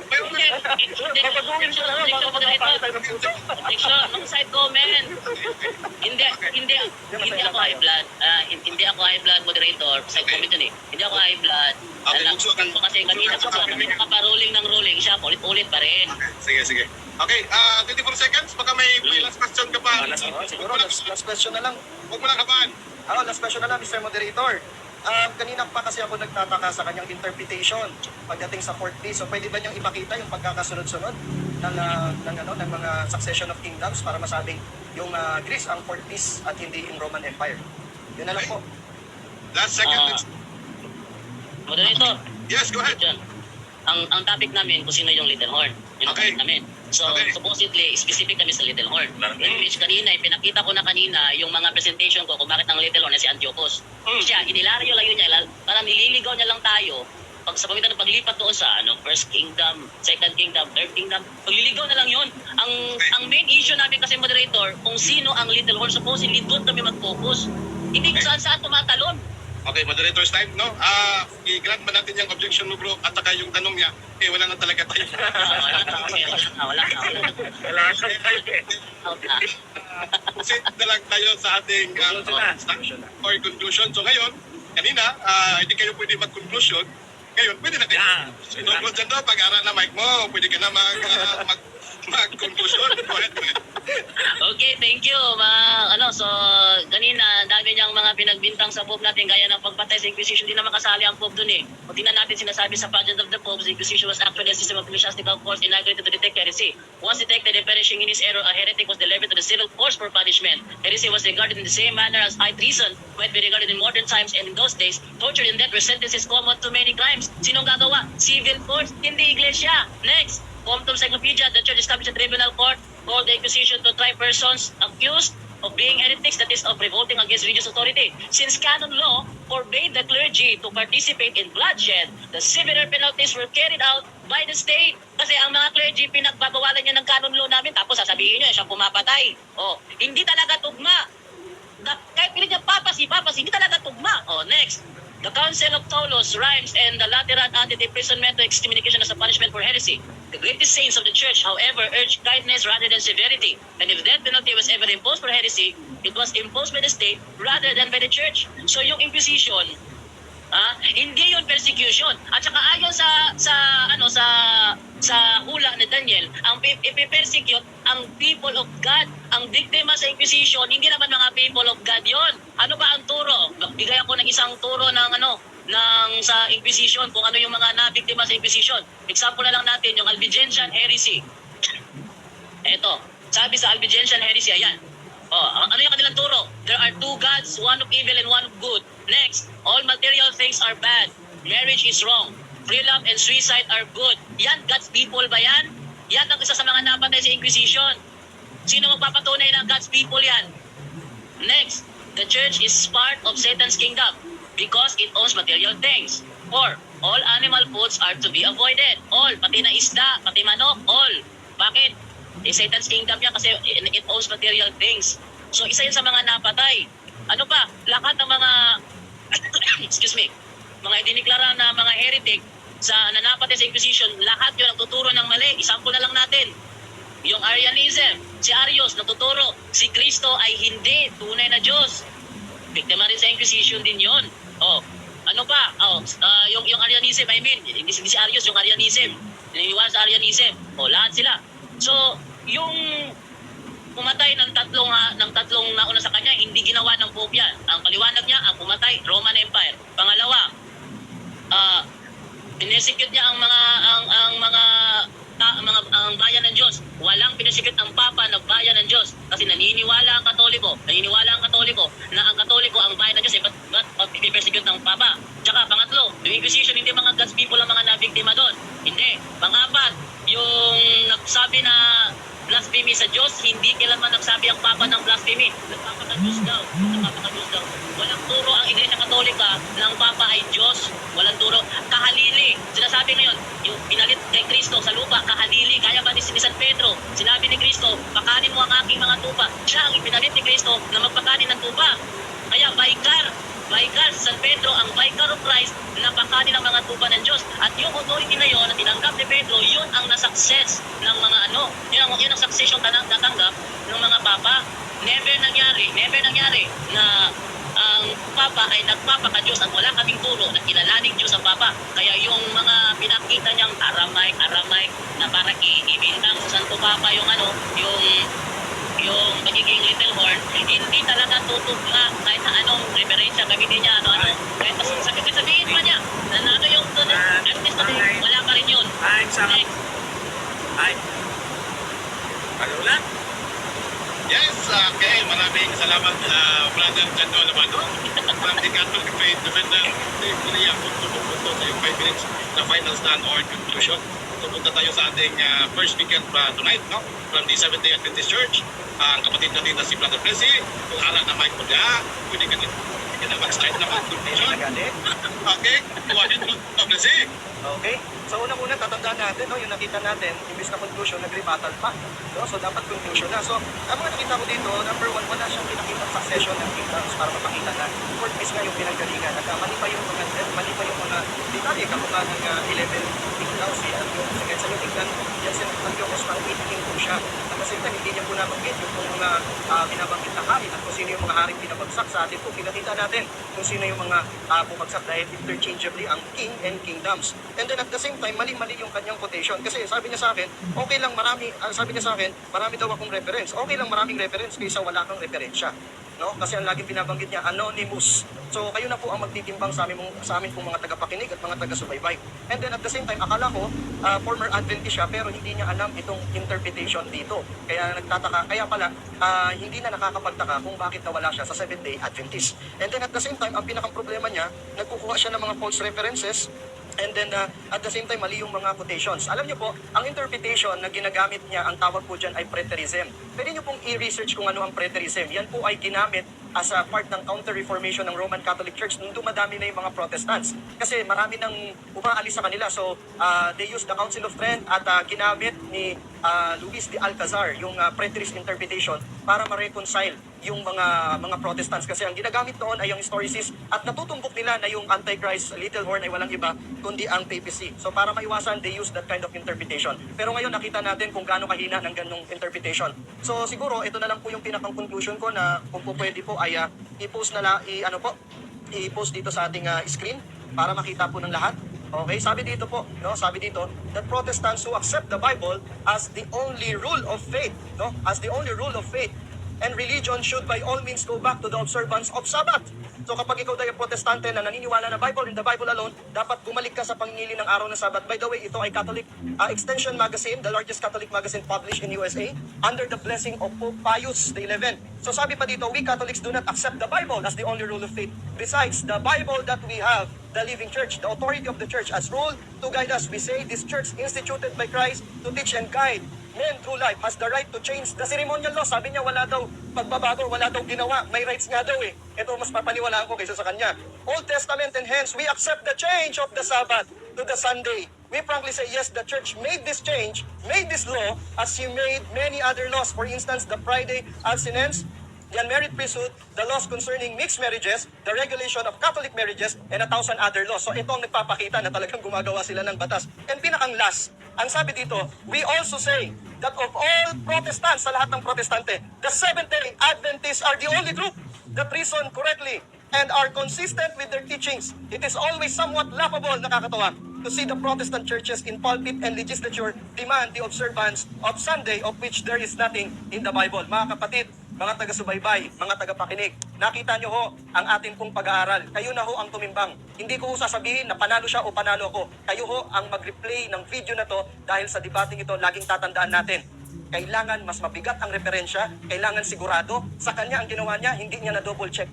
[SPEAKER 4] mayroon na
[SPEAKER 1] Papaguhin ko na lang, baka magpapakita tayo ng puso.
[SPEAKER 3] Objection, no side comment. Hindi ako high blood. Hindi ako high blood moderator. Side comment yun eh. Hindi ako high blood.
[SPEAKER 4] Okay,
[SPEAKER 3] Alam
[SPEAKER 4] bukso ka-
[SPEAKER 3] ko kasi kanina
[SPEAKER 4] bukso ka-
[SPEAKER 3] ka pa rolling ng rolling siya. Ulit-ulit pa rin.
[SPEAKER 4] Okay, sige. Okay, 24 seconds. Baka may last question ka pa.
[SPEAKER 2] Last
[SPEAKER 1] Siguro, last question na lang.
[SPEAKER 4] Huwag mo lang habaan.
[SPEAKER 1] Last question na lang, Mr. Moderator. Kanina pa kasi ako nagtataka sa kanyang interpretation pagdating sa fourth beast. So pwede ba niyang ipakita yung pagkakasunod-sunod ng mga succession of kingdoms para masabing yung Greece ang fourth beast at hindi yung Roman Empire? Yun na lang po.
[SPEAKER 4] Last second.
[SPEAKER 3] Ah. Moderator,
[SPEAKER 4] Yes, go ahead.
[SPEAKER 3] John, ang topic namin kung sino yung Little Horn. Yun ang
[SPEAKER 4] Okay.
[SPEAKER 3] topic namin. So,
[SPEAKER 4] Okay.
[SPEAKER 3] supposedly, specific kami sa Little Horn. In which kanina, pinakita ko na kanina yung mga presentation ko kung bakit ang Little Horn na si Antiochus. Siya, inilaryo lang yun niya, parang nililigaw niya lang tayo sa pamitan ng paglipat doon sa First Kingdom, Second Kingdom, Third Kingdom, pagliligaw na lang yun. Ang main issue namin kasi, moderator, kung sino ang Little Horn, supposedly doon kami mag-focus. Hindi kung saan tumatalon.
[SPEAKER 4] Okay, moderator's time, no? I-grant ba natin yung objection mo, bro? At saka yung tanong niya, wala na talaga tayo.
[SPEAKER 3] Wala na.
[SPEAKER 4] Proceed na lang tayo sa ating or conclusion. So ngayon, kanina, hindi kayo pwede mag-conclusion. Ngayon, pwede na kayo. So, bro Jando, pag-ara na mic mo, pwede ka na mag-conclusion. Go ahead, go ahead.
[SPEAKER 3] Okay, thank you. So kanina dami niyang mga pinagbintang sa Pope natin gaya ng pagpatay sa Inquisition. Di naman kasali ang Pope dun eh. Kung tingnan natin sinasabi sa Pageant of the Pope, the Inquisition was actually a system of ecclesiastical force inaugurated to detect heresy. Once detected and perishing in his error, a heretic was delivered to the civil force for punishment. Heresy was regarded in the same manner as high treason might be regarded in modern times, and in those days, torture and death were sentences common to many crimes. Sinong gagawa? Civil force, hindi iglesia. Next, Compton Encyclopedia, the church established a tribunal court called the Inquisition to try persons accused of being heretics, that is, of revolting against religious authority. Since canon law forbade the clergy to participate in bloodshed, the severer penalties were carried out by the state. Kasi ang mga clergy, pinagbabawalan niya ng canon law namin, tapos sasabihin niyo, siyang pumapatay. Hindi talaga tugma. Kahit pilit niya papasi, hindi talaga tugma. Next. The Council of Toulouse, Rheims, and the Lateran anti-imprisonment to excommunication as a punishment for heresy. The greatest saints of the Church, however, urged kindness rather than severity. And if death penalty was ever imposed for heresy, it was imposed by the state rather than by the Church. So yung Inquisition, hindi yun persecution. At saka ayon sa hula ni Daniel, ang ipipersecute ang people of God. Ang biktima sa Inquisition, hindi naman mga people of God yon. Ano ba ang turo? Bigay ako ng isang turo ng sa Inquisition, kung ano yung mga nabiktima sa Inquisition. Example na lang natin, yung Albigensian heresy. Eto, sabi sa Albigensian heresy, ayan. Ano yung kanilang turo? There are two gods, one of evil and one of good. Next, all material things are bad. Marriage is wrong. Free love and suicide are good. Yan, God's people ba yan? Yan ang isa sa mga napatay sa Inquisition. Sino magpapatunay ng God's people yan? Next, the church is part of Satan's kingdom because it owns material things. 4, all animal foods are to be avoided. All, pati na isda, pati manok, all. Bakit? Satan's kingdom yan kasi it owns material things. So isa yun sa mga napatay. Ano pa? Lahat ng mga excuse me, mga idiniklara na mga heretic sa nanapatay sa Inquisition, lahat yun nagtuturo ng mali. Example na lang natin. Yung Arianism, si Arius nagtuturo, si Kristo ay hindi tunay na Diyos. Biktima rin sa Inquisition din yun. Ano pa? Yung Arianism, hindi si Arius, yung Arianism. Naniniwala sa Arianism. Lahat sila. So, yung pumatay ng tatlong nauna sa kanya, hindi ginawa ng Pope yan. Ang paliwanag niya, ang pumatay, Roman Empire. Pangalawa, pinesecute niya ang bayan ng Diyos. Walang pinesecute ang Papa na bayan ng Diyos. Kasi naniniwala ang Katoliko na ang Katoliko ang bayan ng Diyos. Ba't pinesecute ng Papa? Tsaka pangatlo, yung Inquisition, hindi mga God's people ang mga nabiktima doon. Hindi. Pangapat, yung nagsabi na blasphemy sa Diyos, hindi kailanman nagsabi ang Papa ng blasphemy. Nagpapaka-Diyos daw. Walang turo ang Iglesia Katolika na ang Papa ay Diyos. Walang turo. Kahalili. Sinasabi ngayon, yung pinalit kay Kristo sa lupa, kahalili. Kaya ba ni San Pedro? Sinabi ni Kristo, pakanin mo ang aking mga tupa. Siya ang ipinalit ni Kristo na magpakanin ng tupa. Kaya Vicar, San Pedro, ang Vicar of Christ, napakanin ang mga tupa ng Diyos. At yung authority na yun, na tinanggap ni Pedro, yun ang na-success ng mga yun ang succession natanggap ng mga Papa. Never nangyari na ang Papa ay nagpapaka-Diyos at wala kaming turo na kilalaning Diyos ang Papa. Kaya yung mga pinakita niyang Aramaic na parang ibintang sa Santo Papa yung magiging Little Horn, hindi talaga tutugma kahit na anong referensya gamitin niya, kahit
[SPEAKER 4] Yes, okay. Maraming salamat, Brother Jando Lamado. From the Catholic Faith Defender, Korea, punto sa yung 5 minutes na final stand or conclusion. Pupunta tayo sa ating first speaker tonight, no? From the Seventh-day Adventist Church. Ang kapatid natin na si Brother Presi. Kung alam na Mike Pudia, pwede ka na mag-start na conclusion. Okay, go ahead, Brother Presi.
[SPEAKER 1] Okay? So unang-una tatandaan natin, no, yung nakita natin, imbis na conclusion, nag-rebuttal pa. No? So dapat conclusion na. So ang mga nakita ko dito, number 1, wala siyang pinakita succession ng kingdoms para mapakita na fourth piece nga yung pinanggalingan. Mali pa yung mga detalye, kapunga ng 11 kingdoms, at yung second sa yung tingnan, yan si Antiochus pang 8 kingdom siya. At kasi hindi niya po nabanggit yung mga binabanggit na hari at kung sino yung mga haring pinabagsak sa atin po. Pinakita natin kung sino yung mga bumagsak dahil interchangeably ang king and kingdoms. And then at the same time, mali-mali yung kanyang quotation. Kasi sabi niya sa akin, okay lang marami daw akong reference. Okay lang maraming reference kaysa wala kang referensya. No? Kasi ang laging binabanggit niya, anonymous. So kayo na po ang magtitimbang sa amin pong mga tagapakinig at mga taga-subaybay. And then at the same time, akala ko, former Adventist siya, pero hindi niya alam itong interpretation dito. Kaya nagtataka, kaya pala, hindi na nakakapagtaka kung bakit nawala siya sa Seventh-day Adventist. And then at the same time, ang pinakang problema niya, nagkukuha siya ng mga false references. And then at the same time, mali yung mga quotations. Alam niyo po, ang interpretation na ginagamit niya, ang tawag po dyan ay preterism. Pwede niyo pong i-research kung ano ang preterism. Yan po ay ginamit as a part ng counter-reformation ng Roman Catholic Church nung dumadami na yung mga Protestants. Kasi marami nang umaalis sa kanila. So they used the Council of Trent at ginamit ni Luis de Alcazar yung preterist interpretation para ma-reconcile yung mga Protestants. Kasi ang ginagamit noon ay yung historicist at natutumbok nila na yung Antichrist, Little Horn ay walang iba kundi ang papacy. So para maiwasan, they use that kind of interpretation. Pero ngayon nakita natin kung gaano kahina ng ganong interpretation. So siguro ito na lang po yung pinakang conclusion ko na kung po pwede po ay i-post dito sa ating screen para makita po ng lahat. Okay, sabi dito po, no, sabi dito that Protestants who accept the Bible as the only rule of faith, no, as the only rule of faith and religion should by all means go back to the observance of Sabbath. So kapag ikaw ay protestante na naniniwala na Bible in the Bible alone, dapat bumalik ka sa pangingili ng araw ng Sabat. By the way, ito ay Catholic Extension Magazine, the largest Catholic magazine published in USA, under the blessing of Pope Pius XI. So sabi pa dito, we Catholics do not accept the Bible as the only rule of faith. Besides, the Bible that we have, the living church, the authority of the church as rule to guide us. We say this church instituted by Christ to teach and guide men through life has the right to change the ceremonial law. Sabi niya wala daw pagbabago, wala daw ginawa. May rights nga daw eh. Ito mas papaniwalaan ko kaysa sa kanya. Old Testament and hence we accept the change of the Sabbath to the Sunday. We frankly say yes, the church made this change, made this law as he made many other laws. For instance, the Friday abstinence, the unmarried priesthood, the laws concerning mixed marriages, the regulation of Catholic marriages, and 1,000 other laws. So ito ang nagpapakita na talagang gumagawa sila ng batas. And pinakang last, ang sabi dito, we also say that of all Protestants, sa lahat ng Protestante, the Seventh-day Adventists are the only group that reason correctly and are consistent with their teachings. It is always somewhat laughable, nakakatawa, to see the Protestant churches in pulpit and legislature demand the observance of Sunday, of which there is nothing in the Bible. Mga kapatid, mga taga-subaybay, mga taga-pakinig, nakita nyo ho ang ating pong pag-aaral. Kayo na ho ang tumimbang. Hindi ko ho sasabihin na panalo siya o panalo ako. Kayo ho ang mag-replay ng video na to dahil sa debating ito, laging tatandaan natin. Kailangan mas mabigat ang referensya, kailangan sigurado. Sa kanya ang ginawa niya, hindi niya na double check.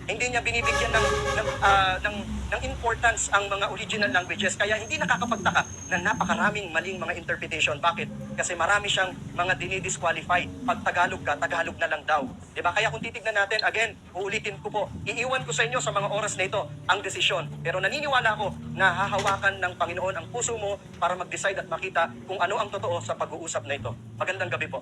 [SPEAKER 1] Hindi niya binibigyan ng importance ang mga original languages. Kaya hindi nakakapagtaka na napakaraming maling mga interpretation. Bakit? Kasi marami siyang mga dinidisqualify. Pag Tagalog ka, Tagalog na lang daw. Diba? Kaya kung titignan natin, again, uulitin ko po, iiwan ko sa inyo sa mga oras na ito ang desisyon. Pero naniniwala ako na hahawakan ng Panginoon ang puso mo para mag-decide at makita kung ano ang totoo sa pag-uusap na ito. Magandang gabi po.